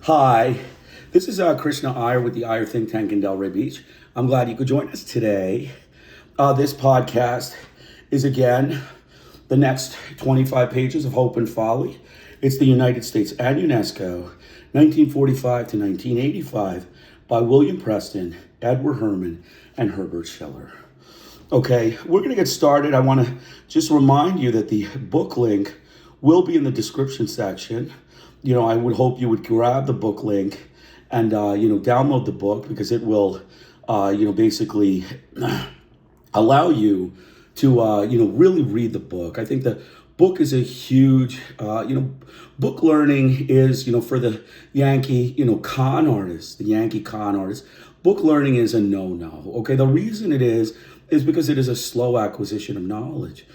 Hi, this is Krishna Iyer with the Iyer Think Tank in Delray Beach. I'm glad you could join us today. This podcast is again the next 25 pages of Hope and Folly. It's the United States and UNESCO, 1945 to 1985, by William Preston, Edward Herman, and Herbert Schiller. Okay, we're going to get started. I want to just remind you that the book link will be in the description section. I would hope you would grab the book link and, download the book, because it will, basically allow you to, really read the book. I think the book is a huge, book learning is, for the Yankee, con artists, the Yankee con artists. Book learning is a no-no, okay? The reason it is because it is a slow acquisition of knowledge.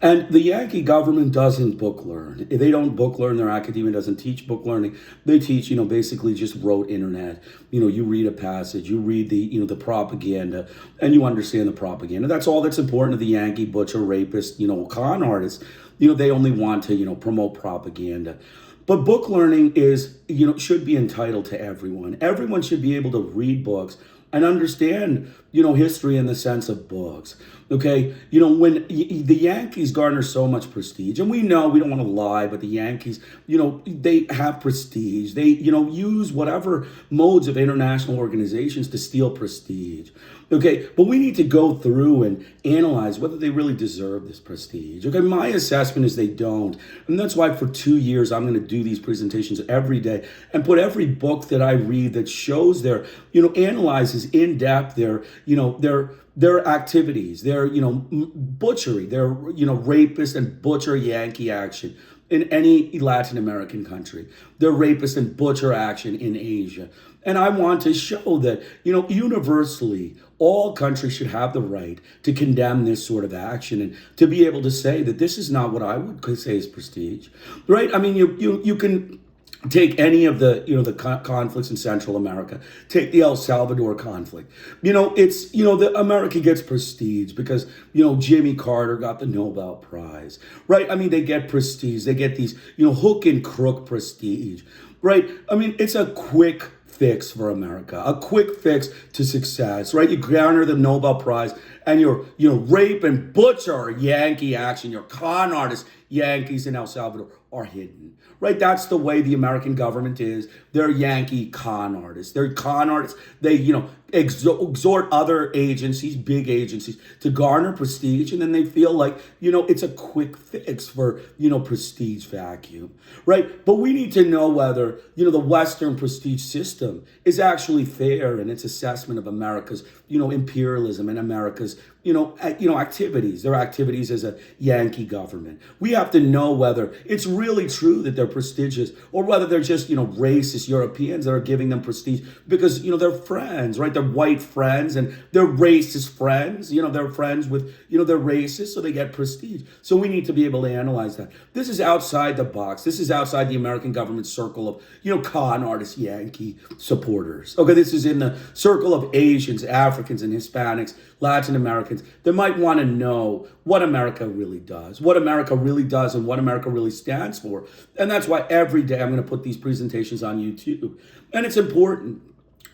And the Yankee government doesn't book learn. They don't book learn. Their academia doesn't teach book learning. They teach, basically just rote internet. You read a passage, you read the propaganda, and you understand the propaganda. That's all that's important to the Yankee butcher, rapist, con artists. They only want to, promote propaganda. But book learning is, should be entitled to everyone. Everyone should be able to read books and understand, history in the sense of books. Okay, when the Yankees garner so much prestige, and we don't want to lie, but the Yankees, they have prestige. They, use whatever modes of international organizations to steal prestige. Okay, but we need to go through and analyze whether they really deserve this prestige. Okay, my assessment is they don't. And that's why for 2 years, I'm going to do these presentations every day and put every book that I read that shows analyzes in depth their activities, their, butchery, their, rapist and butcher Yankee action in any Latin American country, their rapist and butcher action in Asia. And I want to show that, universally, all countries should have the right to condemn this sort of action and to be able to say that this is not what I would say is prestige, right? I mean, you can take any of the, the conflicts in Central America. Take the El Salvador conflict. It's, the America gets prestige because, Jimmy Carter got the Nobel Prize, right? I mean, they get prestige. They get these, hook and crook prestige, right? I mean, it's a quick fix for America, a quick fix to success, right? You garner the Nobel Prize and your, rape and butcher Yankee action, your con artists, Yankees in El Salvador are hidden, right? That's the way the American government is. They're Yankee con artists. They're con artists. They, exhort other agencies, big agencies, to garner prestige, and then they feel like, it's a quick fix for, prestige vacuum, right? But we need to know whether, the Western prestige system is actually fair in its assessment of America's, imperialism and America's, activities, their activities as a Yankee government. We have to know whether it's really true that they're prestigious or whether they're just, racist Europeans that are giving them prestige because, they're friends, right? They're white friends and they're racist friends. They're friends with, they're racist, so they get prestige. So we need to be able to analyze that. This is outside the box. This is outside the American government circle of, con artist Yankee supporters. Okay, this is in the circle of Asians, Africans, and Hispanics, Latin Americans that might want to know what America really does, and what America really stands for. And that's why every day I'm going to put these presentations on YouTube. And it's important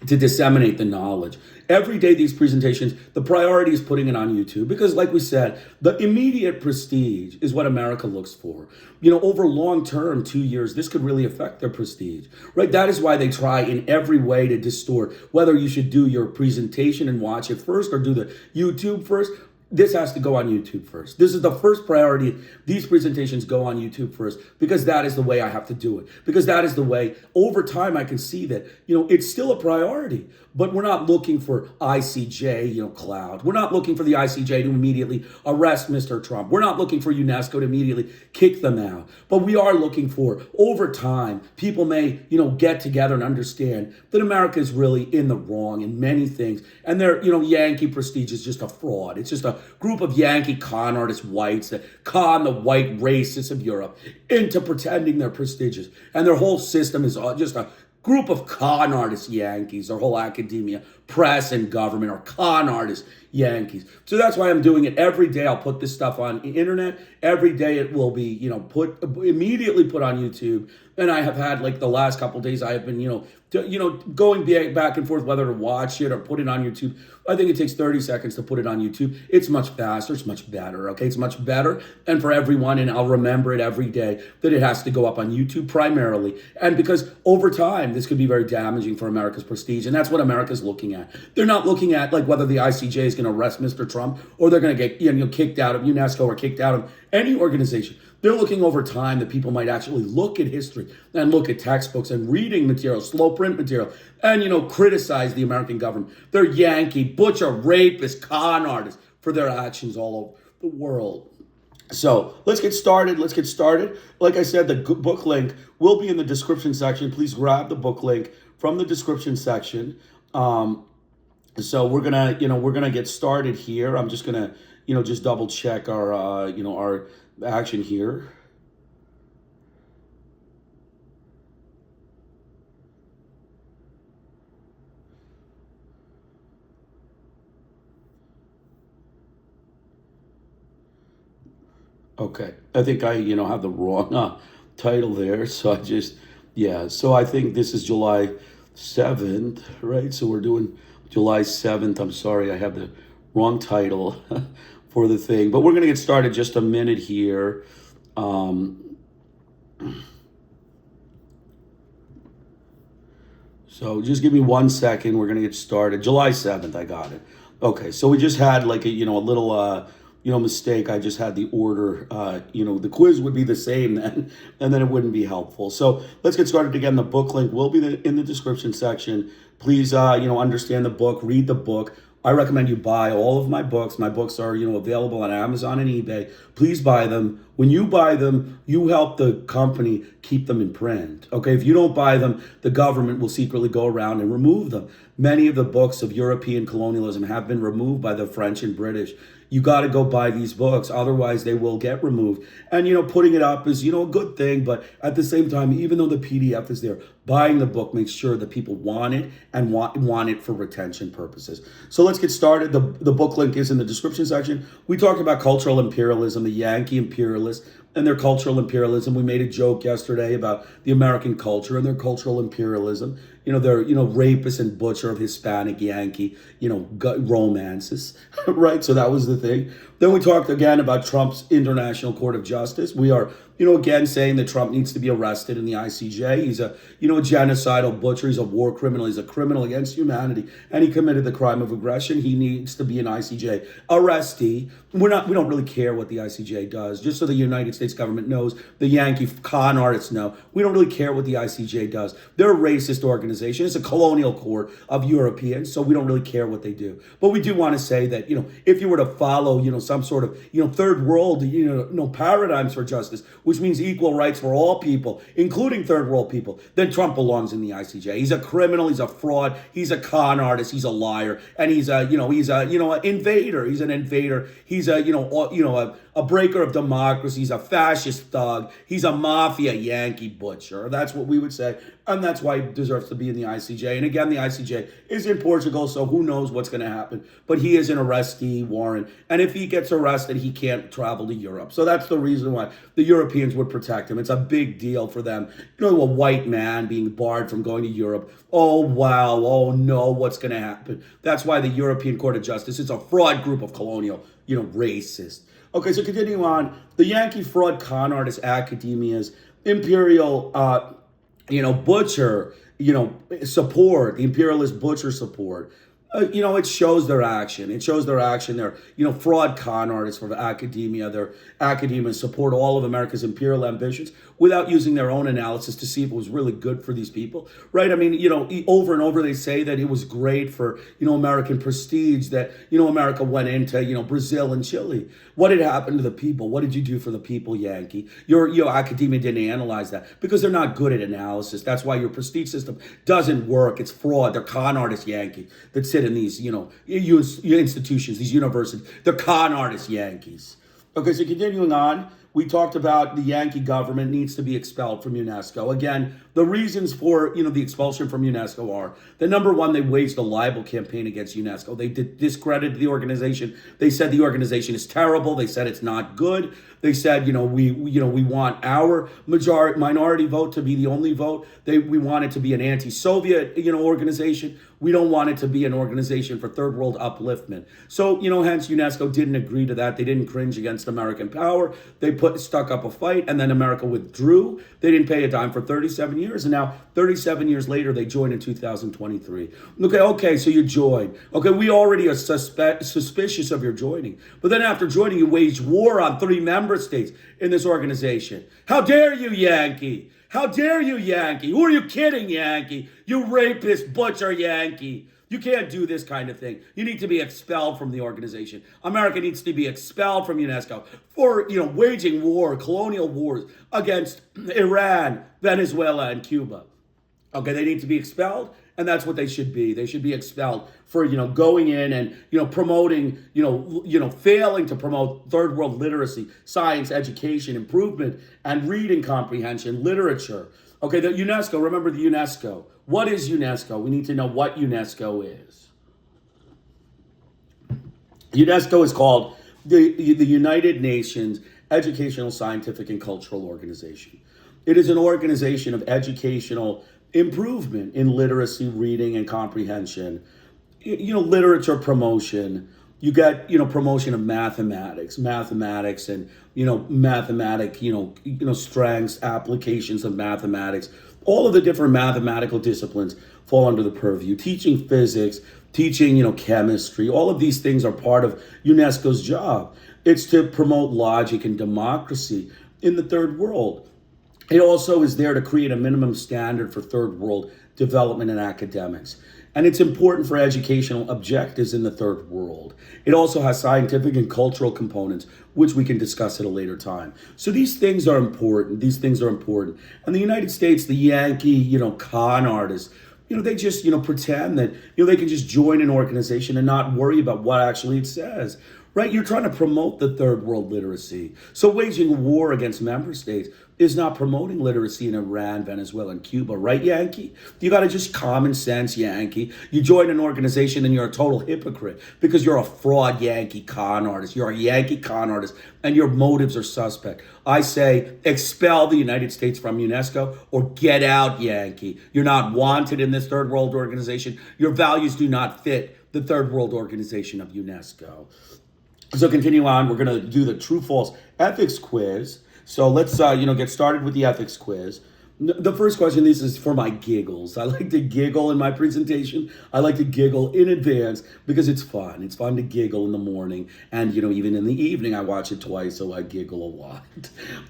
to disseminate the knowledge. Every day these presentations, the priority is putting it on YouTube because, like we said, the immediate prestige is what America looks for. Over long term, 2 years, this could really affect their prestige, right? That is why they try in every way to distort whether you should do your presentation and watch it first or do the YouTube first. This has to go on YouTube first. This is the first priority. These presentations go on YouTube first because that is the way I have to do it. Because that is the way, over time, I can see that, it's still a priority. But we're not looking for ICJ, cloud. We're not looking for the ICJ to immediately arrest Mr. Trump. We're not looking for UNESCO to immediately kick them out. But we are looking for, over time, people may, get together and understand that America is really in the wrong in many things. And their, Yankee prestige is just a fraud. It's just a group of Yankee con artist whites that con the white racists of Europe into pretending they're prestigious. And their whole system is just a group of con artist Yankees. Their whole academia, press, and government are con artist Yankees. So that's why I'm doing it every day. I'll put this stuff on the internet. Every day it will be, immediately put on YouTube. And I have had like the last couple of days, I have been, going back and forth whether to watch it or put it on YouTube. I think it takes 30 seconds to put it on YouTube. It's much faster. It's much better. Okay. It's much better. And for everyone, and I'll remember it every day, that it has to go up on YouTube primarily. And because over time, this could be very damaging for America's prestige. And that's what America's looking at. They're not looking at like whether the ICJ is going to arrest Mr. Trump or they're going to get kicked out of UNESCO or kicked out of any organization. They're looking over time that people might actually look at history and look at textbooks and reading material, slow print material, and, criticize the American government. They're Yankee, butcher, rapist, con artists for their actions all over the world. So let's get started. Like I said, the book link will be in the description section. Please grab the book link from the description section. So we're gonna get started here. I'm just gonna, just double check our, our action here. Okay, I think I, have the wrong title there. So so I think this is July 7th, right? So we're doing July 7th. I'm sorry, I have the wrong title for the thing, but we're going to get started just a minute here. So just give me 1 second. We're going to get started. July 7th, I got it. Okay, so we just had like a little mistake. I just had the order. The quiz would be the same then, and then it wouldn't be helpful. So let's get started again. The book link will be in the description section. Please, understand the book, read the book. I recommend you buy all of my books. My books are, available on Amazon and eBay. Please buy them. When you buy them, you help the company keep them in print. Okay, if you don't buy them, the government will secretly go around and remove them. Many of the books of European colonialism have been removed by the French and British. You got to go buy these books, otherwise they will get removed. And putting it up is a good thing, but at the same time, even though the PDF is there, buying the book makes sure that people want it and want it for retention purposes. So let's get started. The book link is in the description section. We talked about cultural imperialism, the Yankee imperialists and their cultural imperialism. We made a joke yesterday about the American culture and their cultural imperialism. They're, rapist and butcher of Hispanic Yankee, romances, right? So that was the thing. Then we talked again about Trump's International Court of Justice. We are, again saying that Trump needs to be arrested in the ICJ. He's a, a genocidal butcher. He's a war criminal. He's a criminal against humanity. And he committed the crime of aggression. He needs to be an ICJ arrestee. We don't really care what the ICJ does. Just so the United States government knows, the Yankee con artists know, we don't really care what the ICJ does. They're a racist organization. It's a colonial court of Europeans, so we don't really care what they do. But we do want to say that, if you were to follow, some sort of, third world, paradigms for justice, which means equal rights for all people, including third world people, then Trump belongs in the ICJ. He's a criminal. He's a fraud. He's a con artist. He's a liar. And he's an invader. He's an invader. He's a breaker of democracy. He's a fascist thug. He's a mafia Yankee butcher. That's what we would say. And that's why he deserves to be in the ICJ. And again, the ICJ is in Portugal, so who knows what's going to happen. But he is an arrestee, Warren. And if he gets arrested, he can't travel to Europe. So that's the reason why the Europeans would protect him. It's a big deal for them. A white man being barred from going to Europe. Oh, wow. Oh, no, what's going to happen? That's why the European Court of Justice is a fraud group of colonial, racists. Okay, so continuing on, the Yankee fraud con artist academia's imperial, butcher, support, the imperialist butcher support. It shows their action. They're, fraud con artists for academia. Their academia support all of America's imperial ambitions without using their own analysis to see if it was really good for these people, right? I mean, over and over they say that it was great for, American prestige, that, America went into, Brazil and Chile. What had happened to the people? What did you do for the people, Yankee? Your academia didn't analyze that because they're not good at analysis. That's why your prestige system doesn't work. It's fraud. They're con artists, Yankee, that sit in these, institutions, these universities. They're con artists, Yankees. Okay, so continuing on, we talked about the Yankee government needs to be expelled from UNESCO. Again, the reasons for the expulsion from UNESCO are the number one, they waged a libel campaign against UNESCO. They discredited the organization. They said the organization is terrible. They said it's not good. They said, we want our minority vote to be the only vote. We want it to be an anti-Soviet, organization. We don't want it to be an organization for third world upliftment. So, hence UNESCO didn't agree to that. They didn't cringe against American power. They stuck up a fight, and then America withdrew. They didn't pay a dime for 37 years, and now 37 years later, they joined in 2023. Okay, so you joined. Okay, we already are suspicious of your joining. But then after joining, you waged war on 3 member states in this organization. How dare you, Yankee? How dare you, Yankee? Who are you kidding, Yankee? You rapist, butcher, Yankee. You can't do this kind of thing. You need to be expelled from the organization. America needs to be expelled from UNESCO for, waging war, colonial wars against Iran, Venezuela, and Cuba. Okay, they need to be expelled, and that's what they should be. They should be expelled for, going in and, promoting, failing to promote third world literacy, science, education, improvement, and reading comprehension, literature. Okay, the UNESCO, remember the UNESCO. What is UNESCO? We need to know what UNESCO is. UNESCO is called the United Nations Educational, Scientific, and Cultural Organization. It is an organization of educational improvement in literacy, reading, and comprehension. Literature promotion. You get, promotion of mathematics and, mathematic, strengths, applications of mathematics. All of the different mathematical disciplines fall under the purview. Teaching physics, teaching, chemistry, all of these things are part of UNESCO's job. It's to promote logic and democracy in the third world. It also is there to create a minimum standard for third world development and academics. And it's important for educational objectives in the third world. It also has scientific and cultural components, which we can discuss at a later time. So these things are important. And the United States, the Yankee, con artists, they just, pretend that, they can just join an organization and not worry about what actually it says. Right? You're trying to promote the third world literacy. So waging war against member states is not promoting literacy in Iran, Venezuela, and Cuba. Right, Yankee? You got to just common sense, Yankee. You join an organization and you're a total hypocrite because you're a fraud Yankee con artist. You're a Yankee con artist and your motives are suspect. I say expel the United States from UNESCO or get out, Yankee. You're not wanted in this third world organization. Your values do not fit the third world organization of UNESCO. So continue on, we're going to do the true-false ethics quiz. So let's, get started with the ethics quiz. The first question, this is for my giggles. I like to giggle in my presentation. I like to giggle in advance because it's fun. It's fun to giggle in the morning. And, even in the evening, I watch it twice, so I giggle a lot.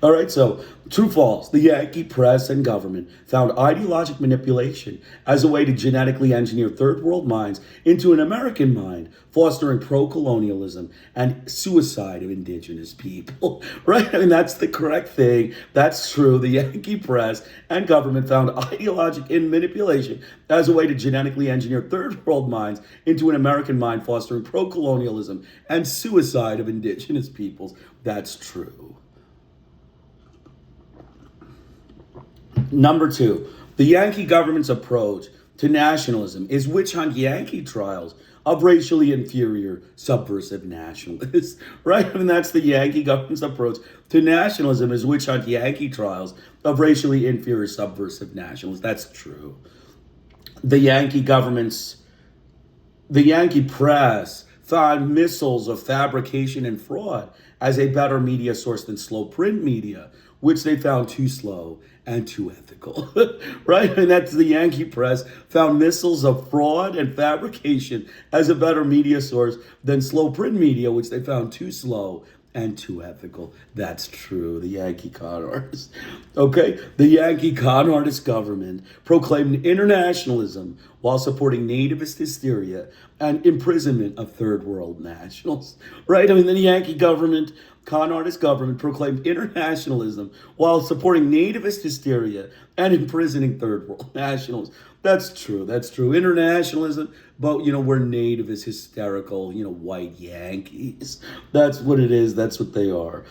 All right, so true, false. The Yankee press and government found ideological manipulation as a way to genetically engineer third world minds into an American mind, fostering procolonialism and suicide of indigenous people. Right? I mean, that's the correct thing. That's true. The Yankee press and government found ideological manipulation as a way to genetically engineer third world minds into an American mind, fostering pro-colonialism and suicide of indigenous peoples. That's true. Number 2, the Yankee government's approach to nationalism is witch hunt Yankee trials of racially inferior subversive nationalists, right? I mean, that's the Yankee government's approach to nationalism is witch hunt Yankee trials of racially inferior subversive nationalists. That's true. The Yankee press found missiles of fabrication and fraud as a better media source than slow print media, which they found too slow and too ethical, right? And that's the Yankee press found missiles of fraud and fabrication as a better media source than slow print media, which they found too slow and too ethical. That's true, the Yankee con artists. Okay, the Yankee con artist government proclaimed internationalism while supporting nativist hysteria and imprisonment of third world nationals, right? I mean, the Yankee government, con artist government proclaimed internationalism while supporting nativist hysteria and imprisoning third world nationals. That's true. Internationalism, but, we're nativist, hysterical, white Yankees. That's what it is. That's what they are.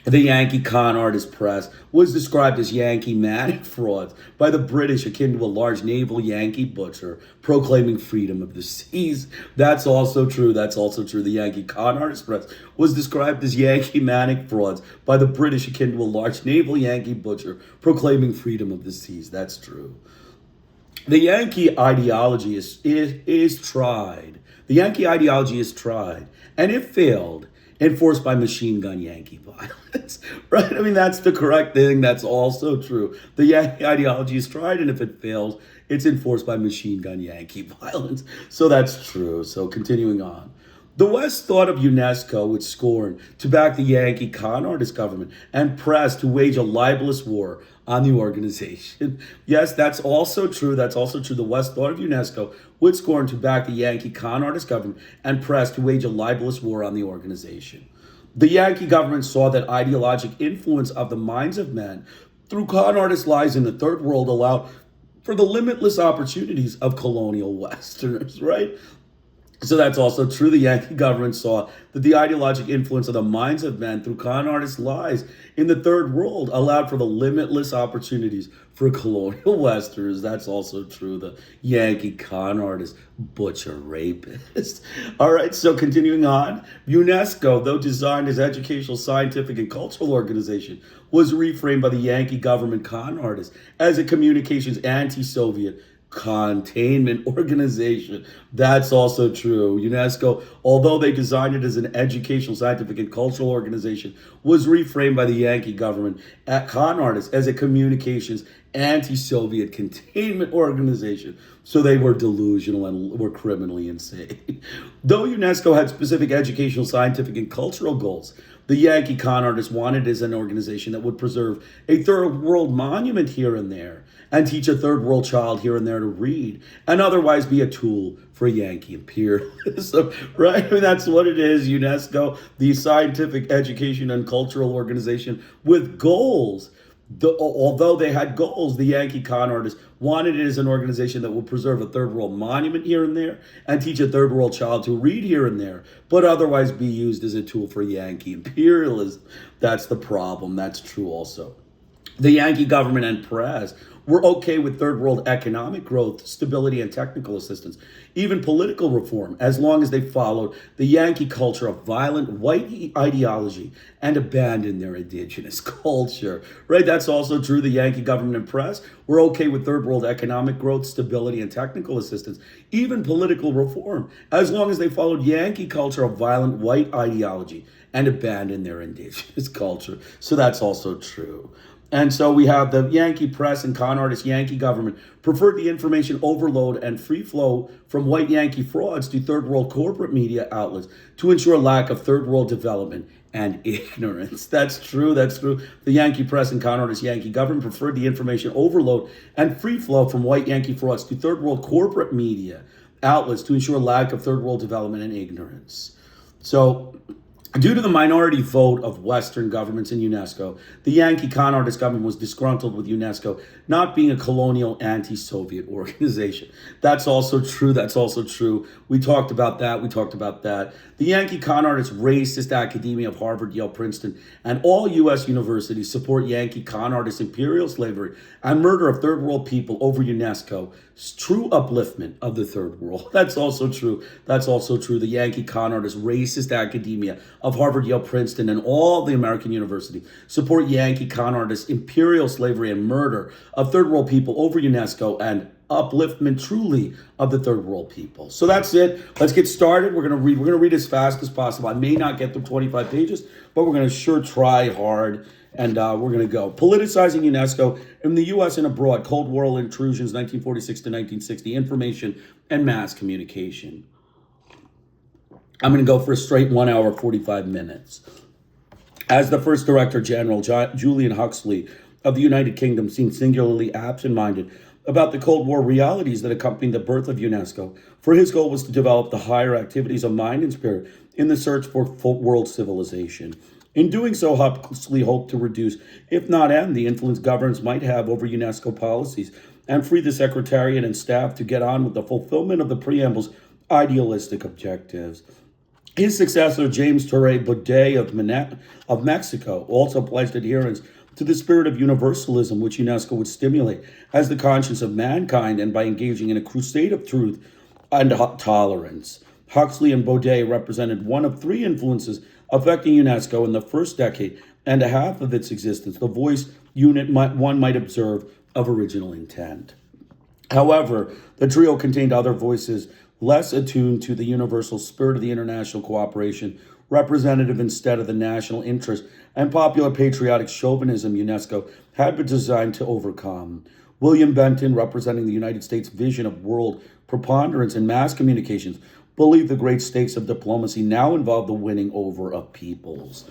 The Yankee con artist press was described as Yankee manic frauds by the British, akin to a large naval Yankee butcher proclaiming freedom of the seas. That's also true. That's also true. The Yankee con artist press was described as Yankee manic frauds by the British, akin to a large naval Yankee butcher proclaiming freedom of the seas. That's true. The Yankee ideology is tried. The Yankee ideology is tried, and it failed, enforced by machine gun Yankee violence, right? I mean, that's the correct thing. That's also true. The Yankee ideology is tried, and if it fails, it's enforced by machine gun Yankee violence. So that's true. So continuing on. The West thought of UNESCO with scorn to back the Yankee con artist government and press to wage a libelous war on the organization. Yes, that's also true. That's also true. The West thought of UNESCO with scorn to back the Yankee con artist government and press to wage a libelous war on the organization. The Yankee government saw that ideological influence of the minds of men through con artists-lies in the third world allowed for the limitless opportunities of colonial Westerners, right? So that's also true. The Yankee government saw that the ideological influence of the minds of men through con artists' lies in the third world allowed for the limitless opportunities for colonial Westerners. That's also true. The Yankee con artist, butcher, rapist. All right, so continuing on. UNESCO, though designed as educational, scientific, and cultural organization, was reframed by the Yankee government con artists as a communications anti-Soviet containment organization. That's also true. UNESCO, although they designed it as an educational, scientific, and cultural organization, was reframed by the Yankee government at con artists as a communications anti-Soviet containment organization. So they were delusional and were criminally insane. Though UNESCO had specific educational, scientific, and cultural goals, the Yankee con artists wanted it as an organization that would preserve a third world monument here and there and teach a third world child here and there to read and otherwise be a tool for Yankee imperialism, right? I mean, that's what it is. UNESCO, the scientific, education, and cultural organization with goals. Although they had goals, the Yankee con artists wanted it as an organization that would preserve a third world monument here and there and teach a third world child to read here and there, but otherwise be used as a tool for Yankee imperialism. That's the problem. That's true also. The Yankee government and press were okay with third world economic growth, stability, and technical assistance, even political reform, as long as they followed the Yankee culture of violent white ideology and abandoned their indigenous culture, right? That's also true. The Yankee government and press were okay with third world economic growth, stability, and technical assistance, even political reform, as long as they followed Yankee culture of violent white ideology and abandoned their indigenous culture. So that's also true. And so we have the Yankee press and con artist Yankee government preferred the information overload and free flow from white Yankee frauds to third world corporate media outlets to ensure lack of third world development and ignorance. That's true. That's true. The Yankee press and con artist Yankee government preferred the information overload and free flow from white Yankee frauds to third world corporate media outlets to ensure lack of third world development and ignorance. So, due to the minority vote of Western governments in UNESCO, the Yankee con artist government was disgruntled with UNESCO not being a colonial anti-Soviet organization. That's also true. That's also true. We talked about that. The Yankee con artist racist academia of Harvard, Yale, Princeton, and all U.S. universities support Yankee con artist imperial slavery and murder of third world people over UNESCO's true upliftment of the third world. That's also true. That's also true. The Yankee con artist racist academia of Harvard, Yale, Princeton, and all the American universities support Yankee con artists imperial slavery and murder of third world people over UNESCO and upliftment truly of the third world people. So that's it. Let's get started. We're gonna read as fast as possible. I may not get through 25 pages, but we're gonna sure try hard. And we're going to go. Politicizing UNESCO in the U.S. and abroad, Cold War intrusions, 1946 to 1960, information and mass communication. I'm going to go for a straight 1 hour, 45 minutes. As the first Director General, Julian Huxley of the United Kingdom seemed singularly absent-minded about the Cold War realities that accompanied the birth of UNESCO, for his goal was to develop the higher activities of mind and spirit in the search for world civilization. In doing so, Huxley hoped to reduce, if not end, the influence governments might have over UNESCO policies and free the Secretariat and staff to get on with the fulfillment of the preamble's idealistic objectives. His successor, James Torre Baudet of Mexico, also pledged adherence to the spirit of universalism, which UNESCO would stimulate as the conscience of mankind and by engaging in a crusade of truth and tolerance. Huxley and Baudet represented one of three influences affecting UNESCO in the first decade and a half of its existence, the voice unit one might observe of original intent. However, the trio contained other voices less attuned to the universal spirit of the international cooperation, representative instead of the national interest and popular patriotic chauvinism UNESCO had been designed to overcome. William Benton, representing the United States' vision of world preponderance in mass communications, believed the great stakes of diplomacy now involved the winning over of peoples.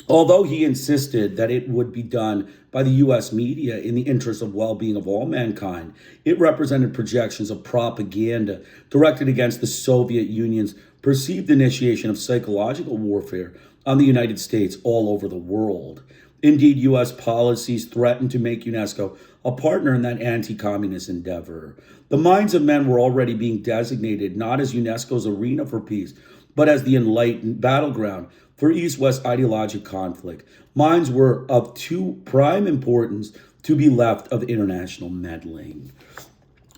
Although he insisted that it would be done by the U.S. media in the interest of well-being of all mankind, it represented projections of propaganda directed against the Soviet Union's perceived initiation of psychological warfare on the United States all over the world. Indeed, U.S. policies threatened to make UNESCO a partner in that anti-communist endeavor. The minds of men were already being designated not as UNESCO's arena for peace, but as the enlightened battleground for East-West ideological conflict. Minds were of too prime importance to be left of international meddling.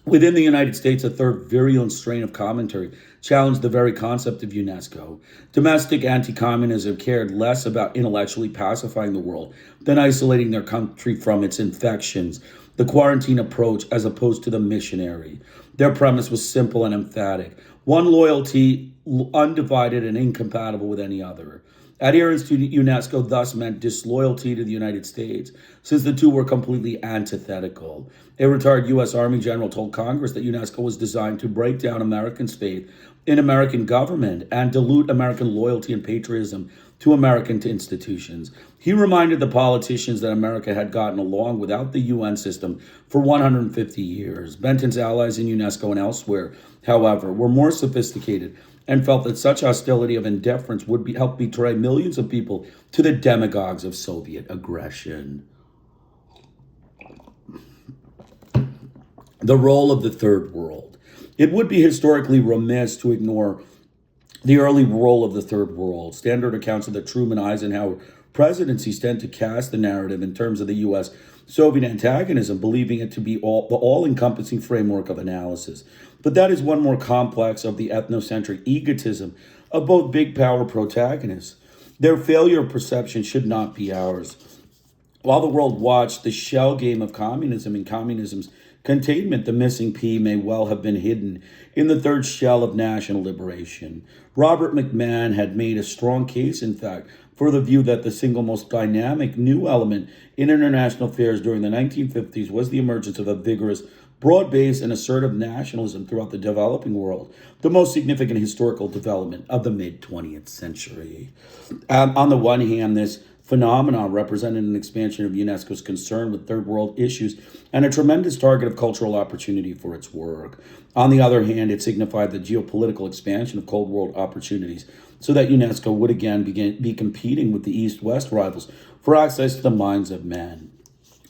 Within the United States, a third virulent strain of commentary challenged the very concept of UNESCO. Domestic anti-communism cared less about intellectually pacifying the world than isolating their country from its infections, the quarantine approach as opposed to the missionary. Their premise was simple and emphatic: one loyalty, undivided and incompatible with any other. Adherence to UNESCO thus meant disloyalty to the United States, since the two were completely antithetical. A retired U.S. Army general told Congress that UNESCO was designed to break down Americans' faith in American government and dilute American loyalty and patriotism to American institutions. He reminded the politicians that America had gotten along without the UN system for 150 years. Benton's allies in UNESCO and elsewhere, however, were more sophisticated and felt that such hostility of indifference would help betray millions of people to the demagogues of Soviet aggression. The role of the Third World. It would be historically remiss to ignore the early role of the Third World. Standard accounts of the Truman-Eisenhower presidencies tend to cast the narrative in terms of the U.S.-Soviet antagonism, believing it to be the all-encompassing framework of analysis. But that is one more complex of the ethnocentric egotism of both big power protagonists. Their failure of perception should not be ours. While the world watched the shell game of communism and communism's containment, the missing P may well have been hidden in the third shell of national liberation. Robert McMahon had made a strong case, in fact, for the view that the single most dynamic new element in international affairs during the 1950s was the emergence of a vigorous, broad-based, and assertive nationalism throughout the developing world, the most significant historical development of the mid-20th century. On the one hand, this phenomenon represented an expansion of UNESCO's concern with third world issues and a tremendous target of cultural opportunity for its work. On the other hand, it signified the geopolitical expansion of Cold War opportunities so that UNESCO would again be competing with the East-West rivals for access to the minds of men.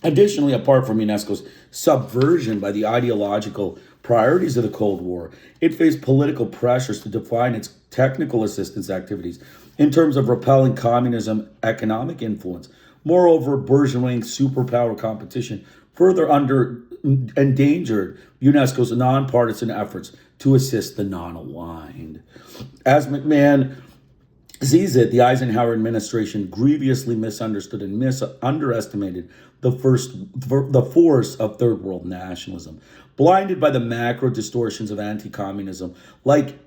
Additionally, apart from UNESCO's subversion by the ideological priorities of the Cold War, it faced political pressures to define its technical assistance activities in terms of repelling communism economic influence. Moreover, burgeoning superpower competition further endangered UNESCO's nonpartisan efforts to assist the non-aligned. As McMahon sees it, the Eisenhower administration grievously misunderstood and underestimated the force of third world nationalism. Blinded by the macro distortions of anti-communism, like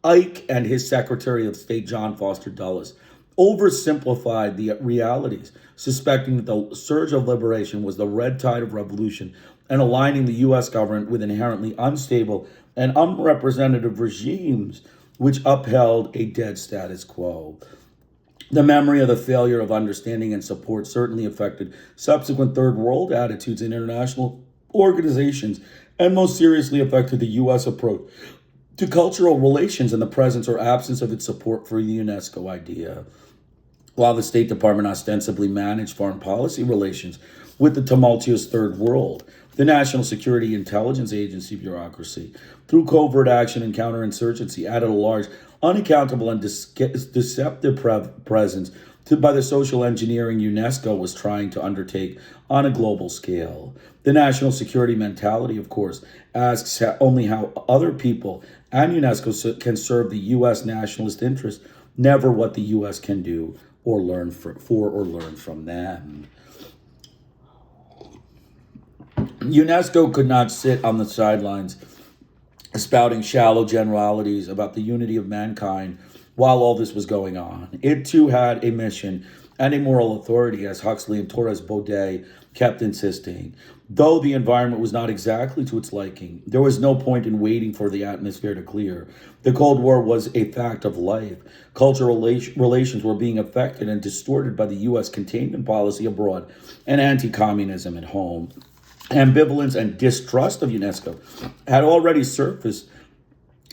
Ike and his Secretary of State, John Foster Dulles, oversimplified the realities, suspecting that the surge of liberation was the red tide of revolution and aligning the U.S. government with inherently unstable and unrepresentative regimes which upheld a dead status quo. The memory of the failure of understanding and support certainly affected subsequent third world attitudes in international organizations and most seriously affected the U.S. approach to cultural relations and the presence or absence of its support for the UNESCO idea. While the State Department ostensibly managed foreign policy relations with the tumultuous Third World, the National Security Intelligence Agency bureaucracy, through covert action and counterinsurgency, added a large, unaccountable, and deceptive presence by the social engineering UNESCO was trying to undertake on a global scale. The national security mentality, of course, asks only how other people and UNESCO can serve the U.S. nationalist interest, never what the U.S. can do or learn for or learn from them. UNESCO could not sit on the sidelines spouting shallow generalities about the unity of mankind while all this was going on. It too had a mission and a moral authority, as Huxley and Torres Baudet kept insisting. Though the environment was not exactly to its liking, there was no point in waiting for the atmosphere to clear. The Cold War was a fact of life. Cultural relations were being affected and distorted by the U.S. containment policy abroad and anti-communism at home. Ambivalence and distrust of UNESCO had already surfaced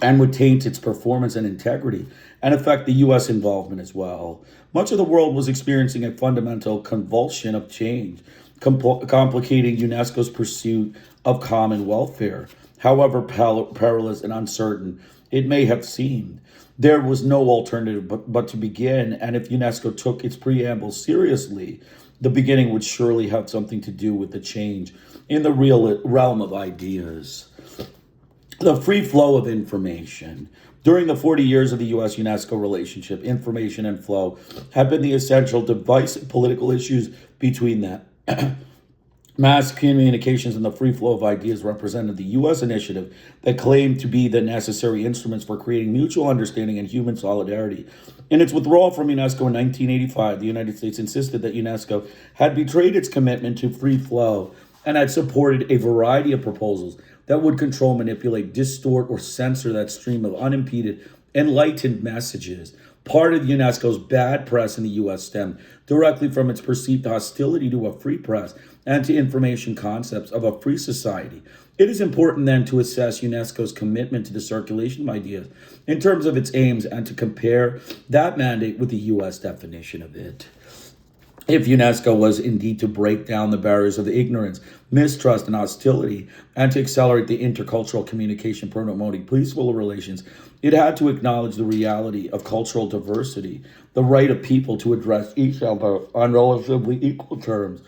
and would taint its performance and integrity and affect the U.S. involvement as well. Much of the world was experiencing a fundamental convulsion of change, complicating UNESCO's pursuit of common welfare. However perilous and uncertain it may have seemed, there was no alternative but to begin, and if UNESCO took its preamble seriously, the beginning would surely have something to do with the change in the real realm of ideas. The free flow of information. During the 40 years of the U.S.-UNESCO relationship, information and flow have been the essential divisive political issues between them. Mass communications and the free flow of ideas represented the U.S. initiative that claimed to be the necessary instruments for creating mutual understanding and human solidarity. In its withdrawal from UNESCO in 1985, the United States insisted that UNESCO had betrayed its commitment to free flow and had supported a variety of proposals that would control, manipulate, distort, or censor that stream of unimpeded, enlightened messages. Part of UNESCO's bad press in the U.S. stemmed directly from its perceived hostility to a free press and to information concepts of a free society. It is important then to assess UNESCO's commitment to the circulation of ideas in terms of its aims and to compare that mandate with the U.S. definition of it. If UNESCO was indeed to break down the barriers of ignorance, mistrust, and hostility, and to accelerate the intercultural communication promoting peaceful relations, it had to acknowledge the reality of cultural diversity, the right of people to address each other on relatively equal terms.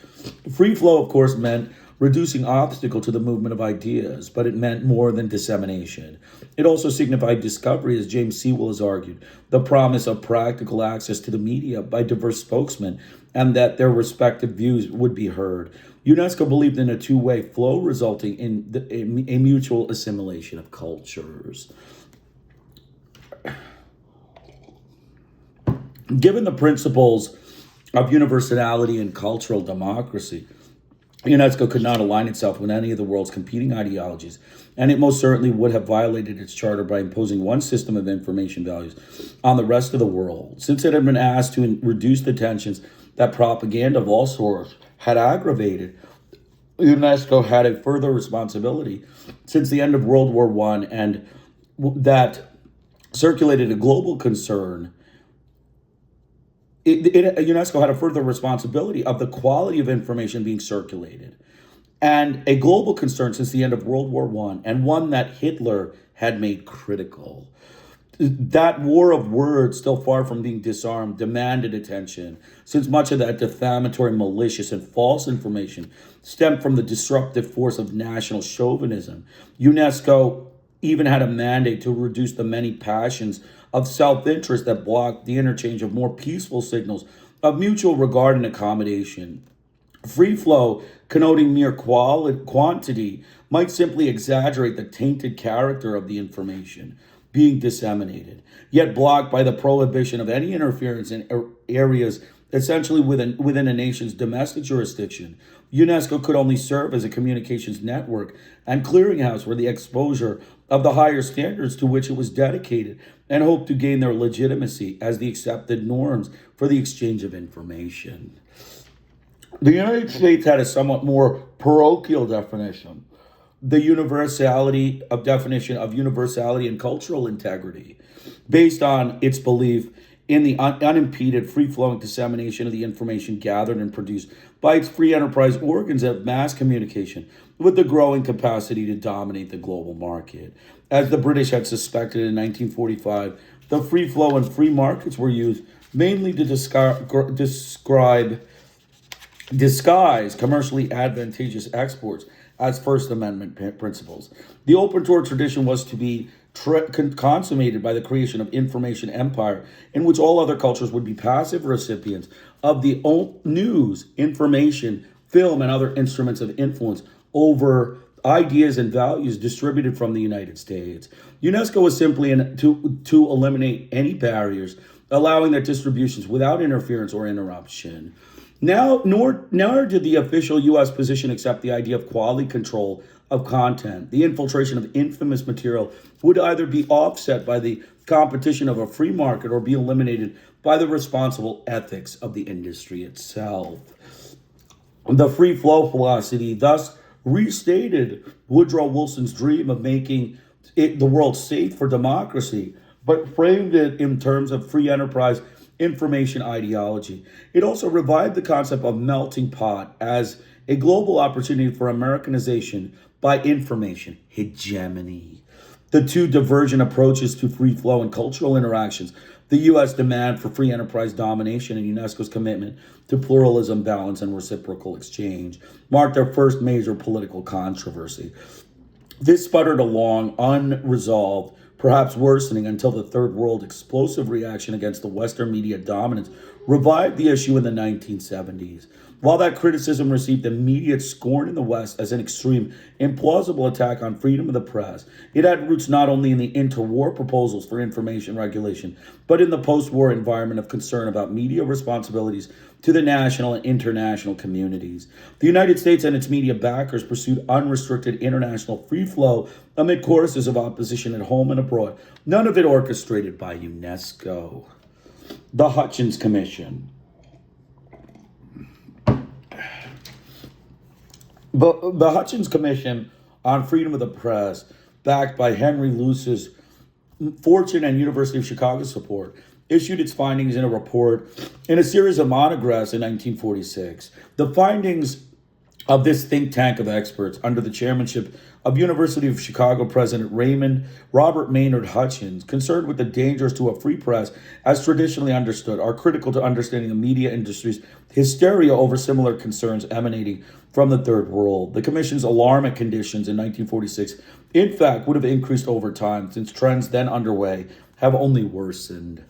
Free flow, of course, meant reducing obstacle to the movement of ideas, but it meant more than dissemination. It also signified discovery, as James Sewell has argued, the promise of practical access to the media by diverse spokesmen, and that their respective views would be heard. UNESCO believed in a two-way flow resulting in a mutual assimilation of cultures. Given the principles of universality and cultural democracy, UNESCO could not align itself with any of the world's competing ideologies, and it most certainly would have violated its charter by imposing one system of information values on the rest of the world. Since it had been asked to reduce the tensions that propaganda of all sorts had aggravated, UNESCO had a further responsibility since the end of World War I, and that circulated a global concern. UNESCO had a further responsibility of the quality of information being circulated, and a global concern since the end of World War I, and one that Hitler had made critical. That war of words, still far from being disarmed, demanded attention, since much of that defamatory, malicious, and false information stemmed from the disruptive force of national chauvinism. UNESCO even had a mandate to reduce the many passions of self-interest that blocked the interchange of more peaceful signals of mutual regard and accommodation. Free flow, connoting mere quantity, might simply exaggerate the tainted character of the information being disseminated, yet blocked by the prohibition of any interference in areas essentially within a nation's domestic jurisdiction. UNESCO could only serve as a communications network and clearinghouse for the exposure of the higher standards to which it was dedicated, and hoped to gain their legitimacy as the accepted norms for the exchange of information. The United States had a somewhat more parochial definition, the definition of universality and cultural integrity, based on its belief in the unimpeded, free-flowing dissemination of the information gathered and produced by its free enterprise organs of mass communication with the growing capacity to dominate the global market. As the British had suspected in 1945, the free flow and free markets were used mainly to disguise commercially advantageous exports as First Amendment principles. The open door tradition was to be consummated by the creation of information empire, in which all other cultures would be passive recipients of the news, information, film, and other instruments of influence over ideas and values distributed from the United States. UNESCO was simply to eliminate any barriers, allowing their distributions without interference or interruption. Nor did the official U.S. position accept the idea of quality control of content. The infiltration of infamous material would either be offset by the competition of a free market or be eliminated by the responsible ethics of the industry itself. The free flow philosophy thus restated Woodrow Wilson's dream of making the world safe for democracy, but framed it in terms of free enterprise information ideology. It also revived the concept of melting pot as a global opportunity for Americanization by information hegemony. The two divergent approaches to free flow and cultural interactions, the U.S. demand for free enterprise domination and UNESCO's commitment to pluralism, balance, and reciprocal exchange, marked their first major political controversy. This sputtered along unresolved, perhaps worsening until the Third World explosive reaction against the Western media dominance revived the issue in the 1970s. While that criticism received immediate scorn in the West as an extreme, implausible attack on freedom of the press, it had roots not only in the interwar proposals for information regulation, but in the post-war environment of concern about media responsibilities to the national and international communities. The United States and its media backers pursued unrestricted international free flow amid choruses of opposition at home and abroad, none of it orchestrated by UNESCO. The Hutchins Commission. The Hutchins Commission on Freedom of the Press, backed by Henry Luce's Fortune and University of Chicago support, issued its findings in a report in a series of monographs in 1946. The findings of this think tank of experts under the chairmanship of University of Chicago President Robert Maynard Hutchins, concerned with the dangers to a free press as traditionally understood, are critical to understanding the media industry's hysteria over similar concerns emanating from the Third World. The Commission's alarming conditions in 1946, in fact, would have increased over time, since trends then underway have only worsened.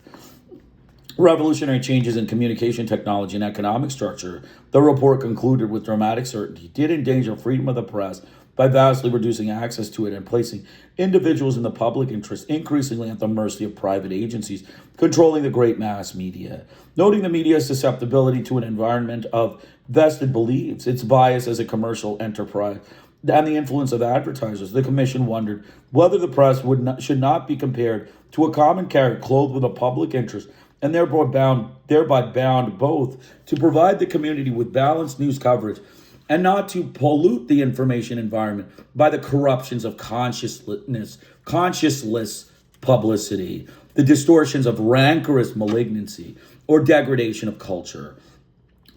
Revolutionary changes in communication technology and economic structure, the report concluded with dramatic certainty, did endanger freedom of the press by vastly reducing access to it and placing individuals in the public interest increasingly at the mercy of private agencies controlling the great mass media. Noting the media's susceptibility to an environment of vested beliefs, its bias as a commercial enterprise, and the influence of advertisers, the Commission wondered whether the press should not be compared to a common carrot clothed with a public interest, and thereby bound both to provide the community with balanced news coverage and not to pollute the information environment by the corruptions of conscienceless publicity, the distortions of rancorous malignancy, or degradation of culture.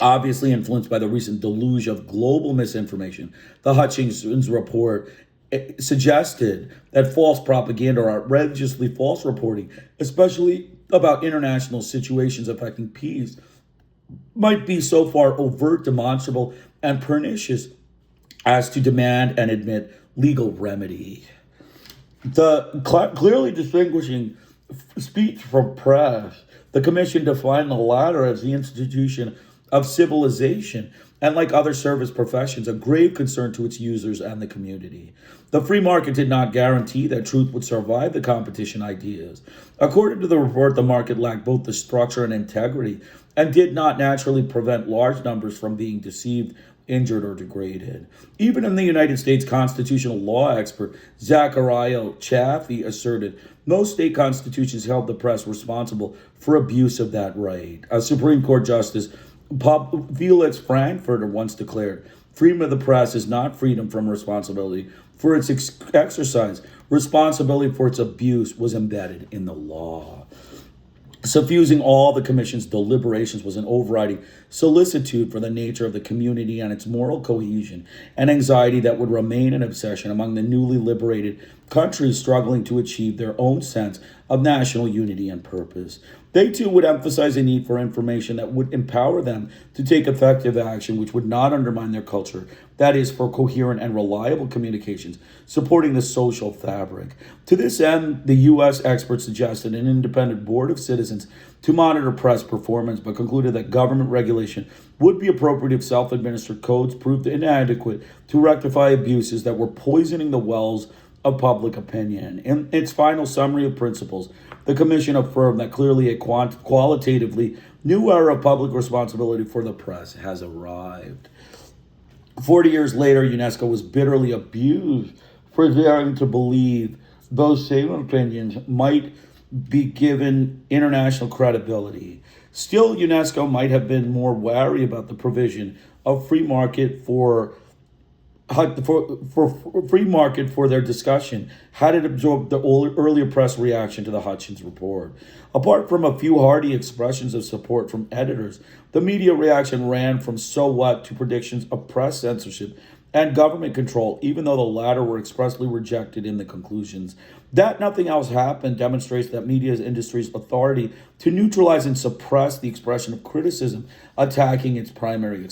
Obviously influenced by the recent deluge of global misinformation, the Hutchins report suggested that false propaganda or outrageously false reporting, especially about international situations affecting peace, might be so far overt, demonstrable, and pernicious as to demand and admit legal remedy. The clearly distinguishing speech from press, the Commission defined the latter as the institution of civilization and, like other service professions, a grave concern to its users and the community. The free market did not guarantee that truth would survive the competition ideas. According to the report, the market lacked both the structure and integrity and did not naturally prevent large numbers from being deceived, injured, or degraded. Even in the United States constitutional law expert Zachariah Chaffee asserted most state constitutions held the press responsible for abuse of that right. A Supreme Court Justice Felix Frankfurter once declared, freedom of the press is not freedom from responsibility for its exercise. Responsibility for its abuse was embedded in the law. Suffusing all the commission's deliberations was an overriding solicitude for the nature of the community and its moral cohesion, and anxiety that would remain an obsession among the newly liberated countries struggling to achieve their own sense of national unity and purpose. They too would emphasize a need for information that would empower them to take effective action, which would not undermine their culture, that is, for coherent and reliable communications, supporting the social fabric. To this end, the U.S. experts suggested an independent board of citizens to monitor press performance, but concluded that government regulation would be appropriate if self-administered codes proved inadequate to rectify abuses that were poisoning the wells of public opinion. In its final summary of principles, the Commission affirmed that clearly a qualitatively new era of public responsibility for the press has arrived. 40 years later, UNESCO was bitterly abused for daring to believe those same opinions might be given international credibility. Still, UNESCO might have been more wary about the provision of free market for free market for their discussion had it absorbed the earlier press reaction to the Hutchins report. Apart from a few hearty expressions of support from editors, the media reaction ran from so what to predictions of press censorship and government control, even though the latter were expressly rejected in the conclusions. That nothing else happened demonstrates that media industry's authority to neutralize and suppress the expression of criticism attacking its primary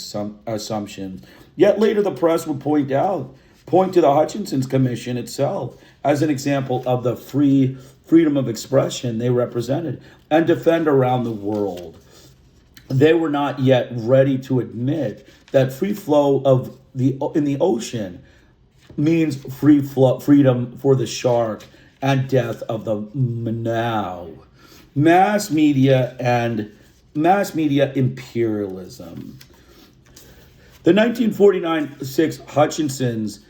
assumption. Yet later the press would point to the Hutchinson's Commission itself as an example of the freedom of expression they represented and defend around the world. They were not yet ready to admit that free flow in the ocean means freedom for the shark and death of the Manaw. Mass media imperialism. The 1949-6 Hutchinson's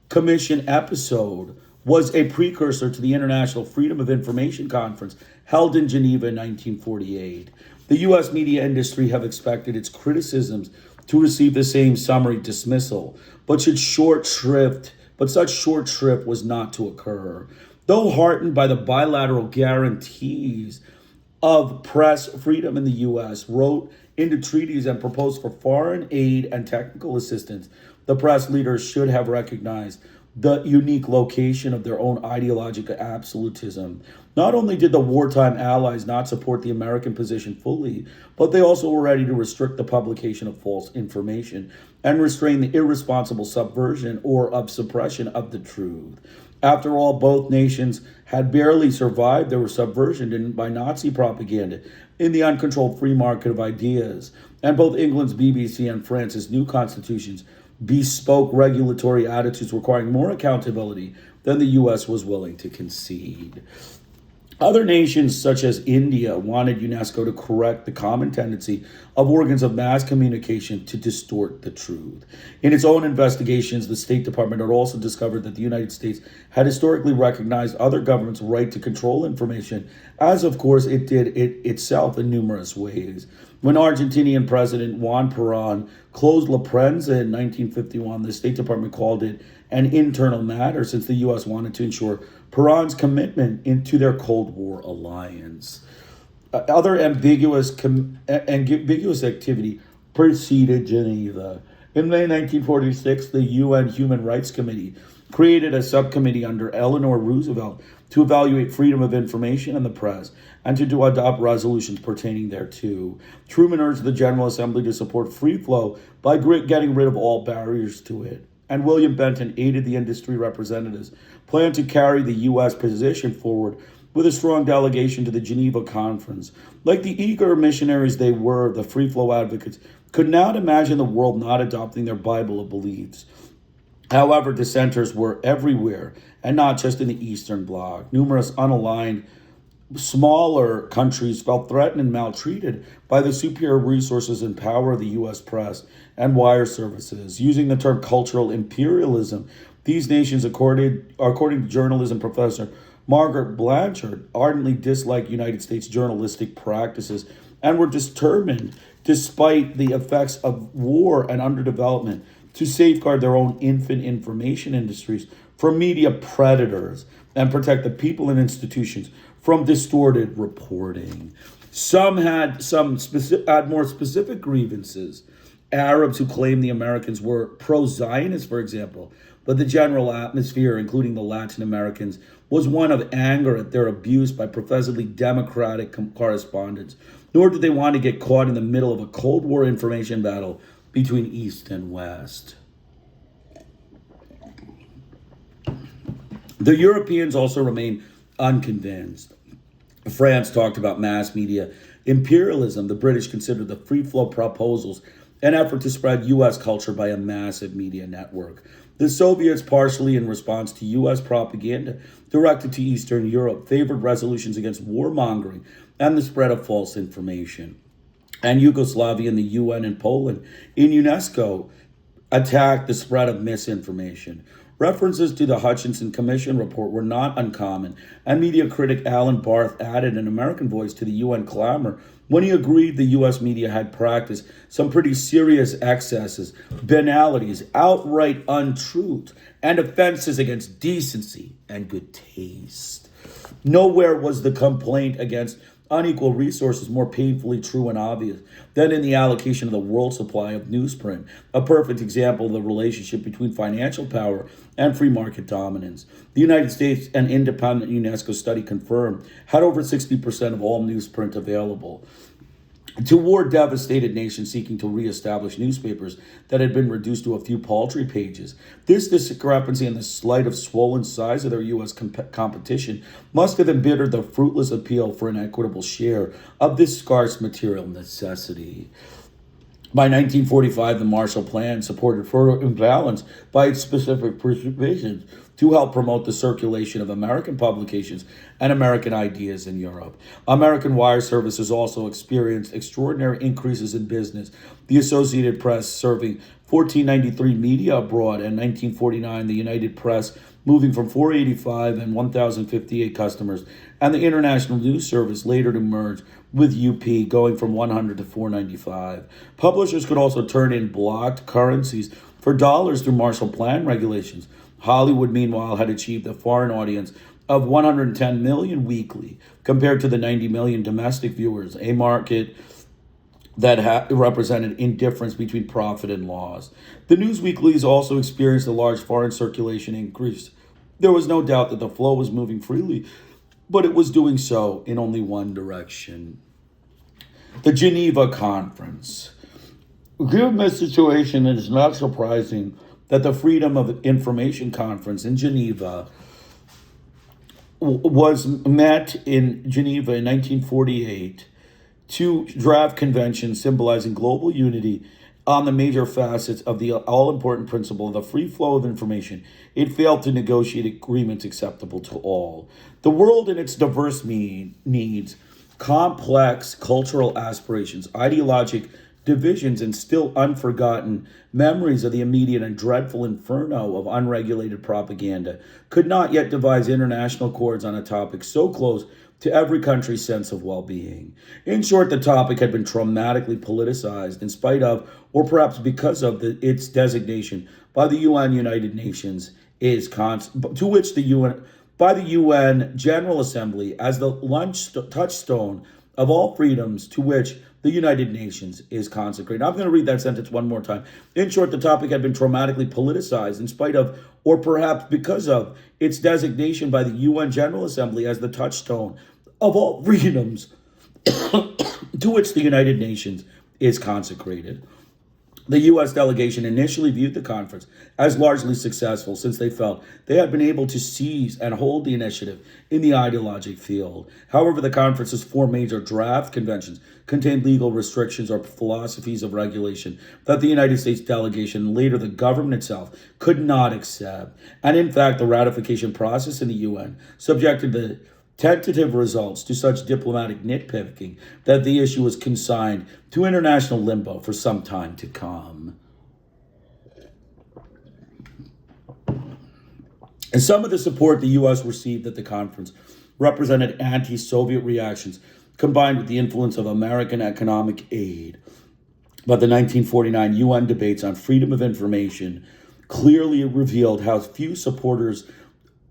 Commission episode was a precursor to the International Freedom of Information Conference held in Geneva in 1948. The U.S. media industry have expected its criticisms to receive the same summary dismissal, but such short shrift was not to occur. Though heartened by the bilateral guarantees of press freedom in the U.S., wrote into treaties and proposed for foreign aid and technical assistance, the press leaders should have recognized the unique location of their own ideological absolutism. Not only did the wartime allies not support the American position fully, but they also were ready to restrict the publication of false information and restrain the irresponsible subversion or suppression of the truth. After all, both nations had barely survived their subversion by Nazi propaganda in the uncontrolled free market of ideas, and both England's BBC and France's new constitutions bespoke regulatory attitudes requiring more accountability than the U.S. was willing to concede. Other nations, such as India, wanted UNESCO to correct the common tendency of organs of mass communication to distort the truth. In its own investigations, the State Department had also discovered that the United States had historically recognized other governments' right to control information, as of course it did itself in numerous ways. When Argentinian President Juan Perón closed La Prensa in 1951, the State Department called it an internal matter, since the U.S. wanted to ensure Perón's commitment into their Cold War alliance. Other ambiguous activity preceded Geneva. In May 1946, the UN Human Rights Committee created a subcommittee under Eleanor Roosevelt to evaluate freedom of information in the press and to adopt resolutions pertaining thereto. Truman urged the General Assembly to support free flow by getting rid of all barriers to it. And William Benton aided the industry representatives, planned to carry the U.S. position forward with a strong delegation to the Geneva Conference. Like the eager missionaries they were, the free flow advocates could not imagine the world not adopting their Bible of beliefs. However, dissenters were everywhere, and not just in the Eastern Bloc. Numerous unaligned smaller countries felt threatened and maltreated by the superior resources and power of the U.S. press and wire services. Using the term cultural imperialism, these nations, according to journalism professor Margaret Blanchard, ardently disliked United States journalistic practices and were determined, despite the effects of war and underdevelopment, to safeguard their own infant information industries from media predators and protect the people and institutions from distorted reporting. Some had more specific grievances. Arabs who claimed the Americans were pro-Zionist, for example, but the general atmosphere, including the Latin Americans, was one of anger at their abuse by professedly democratic correspondents. Nor did they want to get caught in the middle of a Cold War information battle between East and West. The Europeans also remained unconvinced. France talked about mass media imperialism. The British considered the free flow proposals an effort to spread U.S. culture by a massive media network. The Soviets, partially in response to U.S. propaganda directed to Eastern Europe, favored resolutions against warmongering and the spread of false information. And Yugoslavia and the UN and Poland in UNESCO attacked the spread of misinformation. References to the Hutchinson Commission report were not uncommon, and media critic Alan Barth added an American voice to the UN clamor when he agreed the U.S. media had practiced some pretty serious excesses, banalities, outright untruth, and offenses against decency and good taste. Nowhere was the complaint against unequal resources more painfully true and obvious than in the allocation of the world supply of newsprint, a perfect example of the relationship between financial power and free market dominance. The United States, an independent UNESCO study confirmed, had over 60% of all newsprint available to war-devastated nations seeking to reestablish newspapers that had been reduced to a few paltry pages. This discrepancy and the slight of swollen size of their U.S. competition must have embittered the fruitless appeal for an equitable share of this scarce material necessity. By 1945, the Marshall Plan supported further imbalance by its specific provisions to help promote the circulation of American publications and American ideas in Europe. American wire services also experienced extraordinary increases in business. The Associated Press serving 1493 media abroad, and 1949 the United Press moving from 485 and 1,058 customers, and the International News Service later to merge with UP, going from 100 to 495. Publishers could also turn in blocked currencies for dollars through Marshall Plan regulations. Hollywood, meanwhile, had achieved a foreign audience of 110 million weekly, compared to the 90 million domestic viewers, a market that represented indifference between profit and loss. The news weeklies also experienced a large foreign circulation increase. There was no doubt that the flow was moving freely, but it was doing so in only one direction. The Geneva Conference. Given this situation, it is not surprising that the Freedom of Information Conference in Geneva was met in Geneva in 1948 to draft conventions symbolizing global unity on the major facets of the all-important principle of the free flow of information. It failed to negotiate agreements acceptable to all. The world and its diverse needs, complex cultural aspirations, ideological divisions, and still unforgotten memories of the immediate and dreadful inferno of unregulated propaganda could not yet devise international accords on a topic so close to every country's sense of well-being. In short, the topic had been traumatically politicized in spite of, or perhaps because of, its designation by the UN United Nations to which the UN by the UN General Assembly as the touchstone of all freedoms to which the United Nations is consecrated. I'm going to read that sentence one more time. In short, the topic had been traumatically politicized in spite of, or perhaps because of, its designation by the UN General Assembly as the touchstone of all freedoms to which the United Nations is consecrated. The U.S. delegation initially viewed the conference as largely successful since they felt they had been able to seize and hold the initiative in the ideologic field. However, the conference's four major draft conventions contained legal restrictions or philosophies of regulation that the United States delegation and later the government itself could not accept. And in fact, the ratification process in the UN subjected the tentative results to such diplomatic nitpicking that the issue was consigned to international limbo for some time to come. And some of the support the U.S. received at the conference represented anti-Soviet reactions combined with the influence of American economic aid. But the 1949 UN debates on freedom of information clearly revealed how few supporters,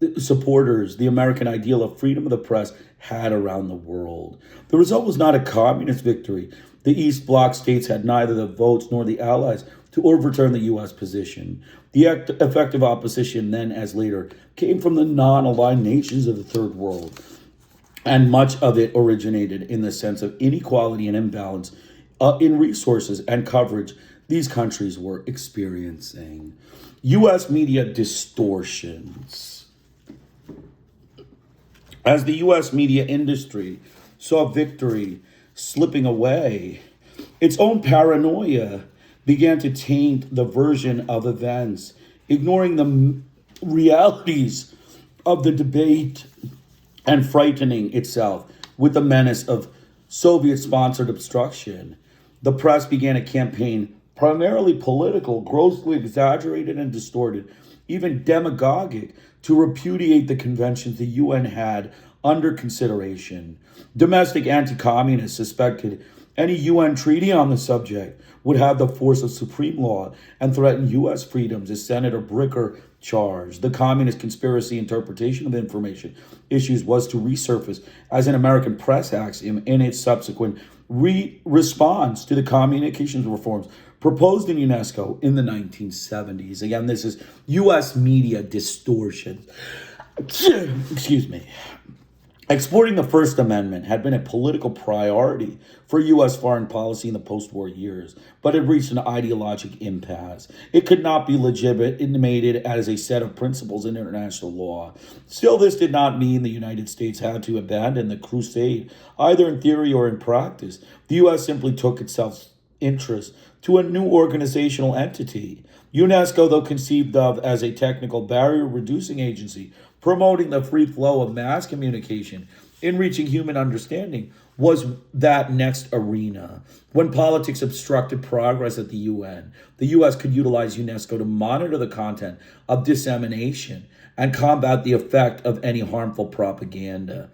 the American ideal of freedom of the press, had around the world. The result was not a communist victory. The East Bloc states had neither the votes nor the allies to overturn the U.S. position. The effective opposition, then as later, came from the non-aligned nations of the Third World, and much of it originated in the sense of inequality and imbalance in resources and coverage these countries were experiencing. U.S. media distortions. As the U.S. media industry saw victory slipping away, its own paranoia began to taint the version of events, ignoring the realities of the debate and frightening itself with the menace of Soviet-sponsored obstruction. The press began a campaign, primarily political, grossly exaggerated and distorted, even demagogic, to repudiate the conventions the UN had under consideration. Domestic anti-communists suspected any UN treaty on the subject would have the force of supreme law and threaten U.S. freedoms, as Senator Bricker charged. The communist conspiracy interpretation of information issues was to resurface as an American press axiom in its subsequent response to the communications reforms proposed in UNESCO in the 1970s. Again, this is U.S. media distortion. Excuse me. Exporting the First Amendment had been a political priority for U.S. foreign policy in the post-war years, but it reached an ideological impasse. It could not be legitimated as a set of principles in international law. Still, this did not mean the United States had to abandon the crusade, either in theory or in practice. The U.S. simply took its self-interest to a new organizational entity. UNESCO, though conceived of as a technical barrier-reducing agency, promoting the free flow of mass communication, enriching human understanding, was that next arena. When politics obstructed progress at the UN, the U.S. could utilize UNESCO to monitor the content of dissemination and combat the effect of any harmful propaganda.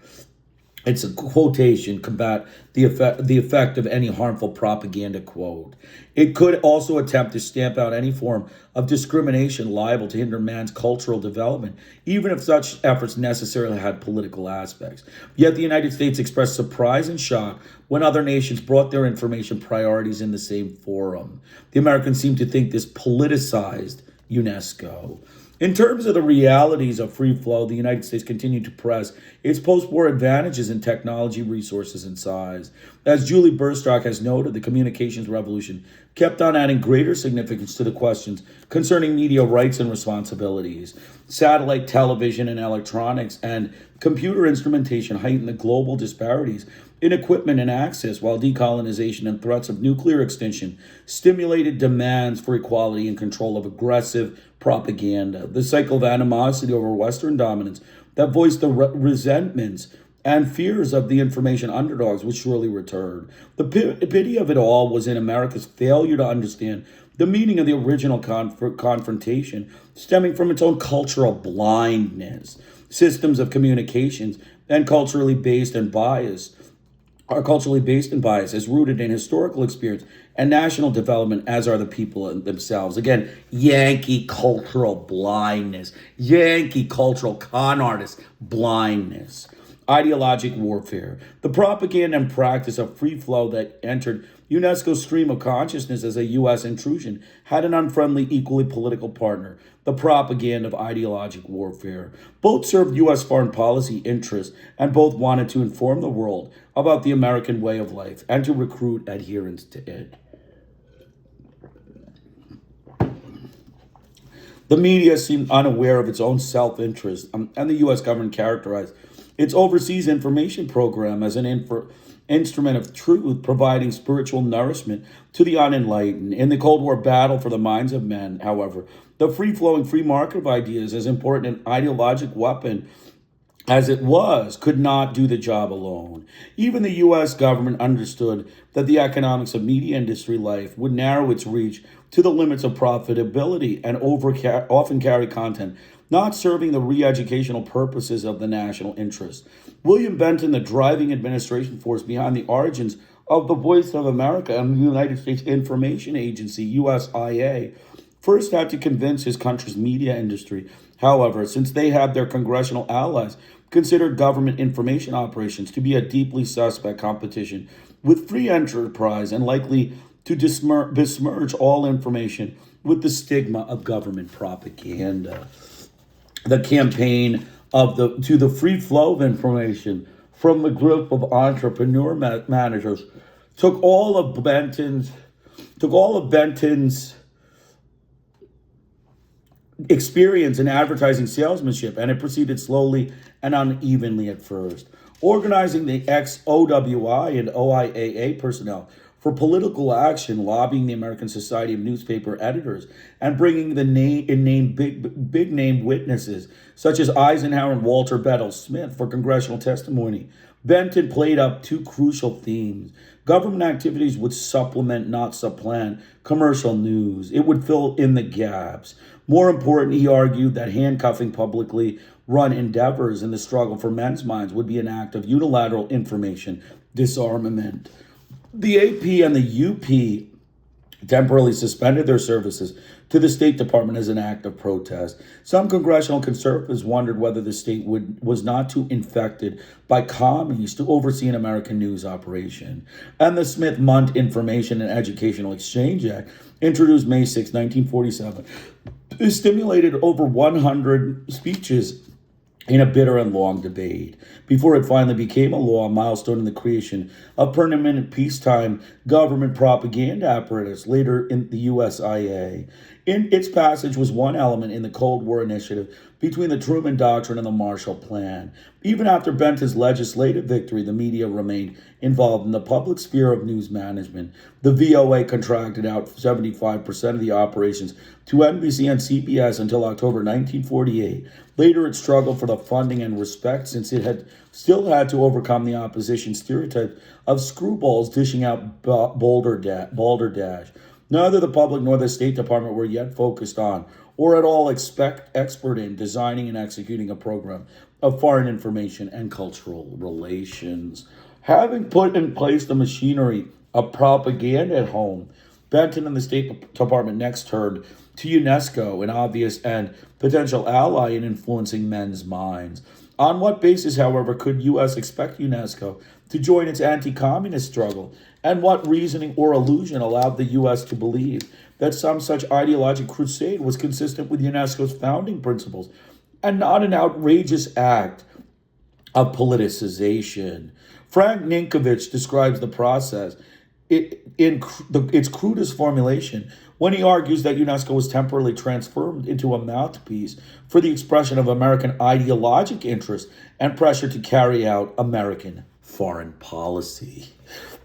It's a quotation, combat the effect of any harmful propaganda, quote. It could also attempt to stamp out any form of discrimination liable to hinder man's cultural development, even if such efforts necessarily had political aspects. Yet the United States expressed surprise and shock when other nations brought their information priorities in the same forum. The Americans seemed to think this politicized UNESCO. In terms of the realities of free flow, the United States continued to press its post-war advantages in technology, resources, and size. As Julie Burstock has noted, the communications revolution kept on adding greater significance to the questions concerning media rights and responsibilities. Satellite television and electronics and computer instrumentation heightened the global disparities in equipment and access, while decolonization and threats of nuclear extinction stimulated demands for equality and control of aggressive propaganda. The cycle of animosity over Western dominance that voiced the resentments and fears of the information underdogs would surely return. The pity of it all was in America's failure to understand the meaning of the original confrontation, stemming from its own cultural blindness. Systems of communications and culturally based in bias as rooted in historical experience and national development, as are the people themselves. Again, Yankee cultural blindness, Yankee cultural con artist blindness. Ideologic warfare. The propaganda and practice of free flow that entered UNESCO's stream of consciousness as a U.S. intrusion had an unfriendly, equally political partner, the propaganda of ideologic warfare. Both served U.S. foreign policy interests, and both wanted to inform the world about the American way of life and to recruit adherents to it. The media seemed unaware of its own self-interest, and the U.S. government characterized its overseas information program as an instrument of truth, providing spiritual nourishment to the unenlightened. In the Cold War battle for the minds of men, however, the free-flowing free market of ideas, as important an ideological weapon as it was, could not do the job alone. Even the U.S. government understood that the economics of media industry life would narrow its reach to the limits of profitability and often carry content not serving the re-educational purposes of the national interest. William Benton, the driving administration force behind the origins of the Voice of America and the United States Information Agency, USIA, first had to convince his country's media industry, however, since they had their congressional allies, considered government information operations to be a deeply suspect competition with free enterprise and likely to besmirch all information with the stigma of government propaganda. The campaign of the to the free flow of information from the group of entrepreneur managers took all of Benton's experience in advertising salesmanship, and it proceeded slowly and unevenly at first. Organizing the ex-OWI and OIAA personnel for political action, lobbying the American Society of Newspaper Editors, and bringing the big name witnesses such as Eisenhower and Walter Bedell Smith for congressional testimony. Benton played up two crucial themes. Government activities would supplement, not supplant, commercial news. It would fill in the gaps. More important, he argued that handcuffing publicly run endeavors in the struggle for men's minds would be an act of unilateral information disarmament. The AP and the UP temporarily suspended their services to the State Department as an act of protest. Some congressional conservatives wondered whether the state was not too infected by commies to oversee an American news operation. And the Smith-Mundt Information and Educational Exchange Act, introduced May 6, 1947, stimulated over 100 speeches in a bitter and long debate before it finally became a law, a milestone in the creation of permanent peacetime government propaganda apparatus, later in the USIA. In its passage was one element in the Cold War initiative between the Truman Doctrine and the Marshall Plan. Even after Benton's legislative victory, the media remained involved in the public sphere of news management. The VOA contracted out 75% of the operations to NBC and CBS until October 1948. Later, it struggled for the funding and respect since it had still had to overcome the opposition stereotype of screwballs dishing out balderdash. Neither the public nor the State Department were yet focused on or at all expert in designing and executing a program of foreign information and cultural relations. Having put in place the machinery of propaganda at home, Benton and the State Department next turned to UNESCO, an obvious and potential ally in influencing men's minds. On what basis, however, could U.S. expect UNESCO to join its anti-communist struggle? And what reasoning or illusion allowed the U.S. to believe that some such ideological crusade was consistent with UNESCO's founding principles and not an outrageous act of politicization? Frank Ninkovich describes the process in its crudest formulation when he argues that UNESCO was temporarily transformed into a mouthpiece for the expression of American ideologic interest and pressure to carry out American foreign policy.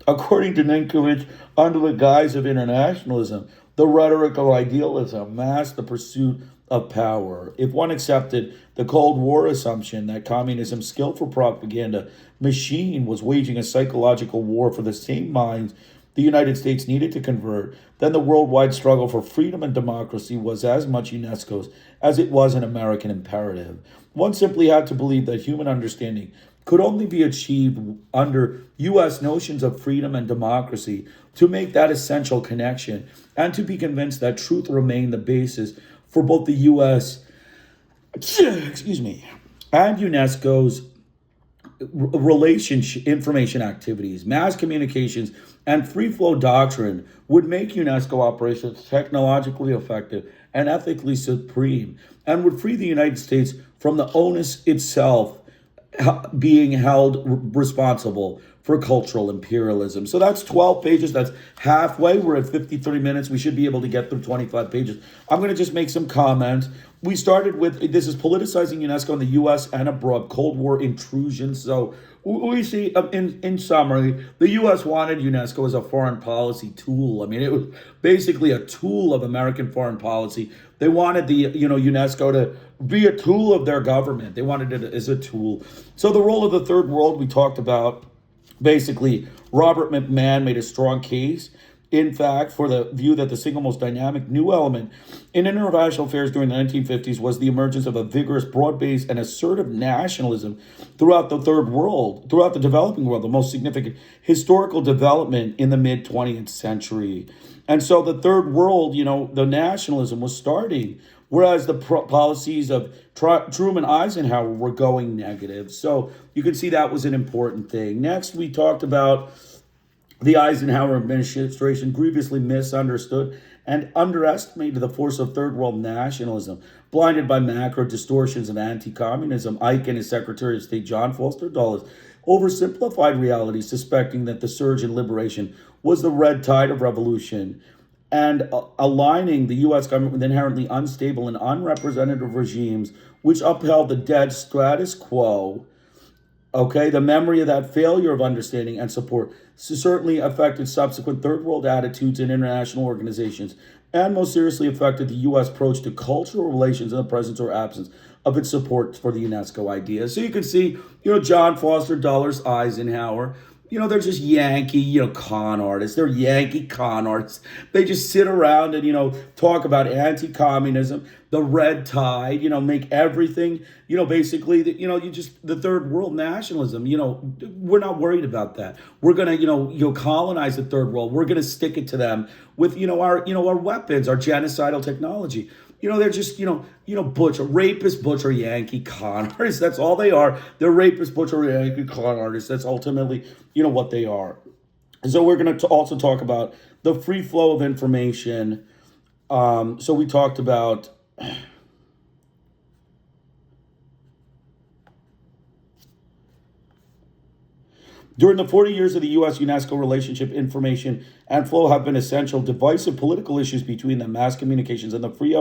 According to Ninkovich, under the guise of internationalism, the rhetoric of idealism masked the pursuit of power. If one accepted the Cold War assumption that communism's skillful propaganda machine was waging a psychological war for the same minds the United States needed to convert, then the worldwide struggle for freedom and democracy was as much UNESCO's as it was an American imperative. One simply had to believe that human understanding could only be achieved under U.S. notions of freedom and democracy to make that essential connection, and to be convinced that truth remained the basis for both the U.S. and UNESCO's relationship information activities. Mass communications and free flow doctrine would make UNESCO operations technologically effective and ethically supreme, and would free the United States from the onus itself being held responsible for cultural imperialism. So that's 12 pages. That's halfway. We're at 53 minutes. We should be able to get through 25 pages. I'm going to just make some comments. We started with, this is politicizing UNESCO in the U.S. and abroad, Cold War intrusion. So we see, in summary, the U.S. wanted UNESCO as a foreign policy tool. I mean, it was basically a tool of American foreign policy. They wanted the, UNESCO to be a tool of their government. They wanted it as a tool. So the role of the third world we talked about. Basically, Robert McMahon made a strong case in fact, for the view that the single most dynamic new element in international affairs during the 1950s was the emergence of a vigorous, broad-based, and assertive nationalism throughout the third world, throughout the developing world, the most significant historical development in the mid-20th century. And so the third world, the nationalism was starting, whereas the policies of Truman Eisenhower were going negative. So you can see that was an important thing. Next, we talked about the Eisenhower administration grievously misunderstood and underestimated the force of third world nationalism. Blinded by macro distortions of anti-communism, Ike and his Secretary of State, John Foster Dulles, oversimplified reality, suspecting that the surge in liberation was the red tide of revolution, and aligning the U.S. government with inherently unstable and unrepresentative regimes which upheld the dead status quo. Okay, the memory of that failure of understanding and support certainly affected subsequent third world attitudes in international organizations, and most seriously affected the U.S. approach to cultural relations in the presence or absence of its support for the UNESCO idea. So you can see, John Foster Dulles, Eisenhower, they're just Yankee, con artists. They're Yankee con artists. They just sit around and, talk about anti-communism, the red tide, make everything, basically, the third world nationalism, we're not worried about that. We're going to, colonize the third world. We're going to stick it to them with, our weapons, our genocidal technology. They're just, butcher Yankee con artists. That's all they are. They're rapist, butcher, Yankee con artists. That's ultimately, what they are. So we're going to also talk about the free flow of information. So we talked about... During the 40 years of the U.S.-UNESCO relationship, information and flow have been essential. Divisive political issues between the mass communications and the free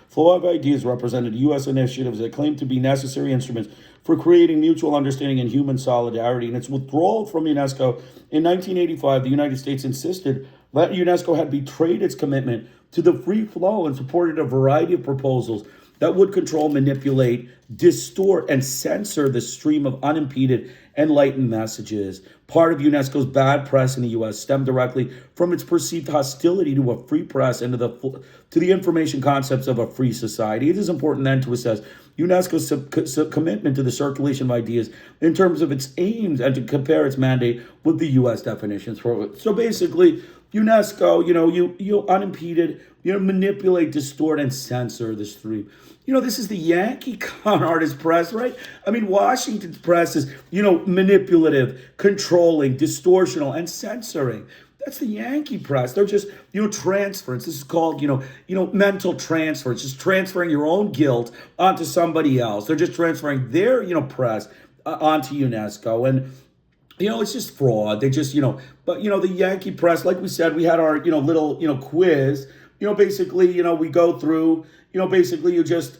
flow of ideas represented U.S. initiatives that claimed to be necessary instruments for creating mutual understanding and human solidarity. In its withdrawal from UNESCO in 1985, the United States insisted that UNESCO had betrayed its commitment to the free flow and supported a variety of proposals that would control, manipulate, distort, and censor the stream of unimpeded, enlightened messages. Part of UNESCO's bad press in the U.S. stemmed directly from its perceived hostility to a free press and to the information concepts of a free society. It is important then to assess UNESCO's commitment to the circulation of ideas in terms of its aims and to compare its mandate with the U.S. definitions for it. So basically, UNESCO, you unimpeded, manipulate, distort, and censor the stream. This is the Yankee con artist press, right? I mean, Washington's press is, manipulative, controlling, distortional, and censoring. That's the Yankee press. They're just, transference. This is called, mental transference. Just transferring your own guilt onto somebody else. They're just transferring their, press onto UNESCO. And, it's just fraud. They just, but, the Yankee press, like we said, we had our, little, quiz. Basically, we go through, basically you just,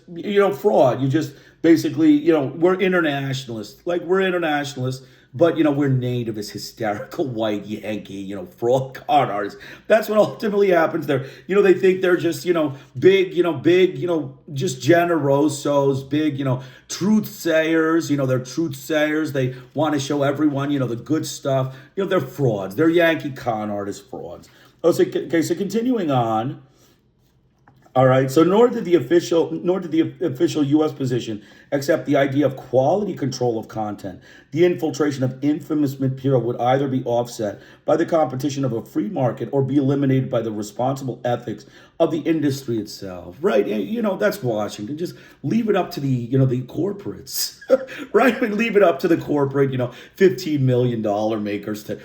fraud. You just basically, we're internationalists. Like, we're internationalists, but, we're nativist, hysterical white Yankee, fraud con artists. That's what ultimately happens there. They think they're just, big, just generosos, big, truth sayers. They're truth sayers. They want to show everyone, the good stuff. They're frauds. They're Yankee con artist frauds. Okay, so continuing on. All right, so nor did the official U.S. position accept the idea of quality control of content. The infiltration of infamous material would either be offset by the competition of a free market or be eliminated by the responsible ethics of the industry itself. Right? That's Washington. Just leave it up to the, the corporates, right? Leave it up to the corporate, $15 million makers to,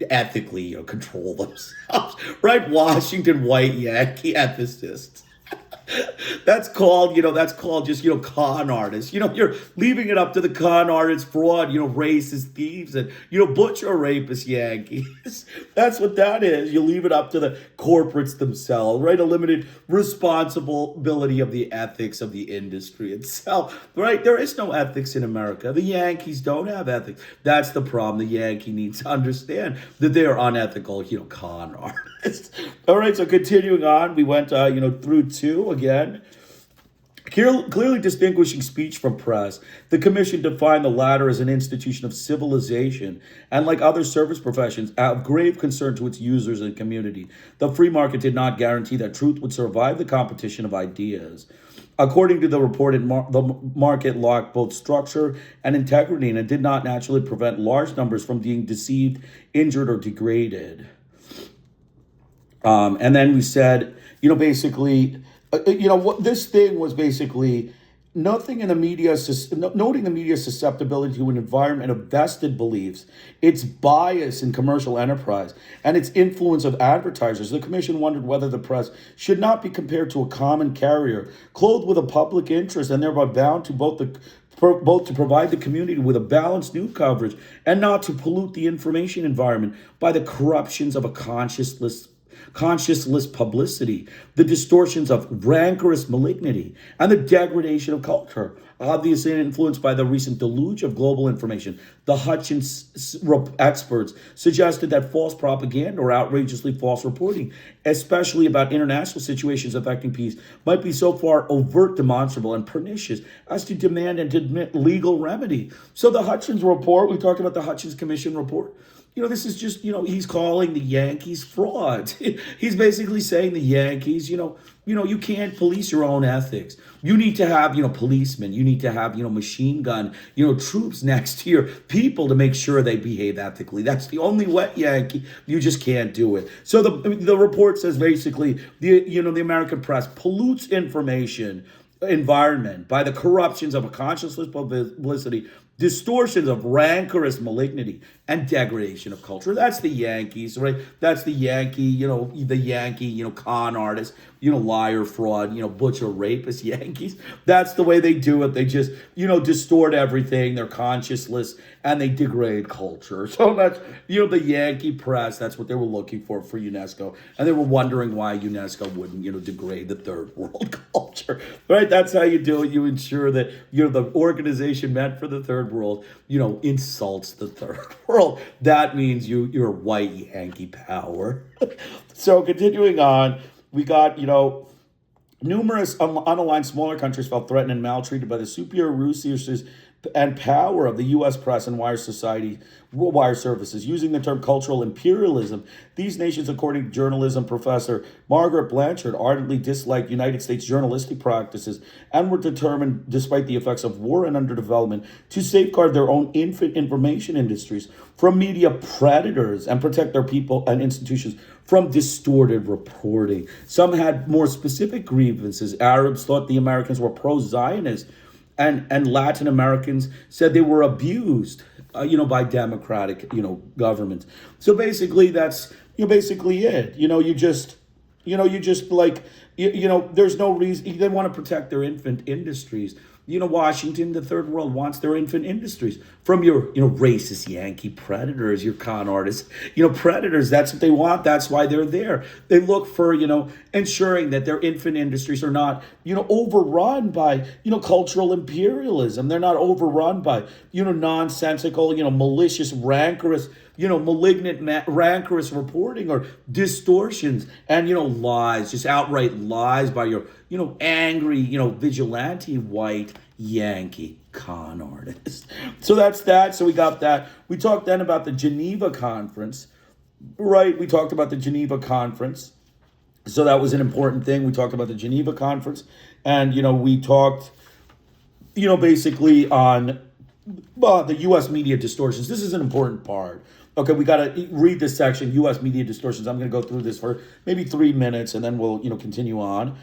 ethically, control themselves, right? Washington white Yankee ethicists. That's called just, con artists. You're leaving it up to the con artists, fraud, racist thieves, and, butcher rapist Yankees. That's what that is. You leave it up to the corporates themselves, right? A limited responsibility of the ethics of the industry itself, right? There is no ethics in America. The Yankees don't have ethics. That's the problem. The Yankee needs to understand that they are unethical, con artists. All right, so continuing on, we went, through 2 again. Clearly distinguishing speech from press, the commission defined the latter as an institution of civilization and, like other service professions, of grave concern to its users and community. The free market did not guarantee that truth would survive the competition of ideas. According to the report, the market lacked both structure and integrity, and it did not naturally prevent large numbers from being deceived, injured, or degraded. And then we said, basically, what this thing was basically nothing in the media, noting the media's susceptibility to an environment of vested beliefs, its bias in commercial enterprise, and its influence of advertisers. The commission wondered whether the press should not be compared to a common carrier, clothed with a public interest and thereby bound to both to provide the community with a balanced news coverage and not to pollute the information environment by the corruptions of a conscienceless publicity, the distortions of rancorous malignity, and the degradation of culture, obviously influenced by the recent deluge of global information. The Hutchins experts suggested that false propaganda or outrageously false reporting, especially about international situations affecting peace, might be so far overt, demonstrable, and pernicious as to demand and admit legal remedy. So the Hutchins report, we talked about the Hutchins Commission report, this is just, he's calling the Yankees frauds. He's basically saying the Yankees, you can't police your own ethics. You need to have, policemen. You need to have, machine gun, troops next to your people to make sure they behave ethically. That's the only way, Yankee. You just can't do it. So the report says basically, the American press pollutes information environment by the corruptions of a conscienceless publicity, distortions of rancorous malignity, and degradation of culture. That's the Yankees, right? That's the Yankee, the Yankee, con artist, liar, fraud, butcher, rapist Yankees. That's the way they do it. They just, distort everything. They're conscienceless and they degrade culture. So that's, the Yankee press, that's what they were looking for UNESCO. And they were wondering why UNESCO wouldn't, degrade the third world culture, right? That's how you do it. You ensure that, the organization meant for the third world, insults the third world. That means you're white Yankee power. So continuing on, we got, numerous unaligned smaller countries felt threatened and maltreated by the superior resources and power of the U.S. press and wire services. Using the term cultural imperialism, these nations, according to journalism professor Margaret Blanchard, ardently disliked United States journalistic practices and were determined, despite the effects of war and underdevelopment, to safeguard their own infant information industries from media predators and protect their people and institutions from distorted reporting. Some had more specific grievances. Arabs thought the Americans were pro-Zionist, and Latin Americans said they were abused, by democratic, governments. So basically, that's basically it. There's no reason they want to protect their infant industries. Washington, the third world, wants their infant industries from your, racist Yankee predators, your con artists, predators. That's what they want. That's why they're there. They look for, ensuring that their infant industries are not, overrun by, cultural imperialism. They're not overrun by, nonsensical, malicious, rancorous, malignant, rancorous reporting or distortions and, lies, just outright lies by your, angry, vigilante white Yankee con artist. So that's that. So we got that. We talked then about the Geneva Conference, right? We talked about the Geneva Conference. So that was an important thing. We talked about the Geneva Conference and, we talked, basically on the U.S. media distortions. This is an important part. Okay, we got to read this section, U.S. media distortions. I'm going to go through this for maybe 3 minutes, and then we'll, continue on.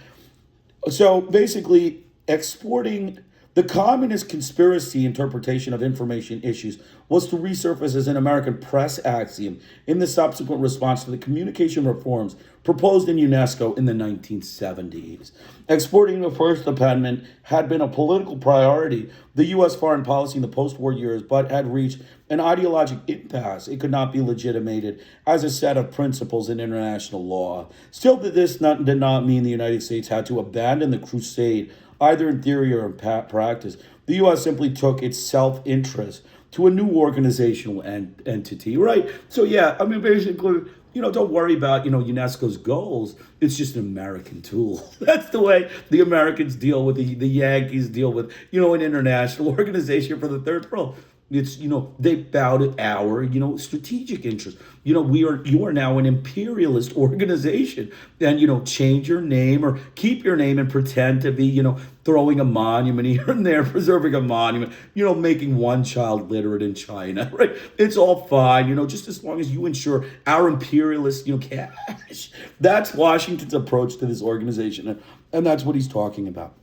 So basically, exporting the communist conspiracy interpretation of information issues was to resurface as an American press axiom in the subsequent response to the communication reforms proposed in UNESCO in the 1970s. Exporting the First Amendment had been a political priority, the U.S. foreign policy in the post-war years, but had reached an ideological impasse. It could not be legitimated as a set of principles in international law. Still, this did not mean the United States had to abandon the crusade, either in theory or in practice, The U.S. simply took its self-interest to a new organizational entity, right? So yeah, I mean, basically, don't worry about, UNESCO's goals. It's just an American tool. That's the way the Americans deal with the Yankees deal with, an international organization for the third world. It's, they bow to our, strategic interest. You are now an imperialist organization. And, change your name or keep your name and pretend to be, throwing a monument here and there, preserving a monument, making one child literate in China, right? It's all fine, just as long as you ensure our imperialist, cash. That's Washington's approach to this organization. And that's what he's talking about.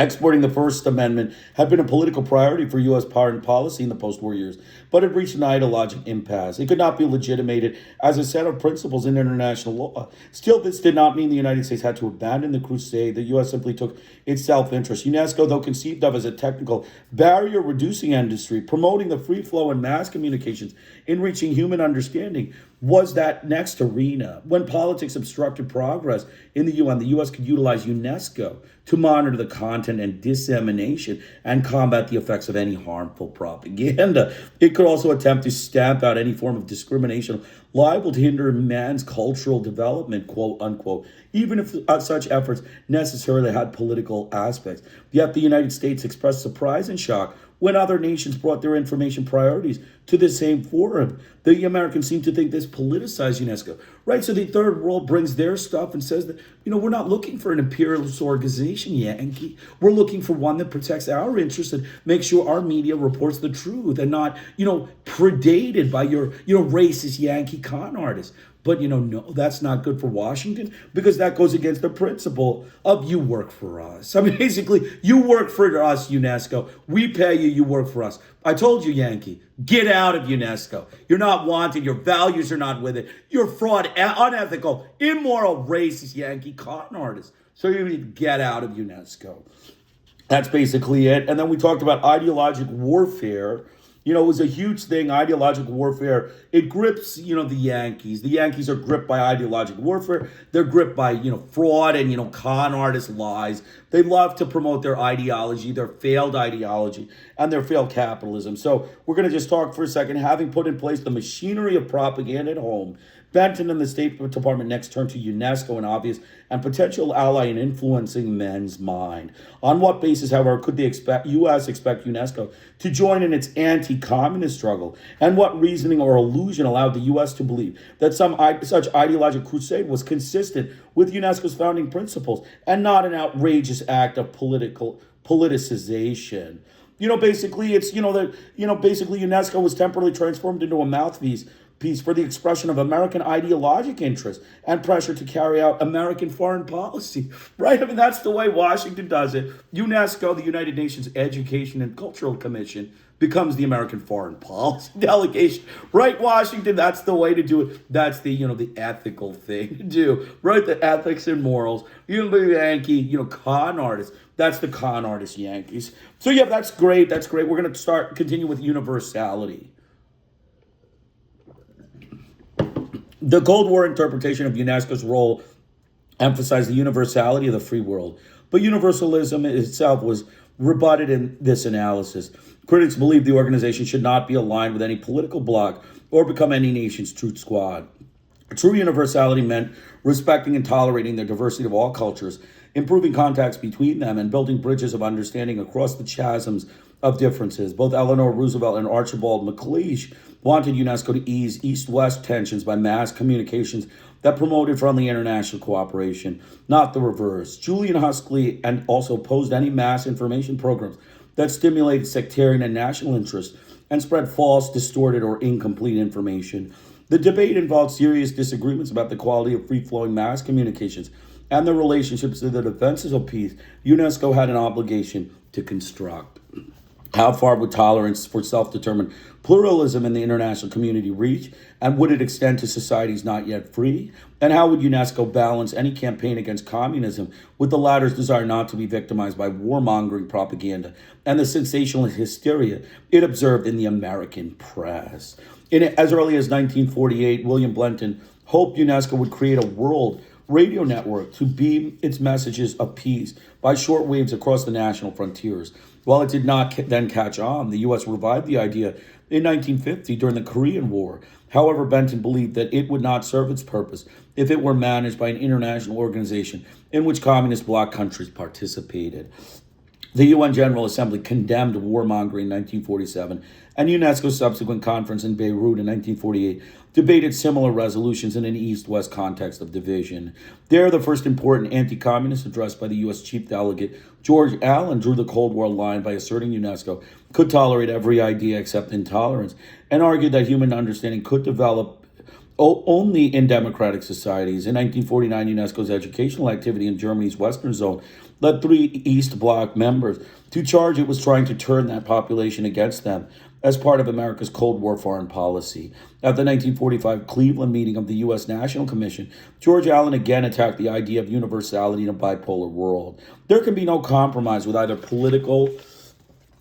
Exporting the First Amendment had been a political priority for U.S. foreign policy in the post-war years, but it reached an ideological impasse. It could not be legitimated as a set of principles in international law. Still, this did not mean the United States had to abandon the crusade. The U.S. simply took its self-interest. UNESCO, though conceived of as a technical barrier-reducing industry, promoting the free flow and mass communications in reaching human understanding, was that next arena. When politics obstructed progress in the UN, the U.S. could utilize UNESCO to monitor the content and dissemination and combat the effects of any harmful propaganda. It could also attempt to stamp out any form of discrimination liable to hinder man's cultural development, quote unquote, even if such efforts necessarily had political aspects. Yet the United States expressed surprise and shock when other nations brought their information priorities to the same forum. The Americans seem to think this politicized UNESCO, right? So the third world brings their stuff and says that, we're not looking for an imperialist organization, Yankee. We're looking for one that protects our interests and makes sure our media reports the truth and not, predated by your, racist Yankee con artists. But, no, that's not good for Washington because that goes against the principle of you work for us. I mean, basically, you work for us, UNESCO. We pay you, you work for us. I told you, Yankee, get out of UNESCO. You're not wanted. Your values are not with it. You're fraud, unethical, immoral, racist Yankee con artist. So you need to get out of UNESCO. That's basically it. And then we talked about ideological warfare. It was a huge thing, ideological warfare. It grips, the Yankees. The Yankees are gripped by ideological warfare. They're gripped by, fraud and, con artist lies. They love to promote their ideology, their failed ideology, and their failed capitalism. So we're going to just talk for a second. Having put in place the machinery of propaganda at home, Benton and the State Department next turned to UNESCO, an obvious and potential ally in influencing men's mind. On what basis, however, could the U.S. expect UNESCO to join in its anti-communist struggle? And what reasoning or illusion allowed the U.S. to believe that such ideological crusade was consistent with UNESCO's founding principles and not an outrageous act of politicization? Basically, it's, basically UNESCO was temporarily transformed into a mouthpiece for the expression of American ideological interests and pressure to carry out American foreign policy, right? I mean, that's the way Washington does it. UNESCO, the United Nations Education and Cultural Commission, becomes the American foreign policy delegation, right? Washington, that's the way to do it. That's the, the ethical thing to do, right? The ethics and morals. The Yankee, con artists. That's the con artist Yankees. So yeah, that's great. That's great. We're going to continue with universality. The Cold War interpretation of UNESCO's role emphasized the universality of the free world, but universalism itself was rebutted in this analysis. Critics believe the organization should not be aligned with any political bloc or become any nation's truth squad. True universality meant respecting and tolerating the diversity of all cultures, improving contacts between them, and building bridges of understanding across the chasms of differences. Both Eleanor Roosevelt and Archibald MacLeish wanted UNESCO to ease East-West tensions by mass communications that promoted friendly international cooperation, not the reverse. Julian Huxley and also opposed any mass information programs that stimulated sectarian and national interests and spread false, distorted, or incomplete information. The debate involved serious disagreements about the quality of free-flowing mass communications and the relationships to the defenses of peace UNESCO had an obligation to construct. How far would tolerance for self-determined pluralism in the international community reach? And would it extend to societies not yet free? And how would UNESCO balance any campaign against communism with the latter's desire not to be victimized by warmongering propaganda and the sensational hysteria it observed in the American press? As early as 1948, William Blenton hoped UNESCO would create a world radio network to beam its messages of peace by short waves across the national frontiers. While it did not then catch on, the U.S. revived the idea in 1950 during the Korean War. However, Benton believed that it would not serve its purpose if it were managed by an international organization in which communist bloc countries participated. The UN General Assembly condemned warmongering in 1947, and UNESCO's subsequent conference in Beirut in 1948 debated similar resolutions in an East-West context of division. There, the first important anti-communist address by the U.S. Chief Delegate George Allen drew the Cold War line by asserting UNESCO could tolerate every idea except intolerance, and argued that human understanding could develop only in democratic societies. In 1949, UNESCO's educational activity in Germany's Western Zone led 3 East Bloc members to charge it was trying to turn that population against them as part of America's Cold War foreign policy. At the 1945 Cleveland meeting of the U.S. National Commission, George Allen again attacked the idea of universality in a bipolar world. There can be no compromise with either political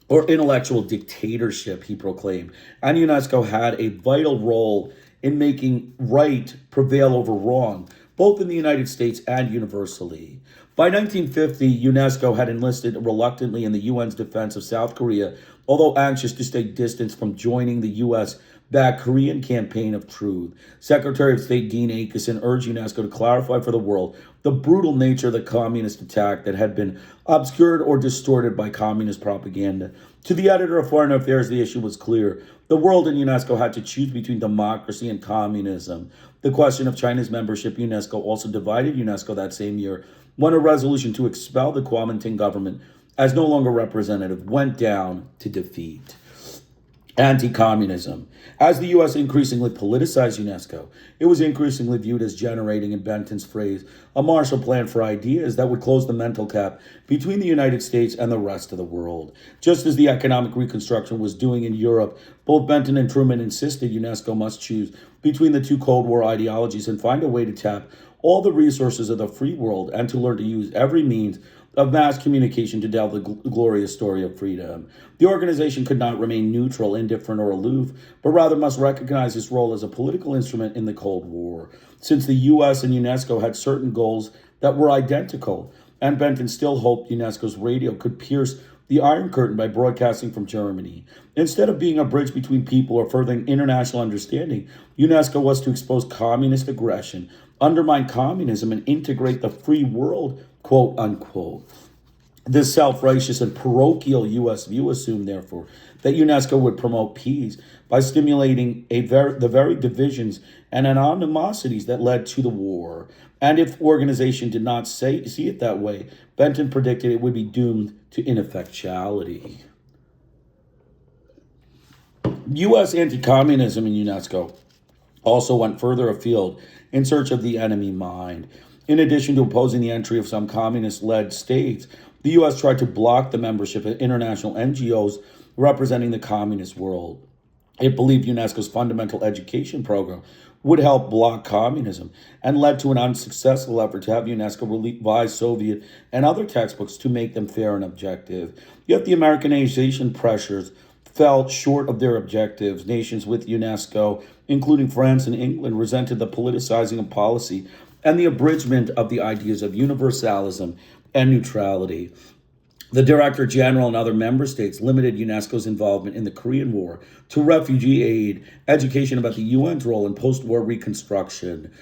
or intellectual dictatorship, he proclaimed, and UNESCO had a vital role in making right prevail over wrong, both in the United States and universally. By 1950, UNESCO had enlisted reluctantly in the UN's defense of South Korea, although anxious to stay distant from joining the U.S.-backed Korean Campaign of Truth. Secretary of State Dean Acheson urged UNESCO to clarify for the world the brutal nature of the communist attack that had been obscured or distorted by communist propaganda. To the editor of Foreign Affairs, the issue was clear. The world and UNESCO had to choose between democracy and communism. The question of China's membership in UNESCO also divided UNESCO that same year when a resolution to expel the Kuomintang government as no longer representative went down to defeat. Anti-communism. As the U.S. increasingly politicized UNESCO, it was increasingly viewed as generating, in Benton's phrase, a Marshall Plan for ideas that would close the mental gap between the United States and the rest of the world. Just as the economic reconstruction was doing in Europe, both Benton and Truman insisted UNESCO must choose between the two Cold War ideologies and find a way to tap all the resources of the free world and to learn to use every means of mass communication to tell the glorious story of freedom. The organization could not remain neutral, indifferent, or aloof, but rather must recognize its role as a political instrument in the Cold War. Since the U.S. and UNESCO had certain goals that were identical, and Benton still hoped UNESCO's radio could pierce the Iron Curtain by broadcasting from Germany. Instead of being a bridge between people or furthering international understanding, UNESCO was to expose communist aggression, undermine communism, and integrate the free world, quote unquote. This self-righteous and parochial U.S. view assumed, therefore, that UNESCO would promote peace by stimulating the very divisions and animosities that led to the war. And if organization did not see it that way, Benton predicted it would be doomed to ineffectuality. U.S. anti-communism in UNESCO also went further afield in search of the enemy mind. In addition to opposing the entry of some communist-led states, the U.S. tried to block the membership of international NGOs representing the communist world. It believed UNESCO's fundamental education program would help block communism and led to an unsuccessful effort to have UNESCO revise Soviet and other textbooks to make them fair and objective. Yet the Americanization pressures fell short of their objectives. Nations with UNESCO, including France and England, resented the politicizing of policy and the abridgment of the ideas of universalism and neutrality. The Director General and other member states limited UNESCO's involvement in the Korean War to refugee aid, education about the UN's role in post-war reconstruction.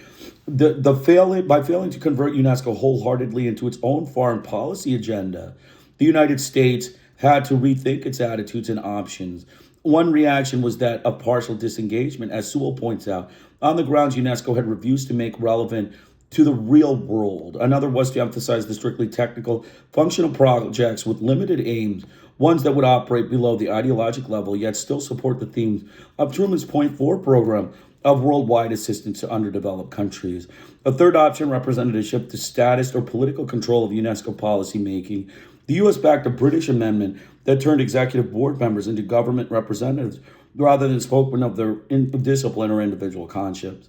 By failing to convert UNESCO wholeheartedly into its own foreign policy agenda, the United States had to rethink its attitudes and options. One reaction was that of partial disengagement, as Sewell points out, on the grounds UNESCO had refused to make relevant to the real world. Another was to emphasize the strictly technical, functional projects with limited aims, ones that would operate below the ideological level, yet still support the themes of Truman's Point 4 program of worldwide assistance to underdeveloped countries. A third option represented a shift to statist or political control of UNESCO policy making. The U.S. backed a British amendment that turned executive board members into government representatives rather than spokesmen of their discipline or individual conscience.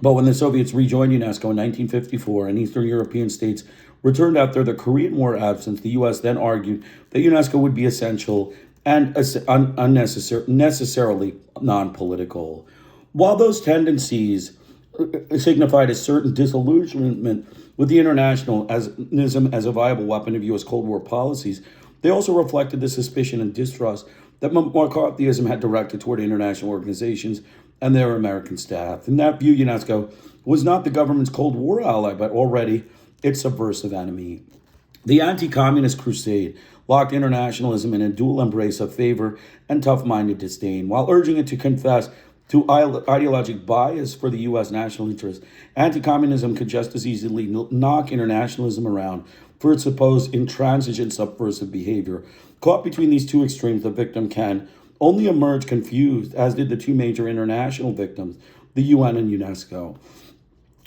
But when the Soviets rejoined UNESCO in 1954 and Eastern European states returned after the Korean War absence, the U.S. then argued that UNESCO would be essential and necessarily non-political. While those tendencies signified a certain disillusionment with the internationalism as a viable weapon of U.S. Cold War policies. They also reflected the suspicion and distrust that McCarthyism had directed toward international organizations and their American staff. In that view, UNESCO was not the government's Cold War ally, but already its subversive enemy. The anti-communist crusade locked internationalism in a dual embrace of favor and tough-minded disdain, while urging it to confess to ideological bias for the U.S. national interest. Anti-communism could just as easily knock internationalism around for its supposed intransigent subversive behavior. Caught between these two extremes, the victim can only emerge confused, as did the two major international victims, the UN and UNESCO,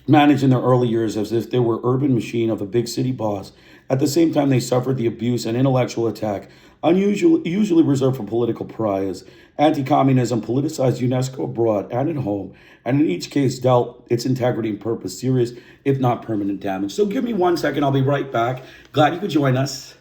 managed in their early years as if they were urban machine of a big city boss. At the same time, they suffered the abuse and intellectual attack usually reserved for political pariahs. Anti-communism politicized UNESCO abroad and at home, and in each case dealt its integrity and purpose serious, if not permanent damage. So give me 1 second, I'll be right back. Glad you could join us.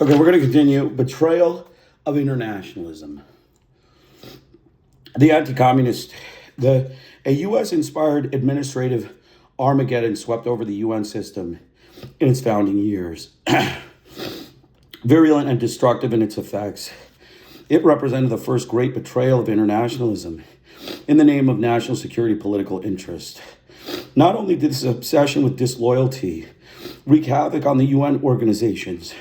Okay, we're going to continue. Betrayal of internationalism. The anti-communist, a U.S.-inspired administrative Armageddon swept over the UN system in its founding years. Virulent and destructive in its effects, it represented the first great betrayal of internationalism in the name of national security political interest. Not only did this obsession with disloyalty wreak havoc on the UN organizations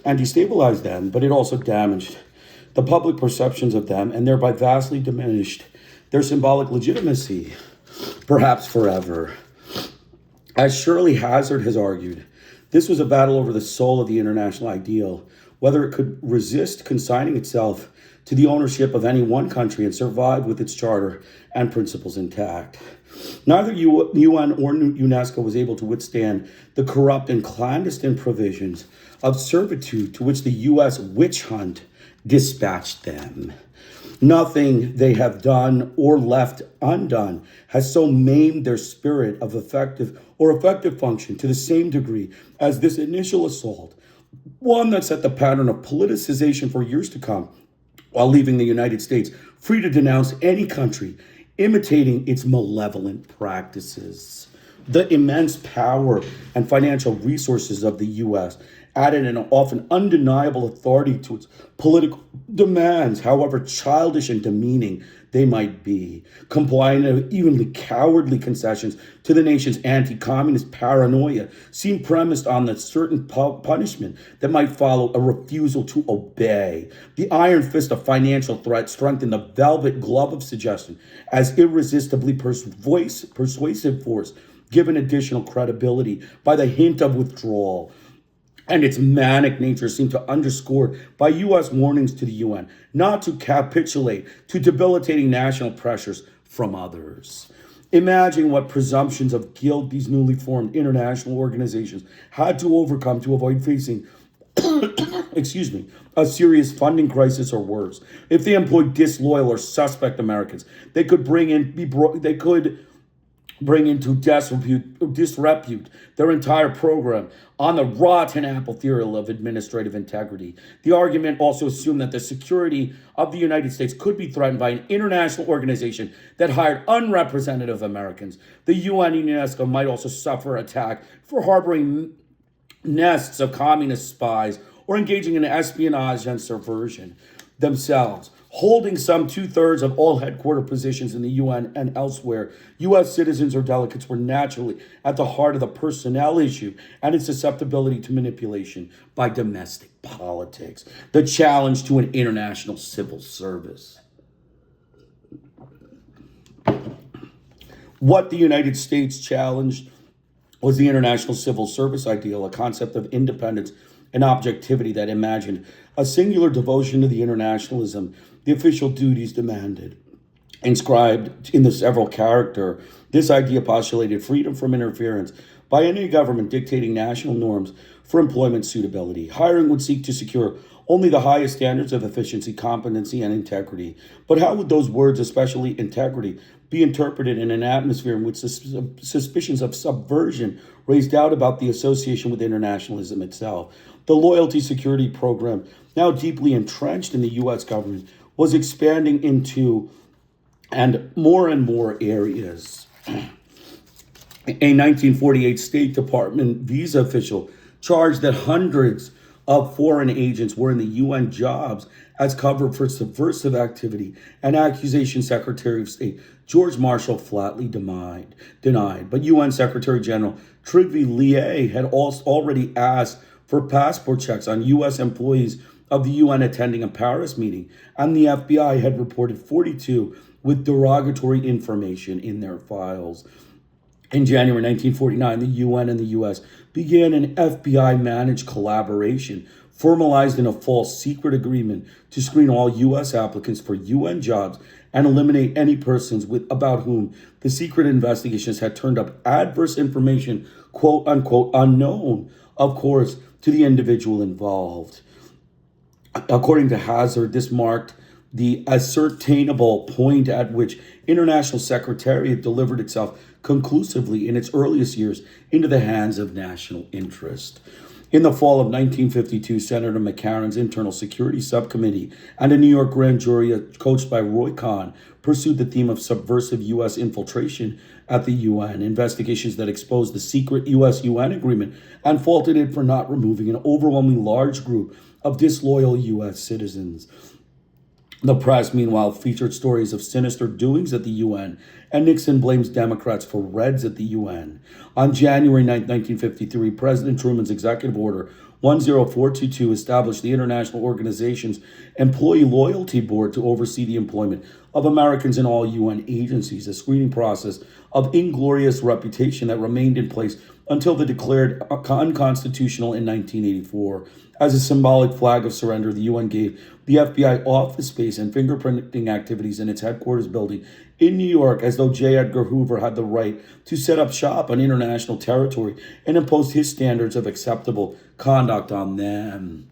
and destabilize them, but it also damaged the public perceptions of them and thereby vastly diminished their symbolic legitimacy, perhaps forever. As Shirley Hazard has argued, this was a battle over the soul of the international ideal, whether it could resist consigning itself to the ownership of any one country and survive with its charter and principles intact. Neither UN or UNESCO was able to withstand the corrupt and clandestine provisions of servitude to which the U.S. witch hunt dispatched them. Nothing they have done or left undone has so maimed their spirit of effective function to the same degree as this initial assault, one that set the pattern of politicization for years to come, while leaving the United States free to denounce any country imitating its malevolent practices. The immense power and financial resources of the U.S. added an often undeniable authority to its political demands, however childish and demeaning they might be, complying with even the cowardly concessions to the nation's anti-communist paranoia seemed premised on the certain punishment that might follow a refusal to obey. The iron fist of financial threat strengthened the velvet glove of suggestion as irresistibly persuasive force, given additional credibility by the hint of withdrawal. And its manic nature seemed to underscore by U.S. warnings to the UN not to capitulate to debilitating national pressures from others. Imagine what presumptions of guilt these newly formed international organizations had to overcome to avoid facing a serious funding crisis or worse. If they employed disloyal or suspect Americans, they could bring into disrepute their entire program on the rotten apple theory of administrative integrity. The argument also assumed that the security of the United States could be threatened by an international organization that hired unrepresentative Americans. The UN and UNESCO might also suffer attack for harboring nests of communist spies or engaging in espionage and subversion themselves. Holding some 2/3 of all headquarter positions in the UN and elsewhere, U.S. citizens or delegates were naturally at the heart of the personnel issue and its susceptibility to manipulation by domestic politics. The challenge to an international civil service. What the United States challenged was the international civil service ideal, a concept of independence and objectivity that imagined a singular devotion to the internationalism the official duties demanded. Inscribed in the several character, this idea postulated freedom from interference by any government dictating national norms for employment suitability. Hiring would seek to secure only the highest standards of efficiency, competency, and integrity. But how would those words, especially integrity, be interpreted in an atmosphere in which suspicions of subversion raised doubt about the association with internationalism itself? The loyalty security program, now deeply entrenched in the U.S. government, was expanding into and more areas. A 1948 State Department visa official charged that hundreds of foreign agents were in the UN jobs as cover for subversive activity, an accusation Secretary of State George Marshall flatly denied. But UN Secretary General Trygve Lie had already asked for passport checks on U.S. employees of the UN attending a Paris meeting, and the FBI had reported 42 with derogatory information in their files. In January 1949, the UN and the U.S. began an FBI-managed collaboration, formalized in a false secret agreement to screen all U.S. applicants for UN jobs and eliminate any persons about whom the secret investigations had turned up adverse information, quote unquote, unknown, of course, to the individual involved. According to Hazard, this marked the ascertainable point at which international secretariat delivered itself conclusively in its earliest years into the hands of national interest. In the fall of 1952, Senator McCarran's Internal Security Subcommittee and a New York grand jury coached by Roy Cohn pursued the theme of subversive U.S. infiltration at the UN, investigations that exposed the secret U.S.-UN agreement and faulted it for not removing an overwhelmingly large group of disloyal U.S. citizens. The press, meanwhile, featured stories of sinister doings at the UN, and Nixon blames Democrats for raids at the UN. On January 9, 1953, President Truman's Executive Order 10422 established the International Organization's Employee Loyalty Board to oversee the employment of Americans in all UN agencies, a screening process of inglorious reputation that remained in place until the declared unconstitutional in 1984. As a symbolic flag of surrender, the UN gave the FBI office space and fingerprinting activities in its headquarters building in New York, as though J. Edgar Hoover had the right to set up shop on international territory and impose his standards of acceptable conduct on them.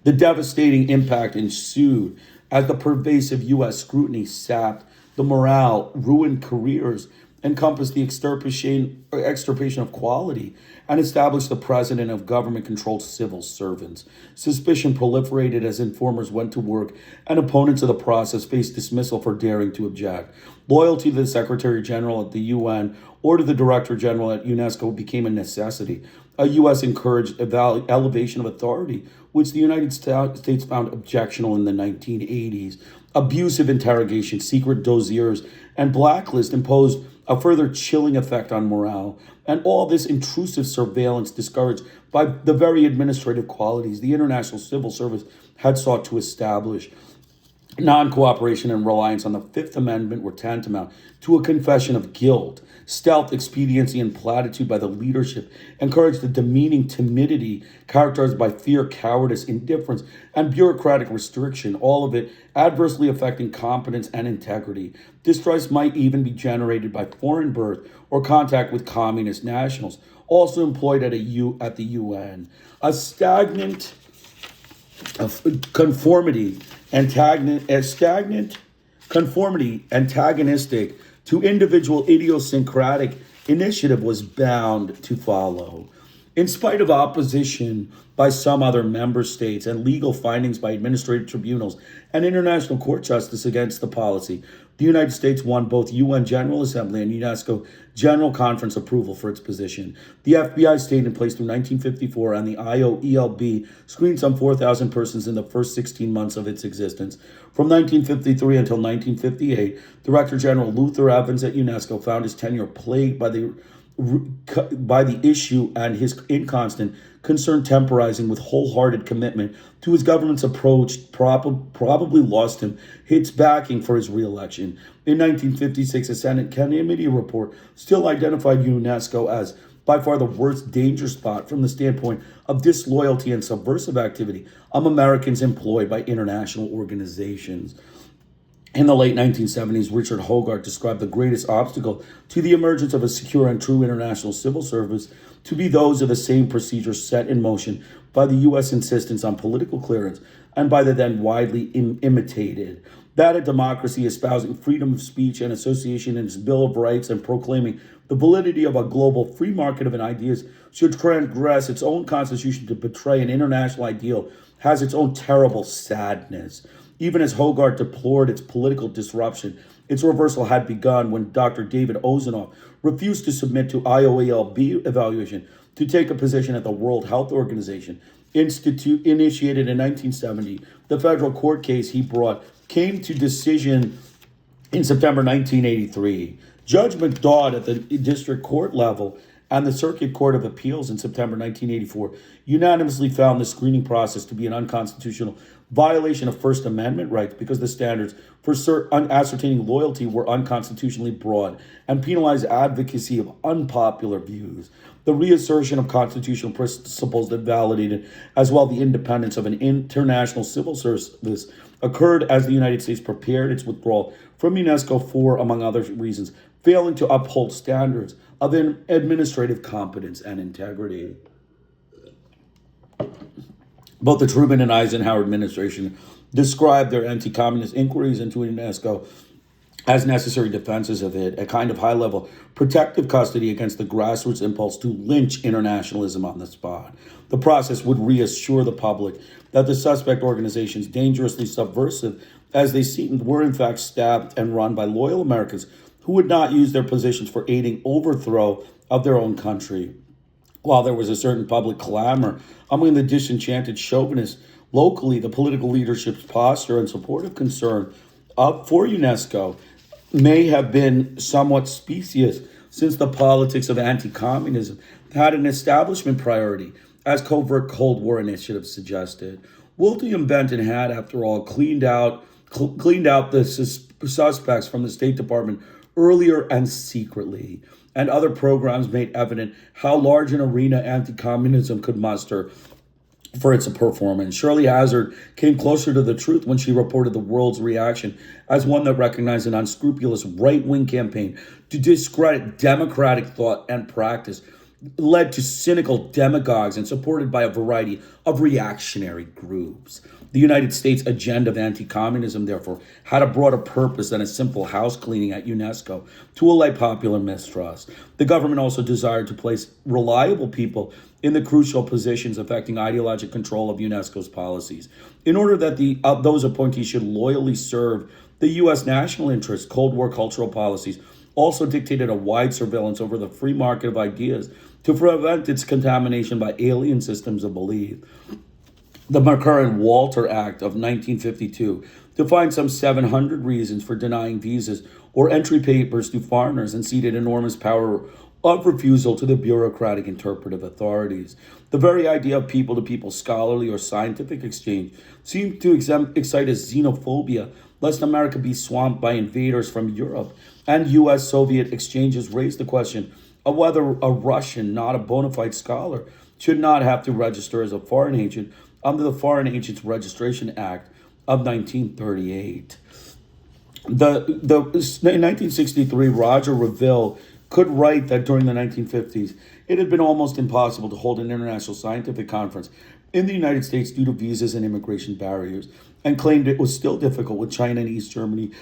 The devastating impact ensued as the pervasive U.S. scrutiny sapped the morale, ruined careers, encompassed the extirpation of quality, and established the president of government-controlled civil servants. Suspicion proliferated as informers went to work, and opponents of the process faced dismissal for daring to object. Loyalty to the Secretary General at the UN or to the Director General at UNESCO became a necessity. A U.S. encouraged elevation of authority, which the United States found objectionable in the 1980s. Abusive interrogation, secret dossiers, and blacklist imposed a further chilling effect on morale, and all this intrusive surveillance discouraged by the very administrative qualities the International Civil Service had sought to establish. Non-cooperation and reliance on the Fifth Amendment were tantamount to a confession of guilt. Stealth, expediency, and platitude by the leadership encouraged a demeaning timidity characterized by fear, cowardice, indifference, and bureaucratic restriction, all of it adversely affecting competence and integrity. Distrust might even be generated by foreign birth or contact with communist nationals, also employed at the UN. A stagnant conformity and stagnant conformity antagonistic to individual idiosyncratic initiative was bound to follow. In spite of opposition by some other member states and legal findings by administrative tribunals and international court justice against the policy, the United States won both UN General Assembly and UNESCO General Conference approval for its position. The FBI stayed in place through 1954, and the IOELB screened some 4,000 persons in the first 16 months of its existence. From 1953 until 1958, Director General Luther Evans at UNESCO found his tenure plagued by the issue and his inconstant concern temporizing with wholehearted commitment to his government's approach probably lost him its backing for his reelection. In 1956, a Senate committee report still identified UNESCO as by far the worst danger spot from the standpoint of disloyalty and subversive activity of Americans employed by international organizations. In the late 1970s, Richard Hogarth described the greatest obstacle to the emergence of a secure and true international civil service to be those of the same procedures set in motion by the U.S. insistence on political clearance and by the then widely imitated. That a democracy espousing freedom of speech and association in its Bill of Rights and proclaiming the validity of a global free market of ideas should transgress its own constitution to betray an international ideal has its own terrible sadness. Even as Hogarth deplored its political disruption, its reversal had begun when Dr. David Ozanoff refused to submit to IOELB evaluation to take a position at the World Health Organization. Initiated in 1970, the federal court case he brought came to decision in September 1983. Judge McDowd at the district court level and the Circuit Court of Appeals in September 1984 unanimously found the screening process to be an unconstitutional violation of First Amendment rights because the standards for ascertaining loyalty were unconstitutionally broad and penalized advocacy of unpopular views. The reassertion of constitutional principles that validated as well the independence of an international civil service occurred as the United States prepared its withdrawal from UNESCO for, among other reasons, failing to uphold standards of administrative competence and integrity. Both the Truman and Eisenhower administration described their anti-communist inquiries into UNESCO as necessary defenses of it, a kind of high-level protective custody against the grassroots impulse to lynch internationalism on the spot. The process would reassure the public that the suspect organizations, dangerously subversive as they seemed, were in fact staffed and run by loyal Americans who would not use their positions for aiding overthrow of their own country. While there was a certain public clamor among the disenchanted chauvinists locally, the political leadership's posture and supportive concern for UNESCO may have been somewhat specious, since the politics of anti-communism had an establishment priority, as covert Cold War initiatives suggested. William Benton had, after all, cleaned out the suspects from the State Department earlier and secretly, and other programs made evident how large an arena anti-communism could muster for its performance. Shirley Hazard came closer to the truth when she reported the world's reaction as one that recognized an unscrupulous right-wing campaign to discredit democratic thought and practice led to cynical demagogues and supported by a variety of reactionary groups. The United States agenda of anti-communism, therefore, had a broader purpose than a simple house cleaning at UNESCO to allay popular mistrust. The government also desired to place reliable people in the crucial positions affecting ideological control of UNESCO's policies. In order that those appointees should loyally serve the U.S. national interests, Cold War cultural policies also dictated a wide surveillance over the free market of ideas to prevent its contamination by alien systems of belief. The McCurran-Walter Act of 1952 defined some 700 reasons for denying visas or entry papers to foreigners and ceded enormous power of refusal to the bureaucratic interpretive authorities. The very idea of people-to-people scholarly or scientific exchange seemed to excite a xenophobia, lest America be swamped by invaders from Europe, and U.S.-Soviet exchanges raised the question of whether a Russian, not a bona fide scholar, should not have to register as a foreign agent under the Foreign Agents Registration Act of 1938. In 1963, Roger Reville could write that during the 1950s, it had been almost impossible to hold an international scientific conference in the United States due to visas and immigration barriers, and claimed it was still difficult with China and East Germany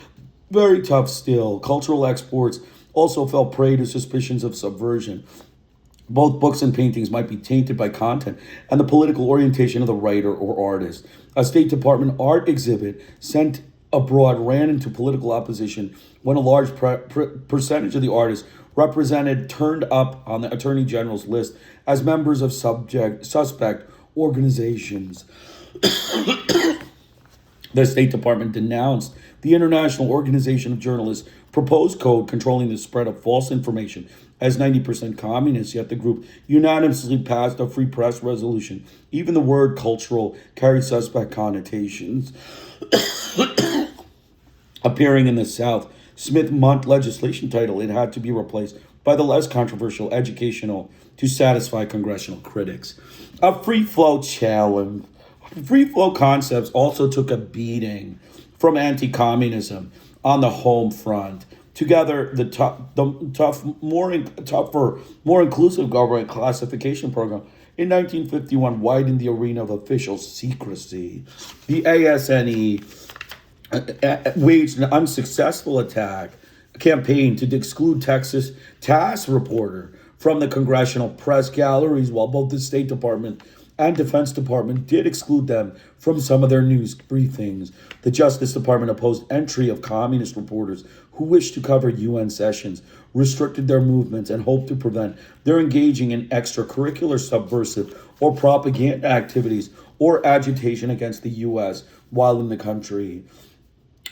Very tough still. Cultural exports also fell prey to suspicions of subversion. Both books and paintings might be tainted by content and the political orientation of the writer or artist. A State Department art exhibit sent abroad ran into political opposition when a large percentage of the artists represented turned up on the Attorney General's list as members of suspect organizations. The State Department denounced the International Organization of Journalists' proposed code controlling the spread of false information as 90% communist, yet the group unanimously passed a free press resolution. Even the word cultural carried suspect connotations. Appearing in the South, Smith-Mundt legislation title, it had to be replaced by the less controversial educational to satisfy congressional critics. A free flow challenge. Free flow concepts also took a beating from anti-communism on the home front. Together, the tougher, more inclusive government classification program in 1951 widened the arena of official secrecy. The ASNE waged an unsuccessful campaign to exclude Texas TASS reporter from the congressional press galleries, while both the State Department and Defense Department did exclude them from some of their news briefings. The Justice Department opposed entry of communist reporters who wished to cover UN sessions, restricted their movements, and hoped to prevent their engaging in extracurricular, subversive, or propaganda activities or agitation against the U.S. while in the country.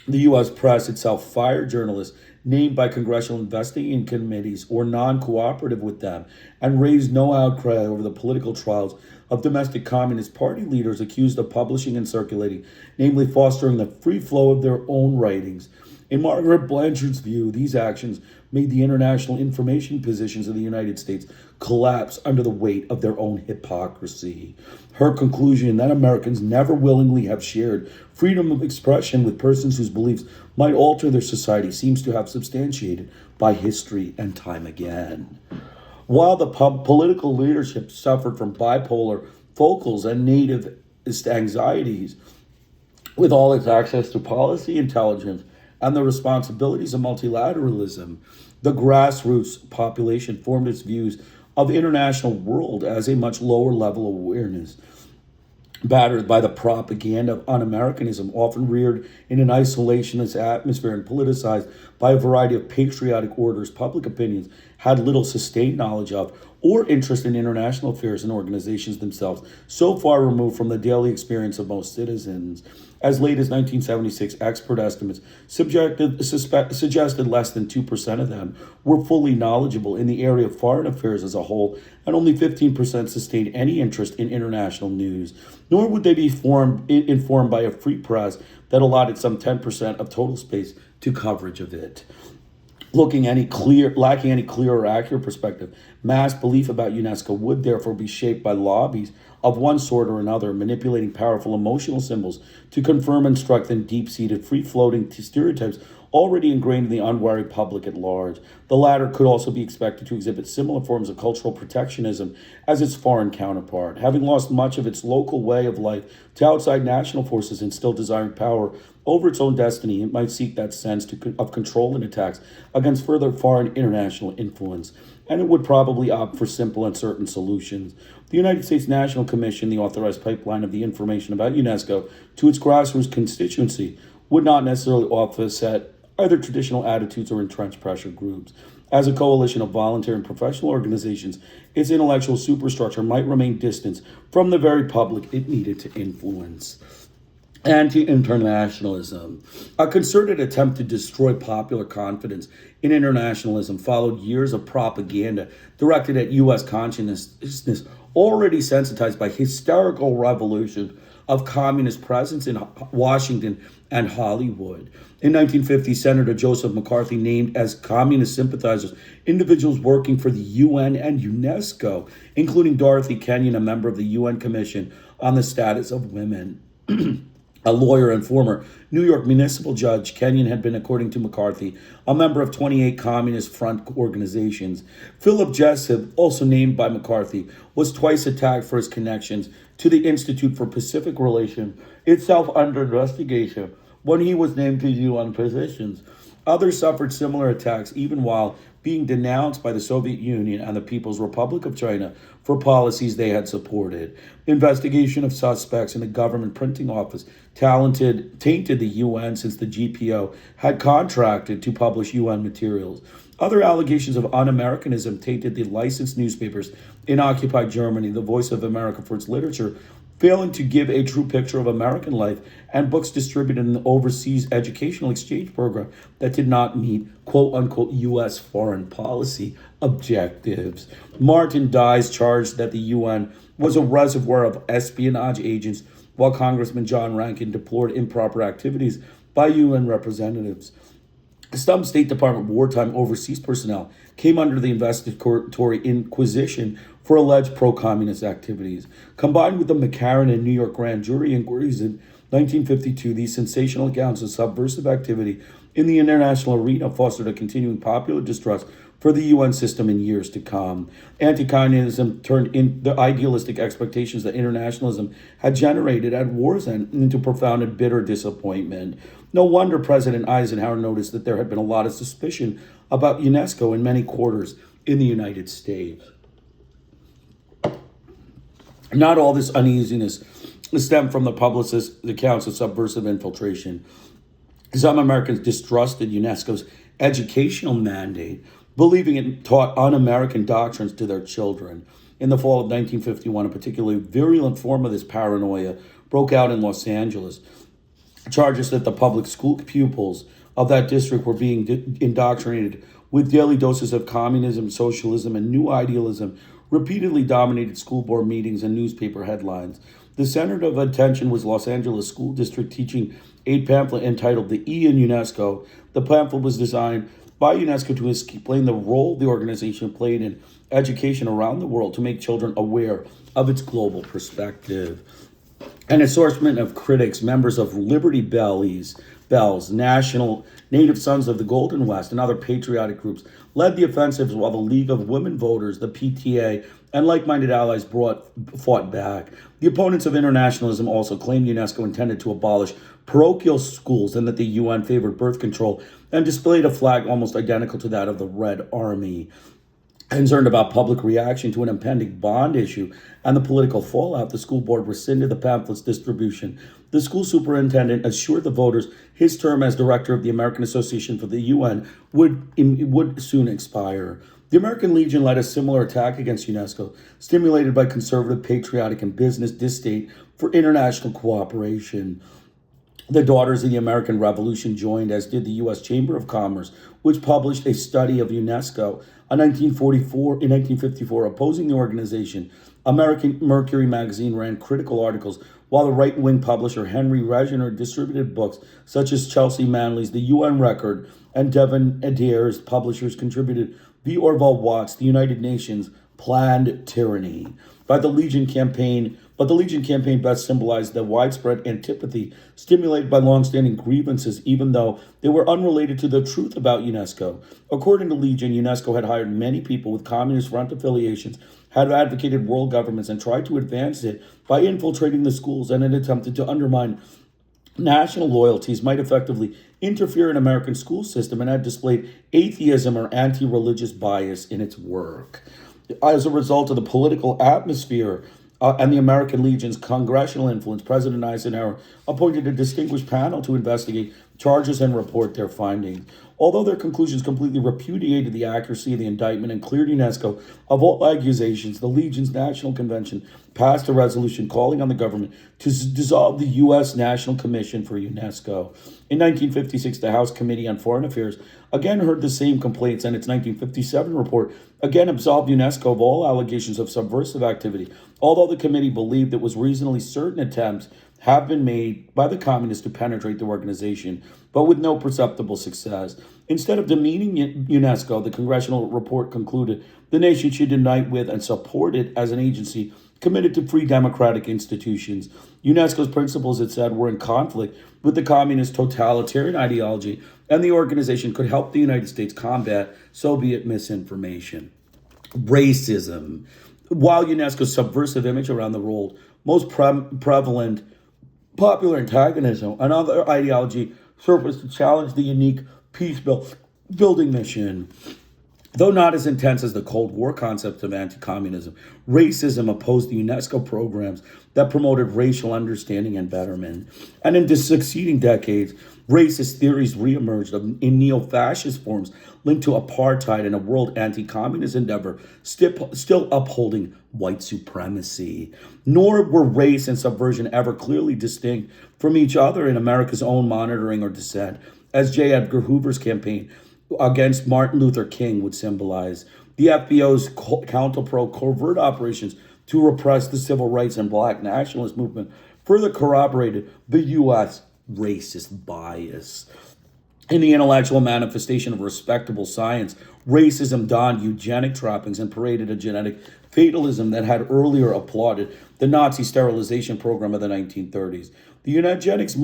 The U.S. press itself fired journalists named by congressional investigating committees or non-cooperative with them, and raised no outcry over the political trials of domestic Communist Party leaders accused of publishing and circulating, namely fostering the free flow of their own writings. In Margaret Blanchard's view, these actions made the international information positions of the United States collapse under the weight of their own hypocrisy. Her conclusion that Americans never willingly have shared freedom of expression with persons whose beliefs might alter their society seems to have substantiated by history and time again. While the political leadership suffered from bipolar focals and nativist anxieties, with all its access to policy intelligence and the responsibilities of multilateralism, the grassroots population formed its views of the international world as a much lower level of awareness. Battered by the propaganda of un-Americanism, often reared in an isolationist atmosphere and politicized by a variety of patriotic orders, public opinions had little sustained knowledge of or interest in international affairs and organizations themselves, so far removed from the daily experience of most citizens. As late as 1976, expert estimates suggested less than 2% of them were fully knowledgeable in the area of foreign affairs as a whole, and only 15% sustained any interest in international news. Nor would they be informed by a free press that allotted some 10% of total space to coverage of it. Lacking any clear or accurate perspective, mass belief about UNESCO would therefore be shaped by lobbies of one sort or another, manipulating powerful emotional symbols to confirm and strengthen deep-seated, free-floating stereotypes already ingrained in the unwary public at large. The latter could also be expected to exhibit similar forms of cultural protectionism as its foreign counterpart. Having lost much of its local way of life to outside national forces and still desiring power over its own destiny, it might seek that sense of control and attacks against further foreign international influence, and it would probably opt for simple and certain solutions. The United States National Commission, the authorized pipeline of the information about UNESCO to its grassroots constituency, would not necessarily offset either traditional attitudes or entrenched pressure groups. As a coalition of volunteer and professional organizations, its intellectual superstructure might remain distant from the very public it needed to influence. Anti-internationalism. A concerted attempt to destroy popular confidence in internationalism followed years of propaganda directed at U.S. consciousness, already sensitized by hysterical revolution of communist presence in Washington and Hollywood. In 1950, Senator Joseph McCarthy named as communist sympathizers individuals working for the UN and UNESCO, including Dorothy Kenyon, a member of the UN Commission on the Status of Women. A lawyer and former New York municipal judge, Kenyon had been, according to McCarthy, a member of 28 Communist Front organizations. Philip Jessup, also named by McCarthy, was twice attacked for his connections to the Institute for Pacific Relations, itself under investigation, when he was named to UN positions. Others suffered similar attacks even while being denounced by the Soviet Union and the People's Republic of China for policies they had supported. Investigation of suspects in the government printing office tainted the UN since the GPO had contracted to publish UN materials. Other allegations of un-Americanism tainted the licensed newspapers in occupied Germany, the Voice of America for its literature, failing to give a true picture of American life, and books distributed in the overseas educational exchange program that did not meet quote-unquote U.S. foreign policy objectives. Martin Dies charged that the UN was a reservoir of espionage agents, while Congressman John Rankin deplored improper activities by UN representatives. Some State Department wartime overseas personnel came under the investigatory inquisition for alleged pro-communist activities. Combined with the McCarran and New York grand jury inquiries in 1952, these sensational accounts of subversive activity in the international arena fostered a continuing popular distrust for the UN system in years to come. Anti-communism turned in the idealistic expectations that internationalism had generated at war's end into profound and bitter disappointment. No wonder President Eisenhower noticed that there had been a lot of suspicion about UNESCO in many quarters in the United States. Not all this uneasiness stemmed from the publicist accounts of subversive infiltration. Some Americans distrusted UNESCO's educational mandate, believing it taught un-American doctrines to their children. In the fall of 1951, a particularly virulent form of this paranoia broke out in Los Angeles. Charges that the public school pupils of that district were being indoctrinated with daily doses of communism, socialism, and new idealism repeatedly dominated school board meetings and newspaper headlines. The center of attention was Los Angeles School District teaching aid pamphlet entitled The E in UNESCO. The pamphlet was designed by UNESCO to explain the role the organization played in education around the world to make children aware of its global perspective. An assortment of critics, members of Liberty Bells, National Native Sons of the Golden West, and other patriotic groups led the offensives while the League of Women Voters, the PTA, and like-minded allies fought back. The opponents of internationalism also claimed UNESCO intended to abolish parochial schools and that the UN favored birth control and displayed a flag almost identical to that of the Red Army. Concerned about public reaction to an impending bond issue and the political fallout, the school board rescinded the pamphlet's distribution. The school superintendent assured the voters his term as director of the American Association for the UN would soon expire. The American Legion led a similar attack against UNESCO, stimulated by conservative, patriotic, and business distaste for international cooperation. The Daughters of the American Revolution joined, as did the U.S. Chamber of Commerce, which published a study of UNESCO in 1954 opposing the organization. American Mercury magazine ran critical articles, while the right-wing publisher Henry Regener distributed books such as Chelsea Manley's The UN Record, and Devin Adair's publishers contributed The Orville Watts, The United Nations, Planned Tyranny. But the Legion campaign best symbolized the widespread antipathy stimulated by long-standing grievances, even though they were unrelated to the truth about UNESCO. According to Legion, UNESCO had hired many people with Communist Front affiliations, had advocated world governments, and tried to advance it by infiltrating the schools, and had attempted to undermine national loyalties, might effectively interfere in American school system, and had displayed atheism or anti-religious bias in its work. As a result of the political atmosphere and the American Legion's congressional influence, President Eisenhower appointed a distinguished panel to investigate charges and report their findings. Although their conclusions completely repudiated the accuracy of the indictment and cleared UNESCO of all accusations, the Legion's National Convention passed a resolution calling on the government to dissolve the U.S. National Commission for UNESCO. In 1956, the House Committee on Foreign Affairs again heard the same complaints, and its 1957 report again absolved UNESCO of all allegations of subversive activity, although the committee believed it was reasonably certain attempts have been made by the communists to penetrate the organization, but with no perceptible success. Instead of demeaning UNESCO, the congressional report concluded the nation should unite with and support it as an agency committed to free democratic institutions. UNESCO's principles, it said, were in conflict with the communist totalitarian ideology, and the organization could help the United States combat Soviet misinformation. Racism. While UNESCO's subversive image around the world, most prevalent popular antagonism and other ideology surfaced to challenge the unique building mission. Though not as intense as the Cold War concept of anti-communism, racism opposed the UNESCO programs that promoted racial understanding and betterment. And in the succeeding decades, racist theories reemerged in neo-fascist forms linked to apartheid and a world anti-communist endeavor still upholding white supremacy. Nor were race and subversion ever clearly distinct from each other in America's own monitoring or dissent, as J. Edgar Hoover's campaign against Martin Luther King would symbolize. The FBO's counter-pro covert operations to repress the civil rights and black nationalist movement further corroborated the U.S. racist bias. In the intellectual manifestation of respectable science, racism donned eugenic trappings and paraded a genetic fatalism that had earlier applauded the Nazi sterilization program of the 1930s. The eugenics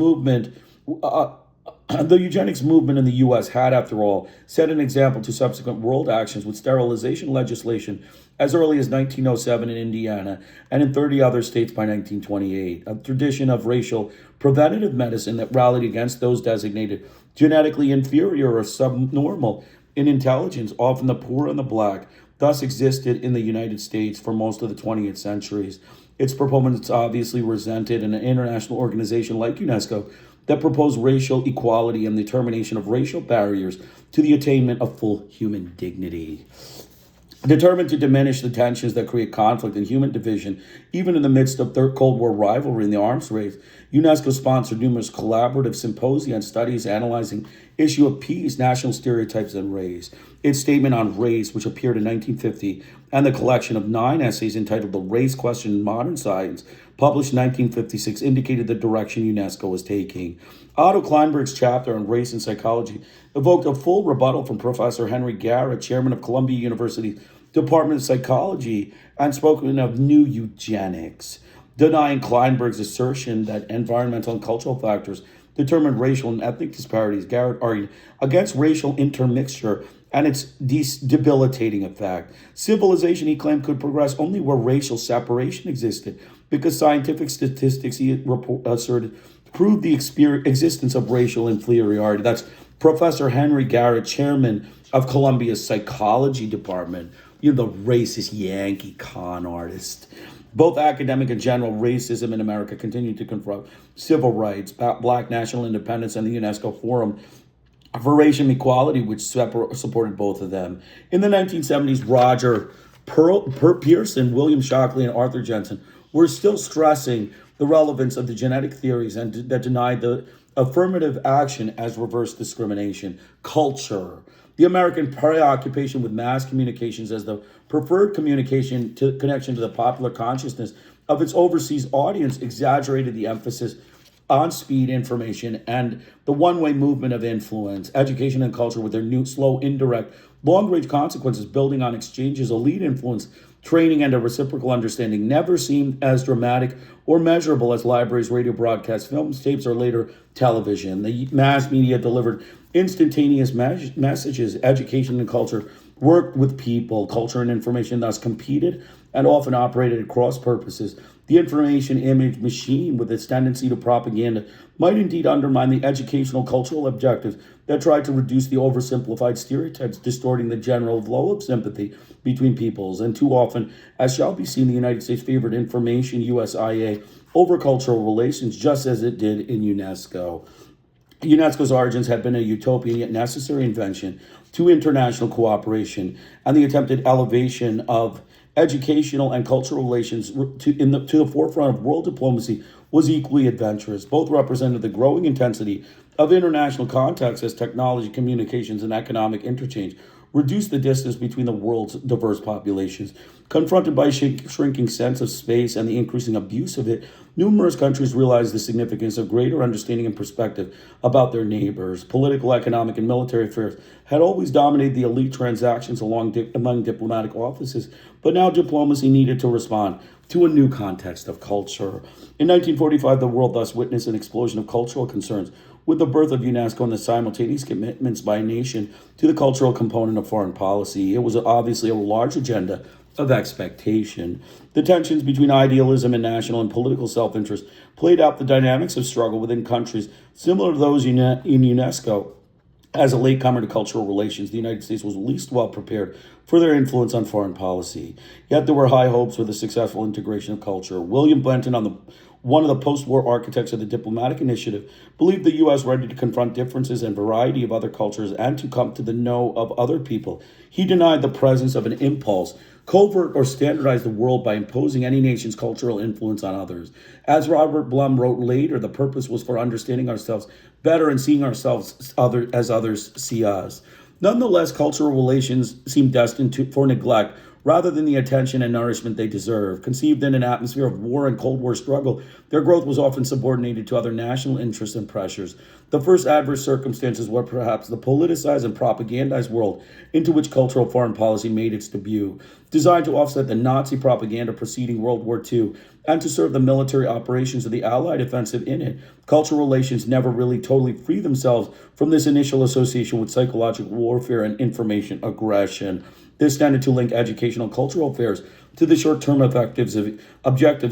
movement in the U.S. had, after all, set an example to subsequent world actions with sterilization legislation as early as 1907 in Indiana and in 30 other states by 1928, a tradition of racial preventative medicine that rallied against those designated genetically inferior or subnormal in intelligence, often the poor and the black, thus existed in the United States for most of the 20th centuries. Its proponents obviously resented an international organization like UNESCO that proposed racial equality and the termination of racial barriers to the attainment of full human dignity. Determined to diminish the tensions that create conflict and human division, even in the midst of Cold War rivalry in the arms race, UNESCO sponsored numerous collaborative symposia and studies analyzing issue of peace, national stereotypes, and race. Its statement on race, which appeared in 1950, and the collection of 9 essays entitled The Race Question in Modern Science, published in 1956, indicated the direction UNESCO was taking. Otto Kleinberg's chapter on race and psychology evoked a full rebuttal from Professor Henry Garrett, chairman of Columbia University's Department of Psychology, and spoken of new eugenics. Denying Kleinberg's assertion that environmental and cultural factors determine racial and ethnic disparities, Garrett argued against racial intermixture and its debilitating effect. Civilization, he claimed, could progress only where racial separation existed, because scientific statistics, he asserted, proved the existence of racial inferiority. That's Professor Henry Garrett, chairman of Columbia's psychology department, the racist Yankee con artist. Both academic and general racism in America continued to confront civil rights, black national independence, and the UNESCO Forum for Racial Equality, which supported both of them. In the 1970s, Roger Pearson, William Shockley, and Arthur Jensen were still stressing the relevance of the genetic theories and that denied the affirmative action as reverse discrimination. Culture. The American preoccupation with mass communications as the preferred communication connection to the popular consciousness of its overseas audience exaggerated the emphasis on speed, information, and the one-way movement of influence. Education and culture, with their new, slow, indirect, long-range consequences building on exchanges, elite influence, training, and a reciprocal understanding, never seemed as dramatic or measurable as libraries, radio broadcasts, films, tapes, or later television. The mass media delivered instantaneous messages. Education and culture worked with people. Culture and information thus competed and often operated at cross purposes. The information image machine, with its tendency to propaganda, might indeed undermine the educational cultural objectives that tried to reduce the oversimplified stereotypes, distorting the general flow of sympathy between peoples. And too often, as shall be seen, the United States favored information, USIA, over cultural relations, just as it did in UNESCO. UNESCO's origins had been a utopian yet necessary invention to international cooperation, and the attempted elevation of educational and cultural relations to the forefront of world diplomacy was equally adventurous. Both represented the growing intensity of international contacts as technology, communications, and economic interchange reduced the distance between the world's diverse populations. Confronted by a shrinking sense of space and the increasing abuse of it, numerous countries realized the significance of greater understanding and perspective about their neighbors. Political, economic, and military affairs had always dominated the elite transactions among diplomatic offices, but now diplomacy needed to respond to a new context of culture. In 1945, the world thus witnessed an explosion of cultural concerns with the birth of UNESCO and the simultaneous commitments by a nation to the cultural component of foreign policy. It was obviously a large agenda of expectation. The tensions between idealism and national and political self-interest played out the dynamics of struggle within countries similar to those in UNESCO As a latecomer to cultural relations, the United States was least well prepared for their influence on foreign policy. Yet there were high hopes for the successful integration of culture. William Benton, one of the post-war architects of the diplomatic initiative, believed the U.S. ready to confront differences and variety of other cultures and to come to the know of other people. He denied the presence of an impulse, covert or standardize the world by imposing any nation's cultural influence on others. As Robert Blum wrote later, the purpose was for understanding ourselves better and seeing ourselves as others see us. Nonetheless, cultural relations seem destined for neglect rather than the attention and nourishment they deserve. Conceived in an atmosphere of war and Cold War struggle, their growth was often subordinated to other national interests and pressures. The first adverse circumstances were perhaps the politicized and propagandized world into which cultural foreign policy made its debut. Designed to offset the Nazi propaganda preceding World War II and to serve the military operations of the Allied offensive in it, cultural relations never really totally free themselves from this initial association with psychological warfare and information aggression. This tended to link educational cultural affairs to the short-term objectives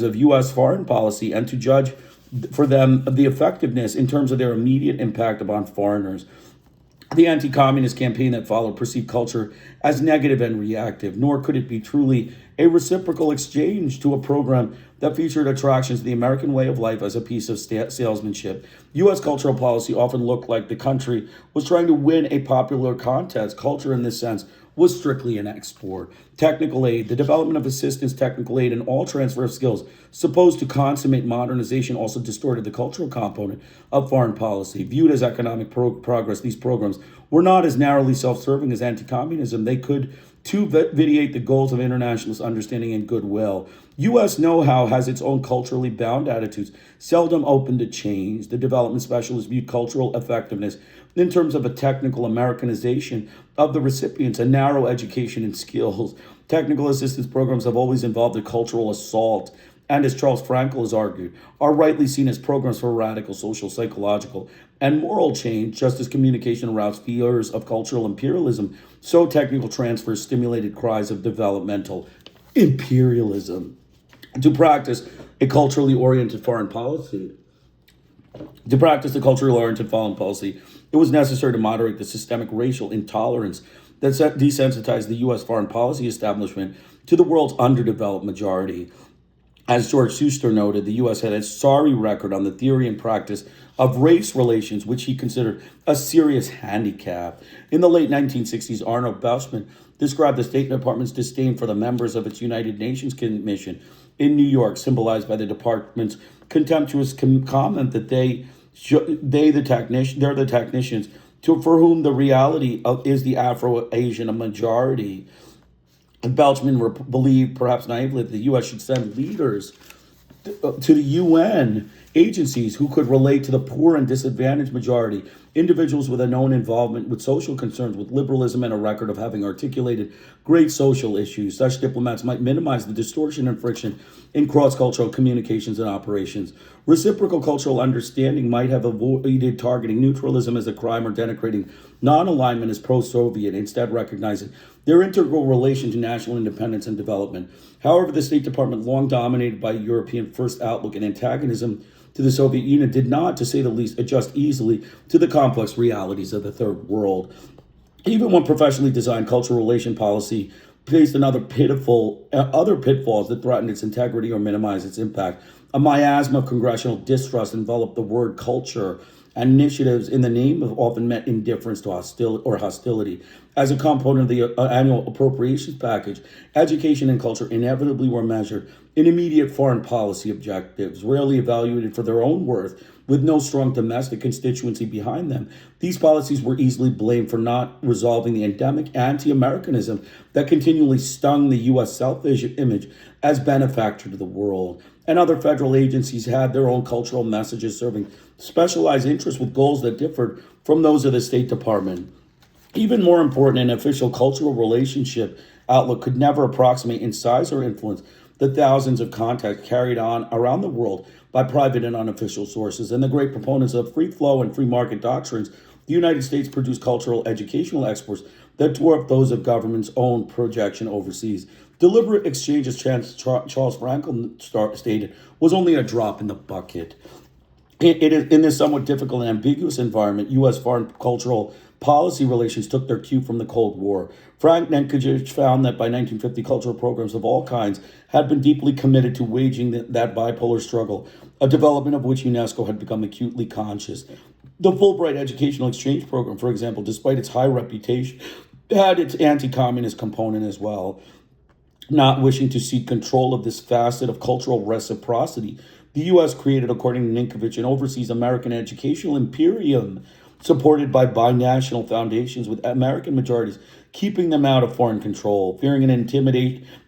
of U.S. foreign policy and to judge for them the effectiveness in terms of their immediate impact upon foreigners. The anti-communist campaign that followed perceived culture as negative and reactive, nor could it be truly a reciprocal exchange to a program that featured attractions to the American way of life as a piece of salesmanship. U.S. cultural policy often looked like the country was trying to win a popular contest. Culture, in this sense, was strictly an export. Technical aid, the development of assistance, technical aid, and all transfer of skills supposed to consummate modernization also distorted the cultural component of foreign policy. Viewed as economic progress, these programs were not as narrowly self-serving as anti-communism. They could to vitiate the goals of internationalist understanding and goodwill. U.S. know-how has its own culturally bound attitudes, seldom open to change. The development specialists viewed cultural effectiveness in terms of a technical Americanization of the recipients, a narrow education and skills. Technical assistance programs have always involved a cultural assault, and as Charles Frankel has argued, are rightly seen as programs for radical social, psychological, and moral change, just as communication aroused fears of cultural imperialism, so technical transfers stimulated cries of developmental imperialism. To practice a culturally oriented foreign policy, it was necessary to moderate the systemic racial intolerance that desensitized the U.S. foreign policy establishment to the world's underdeveloped majority. As George Schuster noted, the U.S. had a sorry record on the theory and practice of race relations, which he considered a serious handicap. In the late 1960s, Arnold Belshman described the State Department's disdain for the members of its United Nations Commission in New York, symbolized by the department's contemptuous comment that they're the technicians for whom the reality is the Afro-Asian majority. And Belchman believed, perhaps naively, that the U.S. should send leaders to the UN agencies who could relate to the poor and disadvantaged majority, individuals with a known involvement with social concerns, with liberalism, and a record of having articulated great social issues. Such diplomats might minimize the distortion and friction in cross-cultural communications and operations. Reciprocal cultural understanding might have avoided targeting neutralism as a crime or denigrating non-alignment as pro-Soviet, instead recognizing their integral relation to national independence and development. However, the State Department, long dominated by European first outlook and antagonism to the Soviet Union, did not, to say the least, adjust easily to the complex realities of the Third World. Even when professionally designed cultural relation policy faced other pitfalls that threatened its integrity or minimize its impact. A miasma of congressional distrust enveloped the word culture, and initiatives in the name of often met indifference to hostility. As a component of the annual appropriations package, education and culture inevitably were measured in immediate foreign policy objectives, rarely evaluated for their own worth, with no strong domestic constituency behind them. These policies were easily blamed for not resolving the endemic anti-Americanism that continually stung the U.S. self-image as benefactor to the world. And other federal agencies had their own cultural messages serving specialized interests with goals that differed from those of the State Department. Even more important, an official cultural relationship outlook could never approximate in size or influence the thousands of contacts carried on around the world by private and unofficial sources. And the great proponents of free flow and free market doctrines, the United States produced cultural educational exports that dwarfed those of government's own projection overseas. Deliberate exchange, as Charles Frankel stated, was only a drop in the bucket. It is in this somewhat difficult and ambiguous environment, U.S. foreign cultural policy relations took their cue from the Cold War. Frank Nenkevich found that by 1950, cultural programs of all kinds had been deeply committed to waging that bipolar struggle, a development of which UNESCO had become acutely conscious. The Fulbright Educational Exchange Program, for example, despite its high reputation, had its anti-communist component as well. Not wishing to seek control of this facet of cultural reciprocity, the U.S. created, according to Ninkovich, an overseas American educational imperium supported by binational foundations with American majorities, keeping them out of foreign control. Fearing an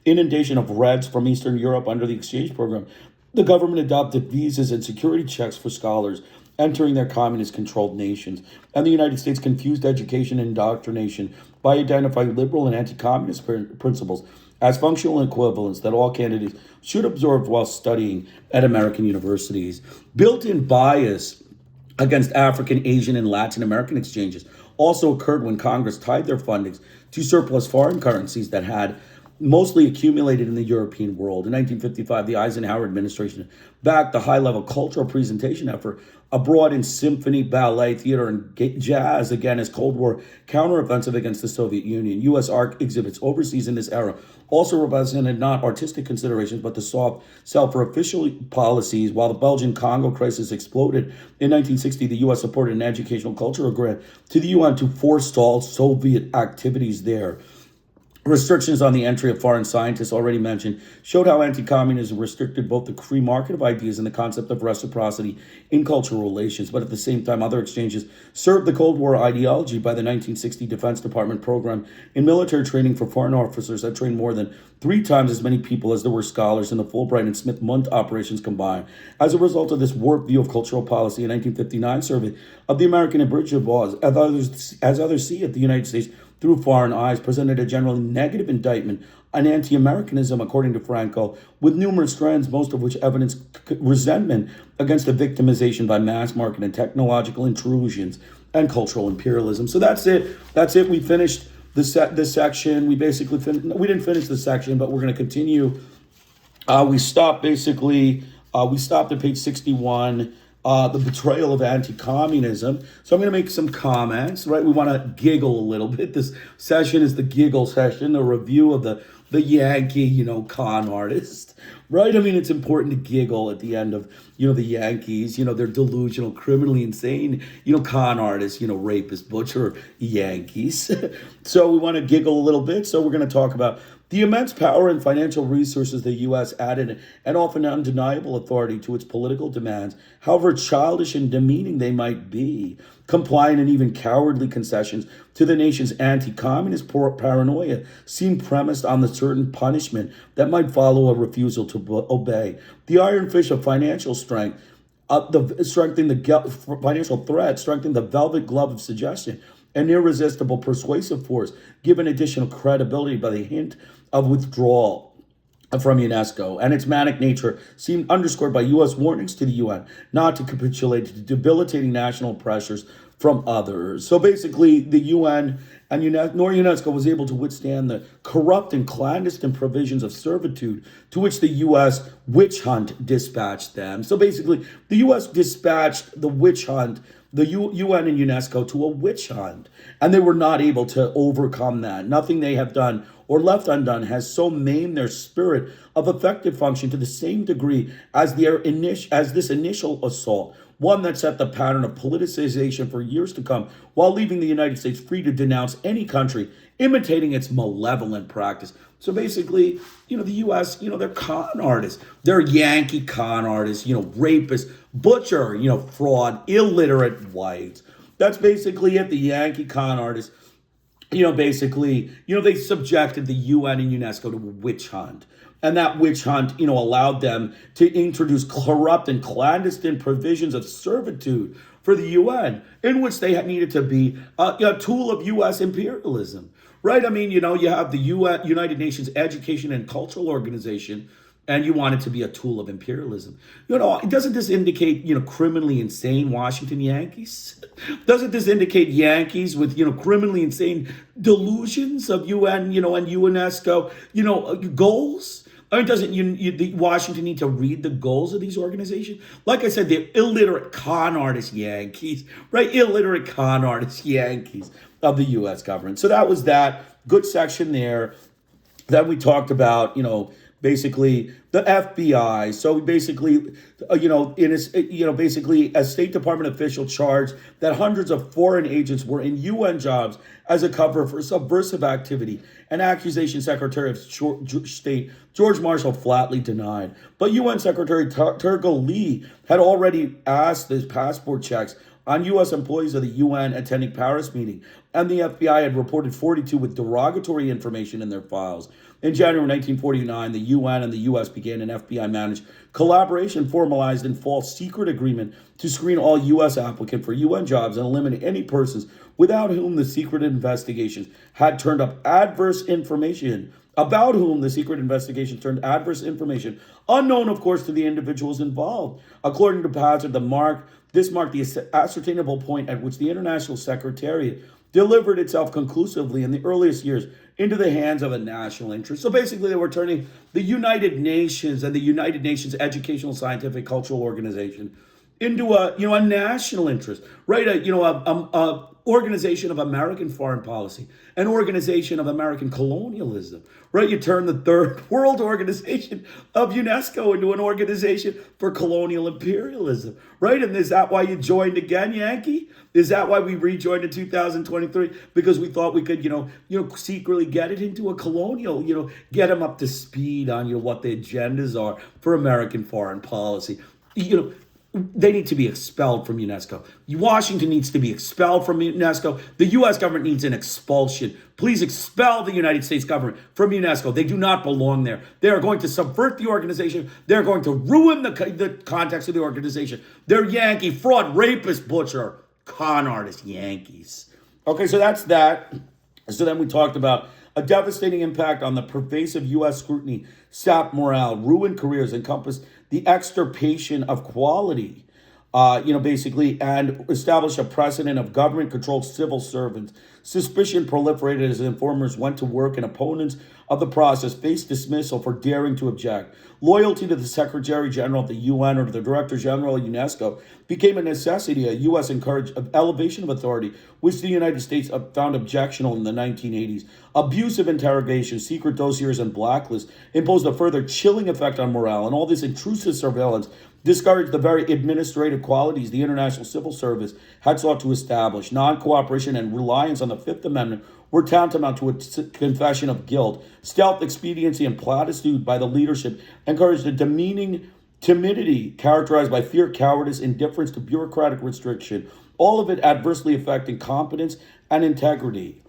inundation of Reds from Eastern Europe under the exchange program, the government adopted visas and security checks for scholars entering their communist-controlled nations, and the United States confused education and indoctrination by identifying liberal and anti-communist principles as functional equivalents that all candidates should absorb while studying at American universities. Built-in bias against African, Asian, and Latin American exchanges also occurred when Congress tied their fundings to surplus foreign currencies that had mostly accumulated in the European world. In 1955, the Eisenhower administration backed the high-level cultural presentation effort abroad in symphony, ballet, theater, and jazz, again, as Cold War counteroffensive against the Soviet Union. U.S. art exhibits overseas in this era also represented not artistic considerations, but the soft self-official policies. While the Belgian Congo crisis exploded in 1960, the U.S. supported an educational cultural grant to the UN to forestall Soviet activities there. Restrictions on the entry of foreign scientists, already mentioned, showed how anti-communism restricted both the free market of ideas and the concept of reciprocity in cultural relations. But at the same time, other exchanges served the Cold War ideology. By the 1960 Defense Department program in military training for foreign officers that trained more than 3 times as many people as there were scholars in the Fulbright and Smith-Mundt operations combined. As a result of this warped view of cultural policy, a 1959 survey of the American abridged laws, as others see it, the United States through foreign eyes, presented a generally negative indictment on anti-Americanism, according to Franco, with numerous strands, most of which evidence resentment against the victimization by mass market and technological intrusions and cultural imperialism. So that's it. We finished this section. We basically we didn't finish the section, but we're going to continue. We stopped at page 61. The betrayal of anti-communism. So I'm going to make some comments, right? We want to giggle a little bit. This session is the giggle session, a review of the Yankee, con artist, right? I mean, it's important to giggle at the end of, the Yankees, they're delusional, criminally insane, con artists, rapist, butcher, Yankees. So we want to giggle a little bit. So we're going to talk about the immense power and financial resources the U.S. added and often undeniable authority to its political demands, however childish and demeaning they might be, compliant and even cowardly concessions to the nation's anti-communist paranoia seem premised on the certain punishment that might follow a refusal to obey. The iron fist of financial strength, strengthening the financial threat, strengthening the velvet glove of suggestion, an irresistible persuasive force, given additional credibility by the hint of withdrawal from UNESCO, and its manic nature seemed underscored by U.S. warnings to the UN not to capitulate to debilitating national pressures from others. So basically, the UN and UNESCO was able to withstand the corrupt and clandestine provisions of servitude to which the U.S. witch hunt dispatched them. So basically, the U.S. dispatched the witch hunt, the UN and UNESCO, to a witch hunt, and they were not able to overcome that. Nothing they have done or left undone has so maimed their spirit of effective function to the same degree as this initial assault, one that set the pattern of politicization for years to come, while leaving the United States free to denounce any country imitating its malevolent practice. So basically, the U.S., they're con artists. They're Yankee con artists, rapists, butcher, fraud, illiterate whites. That's basically it, the Yankee con artists. They subjected the UN and UNESCO to a witch hunt. And that witch hunt, allowed them to introduce corrupt and clandestine provisions of servitude for the UN, in which they needed to be a tool of U.S. imperialism, right? I mean, you have the United Nations Education and Cultural Organization, and you want it to be a tool of imperialism. Doesn't this indicate, criminally insane Washington Yankees? Doesn't this indicate Yankees with, criminally insane delusions of UN, and UNESCO, goals? I mean, doesn't Washington need to read the goals of these organizations? Like I said, they're illiterate con artist Yankees, right? Illiterate con artist Yankees of the U.S. government. So that was that good section there. Then we talked about, basically the FBI. So basically, basically a State Department official charged that hundreds of foreign agents were in UN jobs as a cover for subversive activity. An accusation Secretary of State George Marshall flatly denied. But UN Secretary Turgo Lee had already asked his passport checks on U.S. employees of the UN attending Paris meeting, and the FBI had reported 42 with derogatory information in their files. In January 1949, the UN and the U.S. began an FBI-managed collaboration formalized in false secret agreement to screen all U.S. applicants for UN jobs and eliminate any persons without whom the secret investigations had turned up adverse information, about whom the secret investigation turned adverse information, unknown, of course, to the individuals involved. According to Hazard, this marked the ascertainable point at which the International Secretariat delivered itself conclusively in the earliest years into the hands of a national interest. So basically, they were turning the United Nations and the United Nations Educational, Scientific, Cultural Organization into a national interest, right? A organization of American foreign policy, an organization of American colonialism, right? You turn the Third World Organization of UNESCO into an organization for colonial imperialism, right? And is that why you joined again, Yankee? Is that why we rejoined in 2023? Because we thought we could, secretly get it into a colonial, get them up to speed on, what the agendas are for American foreign policy. They need to be expelled from UNESCO. Washington needs to be expelled from UNESCO. The U.S. government needs an expulsion. Please expel the United States government from UNESCO. They do not belong there. They are going to subvert the organization. They're going to ruin the context of the organization. They're Yankee, fraud, rapist, butcher, con artist Yankees. Okay, so that's that. So then we talked about a devastating impact on the pervasive U.S. scrutiny, sap morale, ruined careers, encompassed the extirpation of quality, basically, and establish a precedent of government-controlled civil servants. Suspicion proliferated as informers went to work, and opponents of the process faced dismissal for daring to object. Loyalty to the Secretary General of the UN or to the Director General of UNESCO became a necessity. A U.S. encouraged elevation of authority, which the United States found objectionable in the 1980s. Abusive interrogation, secret dossiers, and blacklists imposed a further chilling effect on morale, and all this intrusive surveillance discouraged the very administrative qualities the International Civil Service had sought to establish. Non-cooperation and reliance on the Fifth Amendment were tantamount to a confession of guilt. Stealth, expediency, and platitude by the leadership encouraged a demeaning timidity characterized by fear, cowardice, indifference to bureaucratic restriction, all of it adversely affecting competence and integrity.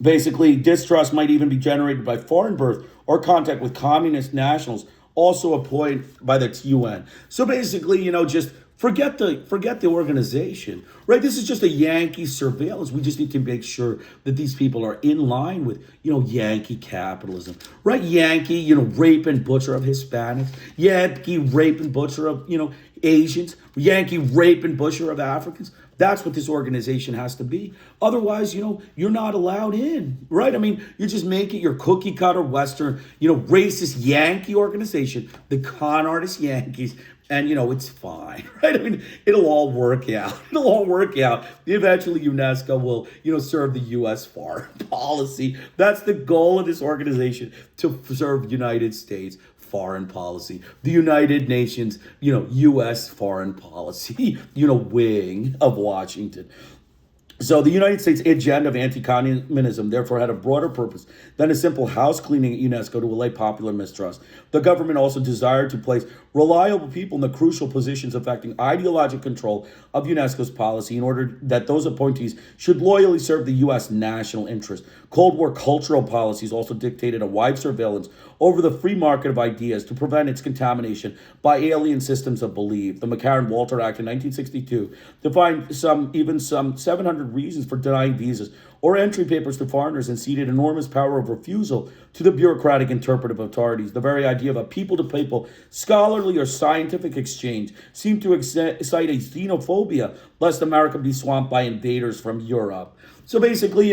Basically, distrust might even be generated by foreign birth or contact with communist nationals, also employed by the UN. So basically, just forget the organization, right? This is just a Yankee surveillance. We just need to make sure that these people are in line with, Yankee capitalism, right? Yankee, rape and butcher of Hispanics. Yankee rape and butcher of, Asians. Yankee rape and butcher of Africans. That's what this organization has to be. Otherwise, you're not allowed in, right? I mean, you just make it your cookie cutter Western, racist Yankee organization, the con artist Yankees, and, it's fine, right? I mean, it'll all work out. It'll all work out. Eventually, UNESCO will, serve the U.S. foreign policy. That's the goal of this organization, to serve United States foreign policy. The United Nations, U.S. foreign policy, wing of Washington. So the United States agenda of anti-communism therefore had a broader purpose than a simple house cleaning at UNESCO to allay popular mistrust. The government also desired to place reliable people in the crucial positions affecting ideological control of UNESCO's policy in order that those appointees should loyally serve the U.S. national interest. Cold War cultural policies also dictated a wide surveillance over the free market of ideas to prevent its contamination by alien systems of belief. The McCarran-Walter Act in 1962 defined some 700 well-founded reasons for denying visas or entry papers to foreigners and ceded enormous power of refusal to the bureaucratic interpretive authorities. The very idea of a people-to-people scholarly or scientific exchange seemed to excite a xenophobia, lest America be swamped by invaders from Europe. So basically,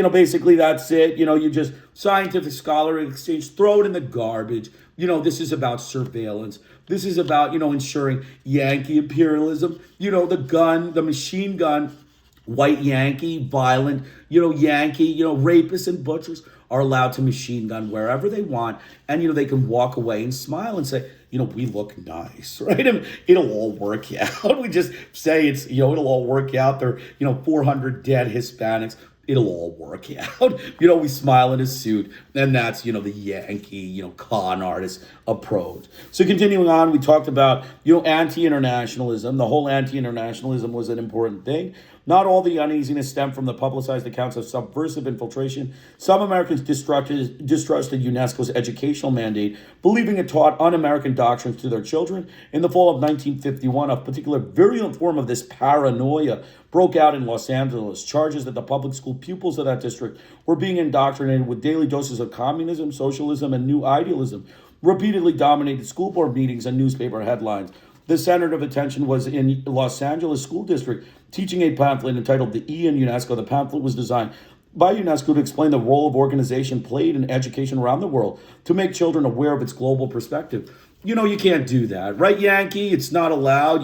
that's it. You just scientific scholarly exchange, throw it in the garbage. This is about surveillance. This is about, ensuring Yankee imperialism. The machine gun, white Yankee, violent, Yankee, rapists and butchers are allowed to machine gun wherever they want. And, they can walk away and smile and say, we look nice, right? And it'll all work out. We just say it'll all work out. There, 400 dead Hispanics. It'll all work out. We smile in a suit, and that's, the Yankee, con artist approach. So continuing on, we talked about, anti-internationalism. The whole anti-internationalism was an important thing. Not all the uneasiness stemmed from the publicized accounts of subversive infiltration. Some Americans distrusted UNESCO's educational mandate, believing it taught un-American doctrines to their children. In the fall of 1951, a particular virulent form of this paranoia broke out in Los Angeles. Charges that the public school pupils of that district were being indoctrinated with daily doses of communism, socialism, and new idealism repeatedly dominated school board meetings and newspaper headlines. The center of attention was in Los Angeles School District, teaching a pamphlet entitled The E in UNESCO. The pamphlet was designed by UNESCO to explain the role of organization played in education around the world to make children aware of its global perspective. You can't do that, right, Yankee? It's not allowed.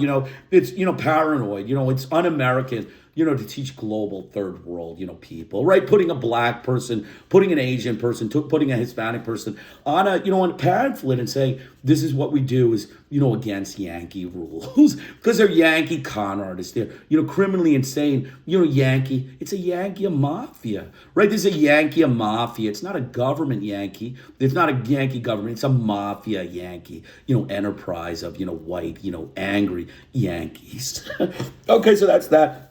It's, paranoid. It's un-American, to teach global third world, people, right? Putting a black person, putting an Asian person, putting a Hispanic person on a pamphlet and saying, this is what we do is, against Yankee rules because they're Yankee con artists. They're, criminally insane. Yankee, it's a Yankee, a mafia, right? This is a Yankee, a mafia. It's not a government Yankee. It's not a Yankee government. It's a mafia Yankee, enterprise of, white, angry Yankees. Okay, so that's that.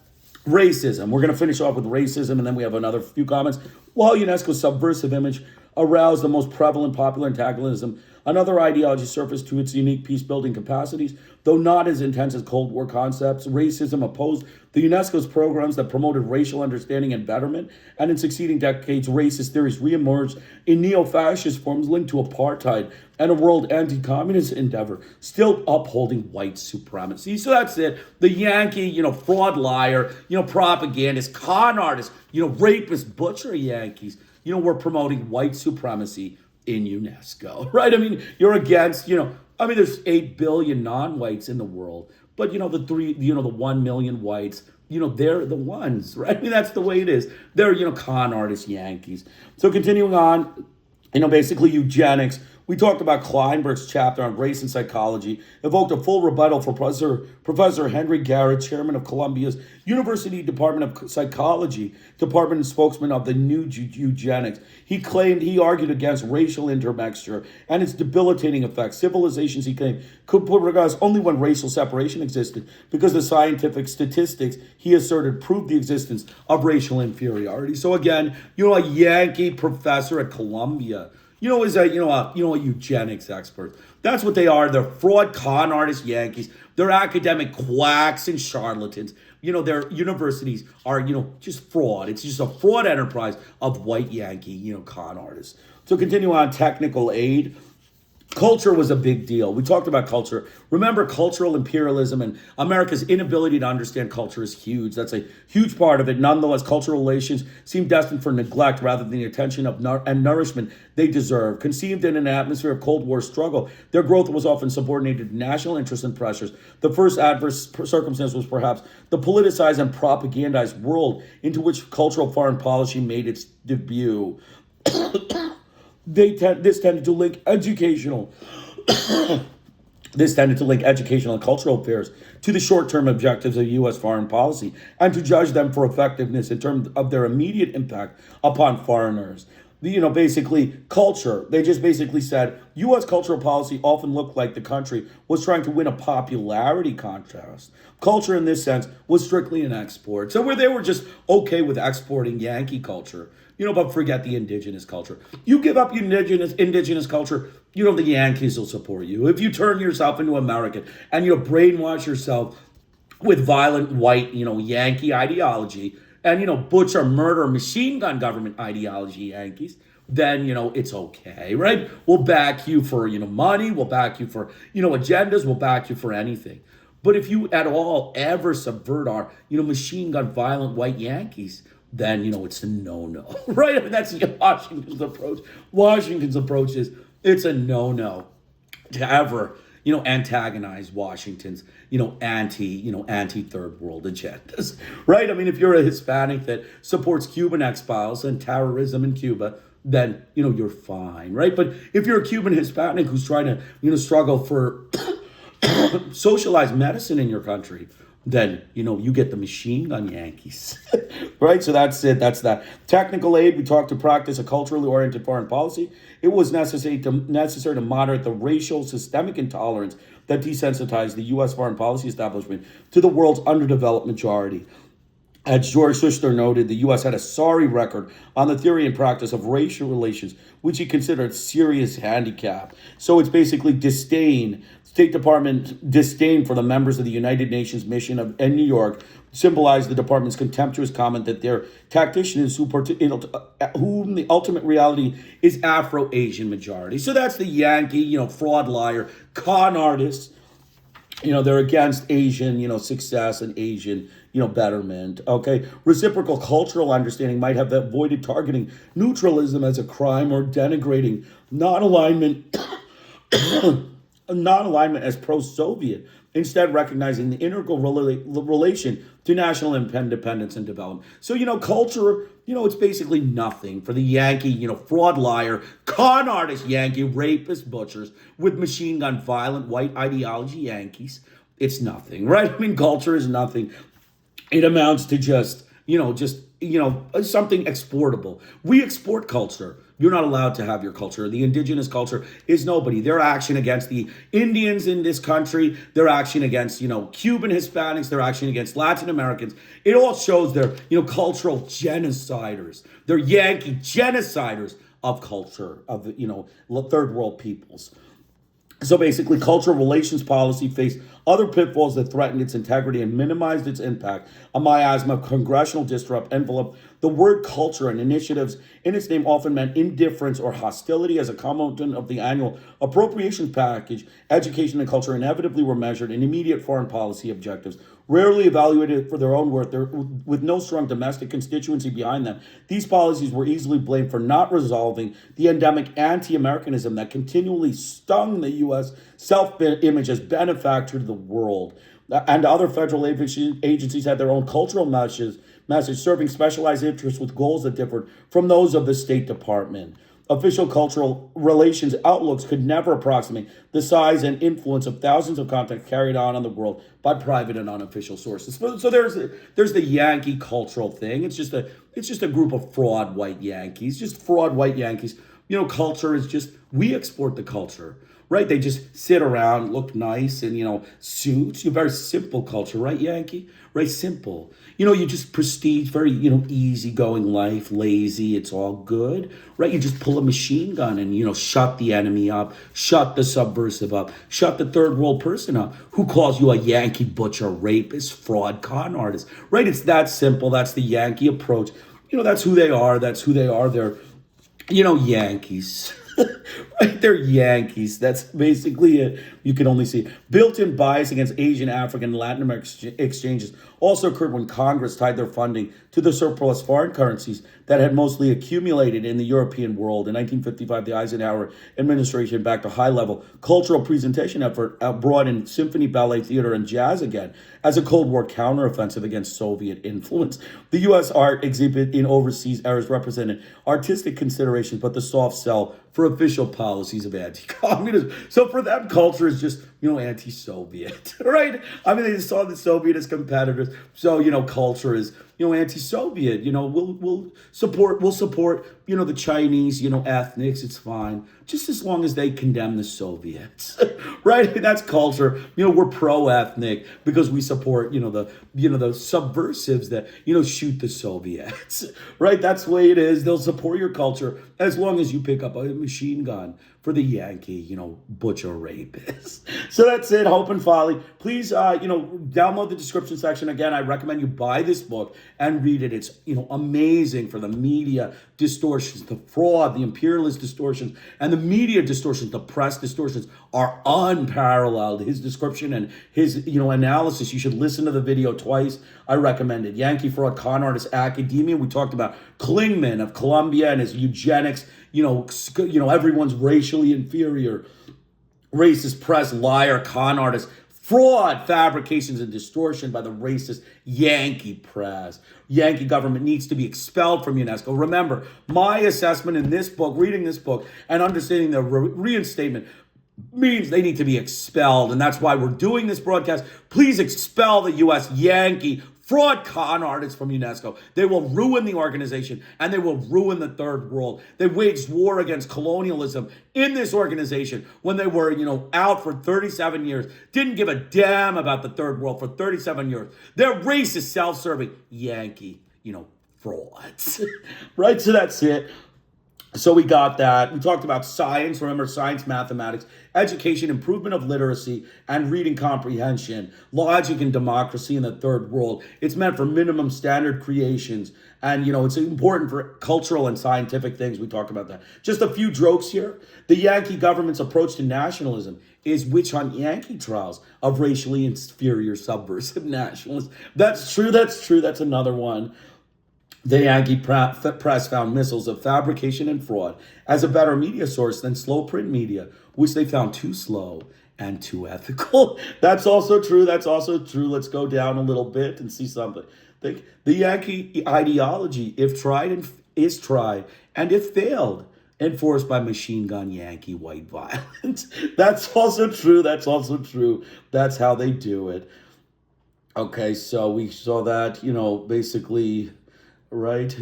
Racism. We're going to finish off with racism, and then we have another few comments. While UNESCO's subversive image aroused the most prevalent popular antagonism, another ideology surfaced to its unique peace-building capacities. Though not as intense as Cold War concepts, racism opposed the UNESCO's programs that promoted racial understanding and betterment, and in succeeding decades, racist theories reemerged in neo-fascist forms linked to apartheid and a world anti-communist endeavor, still upholding white supremacy. So that's it. The Yankee, fraud liar, propagandist, con artist, rapist, butcher Yankees, we're promoting white supremacy in UNESCO, right? You're against, there's 8 billion non-whites in the world, but the 1 million whites, they're the ones, right? That's the way it is. They're, con artists, Yankees. So continuing on, basically eugenics. We talked about Kleinberg's chapter on race and psychology, evoked a full rebuttal for Professor Henry Garrett, chairman of Columbia's University Department of Psychology, department and spokesman of the new eugenics. He argued against racial intermixture and its debilitating effects. Civilizations, he claimed, could progress only when racial separation existed, because the scientific statistics, he asserted, proved the existence of racial inferiority. So again, a Yankee professor at Columbia, is a eugenics expert. That's what they are. They're fraud con artists, Yankees. They're academic quacks and charlatans. Their universities are, just fraud. It's just a fraud enterprise of white Yankee, con artists. So continue on, technical aid. Culture was a big deal. We talked about culture. Remember, cultural imperialism and America's inability to understand culture is huge. That's a huge part of it. Nonetheless, cultural relations seem destined for neglect rather than the attention and nourishment they deserve. Conceived in an atmosphere of Cold War struggle, their growth was often subordinated to national interests and pressures. The first adverse circumstance was perhaps the politicized and propagandized world into which cultural foreign policy made its debut. This tended to link educational and cultural affairs to the short-term objectives of U.S. foreign policy and to judge them for effectiveness in terms of their immediate impact upon foreigners. Basically, culture. They just basically said U.S. cultural policy often looked like the country was trying to win a popularity contest. Culture, in this sense, was strictly an export. So where they were just okay with exporting Yankee culture, but forget the indigenous culture. You give up indigenous culture, the Yankees will support you. If you turn yourself into American and you brainwash yourself with violent white, Yankee ideology, and, butcher, murder, machine gun government ideology Yankees, then, it's okay, right? We'll back you for, money. We'll back you for, agendas. We'll back you for anything. But if you at all ever subvert our, machine gun violent white Yankees, then, it's a no-no, right? I mean, that's Washington's approach. Washington's approach is it's a no-no to ever, antagonize Washington's, anti third world agendas, right? I mean, if you're a Hispanic that supports Cuban X-Files and terrorism in Cuba, then, you're fine, right? But if you're a Cuban Hispanic who's trying to, struggle for socialized medicine in your country, then, you get the machine gun Yankees, right? So that's it. That's that. Technical aid, we talked to practice a culturally oriented foreign policy. It was necessary to moderate the racial systemic intolerance that desensitized the U.S. foreign policy establishment to the world's underdeveloped majority. As George Schuster noted, the U.S. had a sorry record on the theory and practice of racial relations, which he considered a serious handicap. So it's basically disdain, State Department disdain for the members of the United Nations mission in New York symbolized the department's contemptuous comment that they're tacticians whom the ultimate reality is Afro-Asian majority. So that's the Yankee, fraud, liar, con artists. They're against Asian, success and Asian, betterment. Okay. Reciprocal cultural understanding might have avoided targeting neutralism as a crime or denigrating non-alignment as pro-Soviet, instead recognizing the integral relation to national independence and development. So, culture, it's basically nothing for the Yankee, fraud, liar, con artist Yankee, rapist, butchers with machine gun violent white ideology Yankees. It's nothing, right? I mean, culture is nothing. It amounts to just something exportable. We export culture. You're not allowed to have your culture. The indigenous culture is nobody. Their action against the Indians in this country, their action against, Cuban Hispanics, their action against Latin Americans, it all shows they're, cultural genociders. They're Yankee genociders of culture, of, third world peoples. So basically, cultural relations policy faced other pitfalls that threatened its integrity and minimized its impact. A miasma of congressional disrupt enveloped the word culture, and initiatives in its name often meant indifference or hostility. As a component of the annual appropriations package, education and culture inevitably were measured in immediate foreign policy objectives, rarely evaluated for their own worth, with no strong domestic constituency behind them. These policies were easily blamed for not resolving the endemic anti-Americanism that continually stung the U.S. self-image as benefactor to the world. And other federal agencies had their own cultural message serving specialized interests with goals that differed from those of the State Department. Official cultural relations outlooks could never approximate the size and influence of thousands of contacts carried on in the world by private and unofficial sources. So there's the Yankee cultural thing. It's just a group of fraud white Yankees, just fraud white Yankees. Culture is just, we export the culture, right? They just sit around, look nice in, suits. You're very simple culture, right, Yankee? Right, simple. You just prestige, very, easygoing life, lazy, it's all good, right? You just pull a machine gun and, shut the enemy up, shut the subversive up, shut the third world person up who calls you a Yankee butcher, rapist, fraud, con artist, right? It's that simple. That's the Yankee approach. That's who they are. That's who they are. They're, Yankees. Right, they're Yankees. That's basically it. You can only see built-in bias against Asian, African, and Latin American exchanges also occurred when Congress tied their funding to the surplus foreign currencies that had mostly accumulated in the European world. In 1955, the Eisenhower administration backed a high-level cultural presentation effort brought in symphony, ballet, theater, and jazz again as a Cold War counteroffensive against Soviet influence. The U.S. art exhibit in overseas eras represented artistic considerations, but the soft sell for official policies of anti-communism. So for them, culture is just, anti-Soviet, right? I mean, they saw the Soviet as competitors. So, culture is, anti-Soviet. We'll support, the Chinese, ethnics. It's fine. Just as long as they condemn the Soviets, right? That's culture. We're pro-ethnic because we support, the subversives that, shoot the Soviets, right? That's the way it is. They'll support your culture as long as you pick up a machine gun for the Yankee, butcher rapist. So that's it, Hope and Folly. Please, download the description section. Again, I recommend you buy this book and read it. It's, amazing for the media distortions, the fraud, the imperialist distortions, and the media distortions, the press distortions are unparalleled. His description and his, analysis, you should listen to the video twice. I recommend it. Yankee fraud, con artist, academia. We talked about Klingman of Columbia and his eugenics, everyone's racially inferior. Racist press, liar, con artist, fraud, fabrications, and distortion by the racist Yankee press. Yankee government needs to be expelled from UNESCO. Remember, my assessment in this book, reading this book, and understanding the reinstatement means they need to be expelled. And that's why we're doing this broadcast. Please expel the U.S. Yankee fraud con artists from UNESCO. They will ruin the organization and they will ruin the third world. They waged war against colonialism in this organization when they were, out for 37 years. Didn't give a damn about the third world for 37 years. They're racist, self-serving Yankee, frauds. Right? So that's it. So we got that. We talked about science, remember science, mathematics, education, improvement of literacy, and reading comprehension, logic and democracy in the third world. It's meant for minimum standard creations. And, it's important for cultural and scientific things. We talked about that. Just a few jokes here. The Yankee government's approach to nationalism is witch hunt Yankee trials of racially inferior subversive nationalists. That's true. That's another one. The Yankee press found missiles of fabrication and fraud as a better media source than slow print media, which they found too slow and too ethical. That's also true. Let's go down a little bit and see something. The Yankee ideology, if tried, is tried, and if failed, enforced by machine gun Yankee white violence. That's also true. That's how they do it. Okay, so we saw that, basically... Right?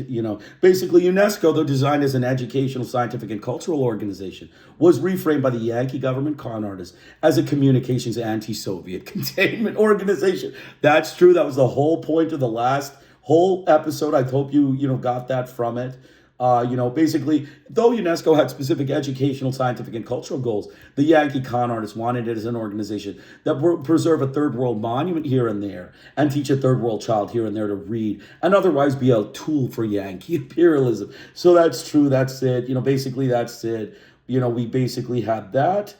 Basically UNESCO, though designed as an educational, scientific, and cultural organization, was reframed by the Yankee government con artists as a communications anti-Soviet containment organization. That's true. That was the whole point of the last whole episode. I hope you got that from it. Basically, though UNESCO had specific educational, scientific, and cultural goals, the Yankee con artists wanted it as an organization that would preserve a third world monument here and there and teach a third world child here and there to read and otherwise be a tool for Yankee imperialism. So that's true. That's it. Basically, that's it. We basically had that,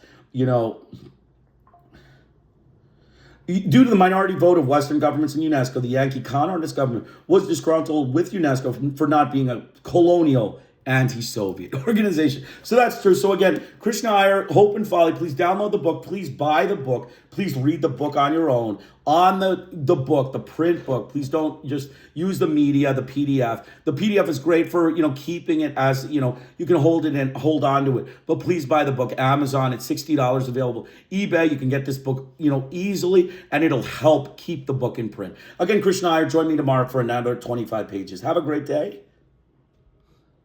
Due to the minority vote of Western governments in UNESCO, the Yankee con artist government was disgruntled with UNESCO for not being a colonial anti-Soviet organization. So that's true. So again, Krishna Iyer, Hope and Folly, please download the book. Please buy the book. Please read the book on your own. On the book, the print book, please don't just use the media, the PDF. The PDF is great for, keeping it as, you can hold it and hold on to it. But please buy the book. Amazon, it's $60 available. eBay, you can get this book, easily, and it'll help keep the book in print. Again, Krishna Iyer, join me tomorrow for another 25 pages. Have a great day.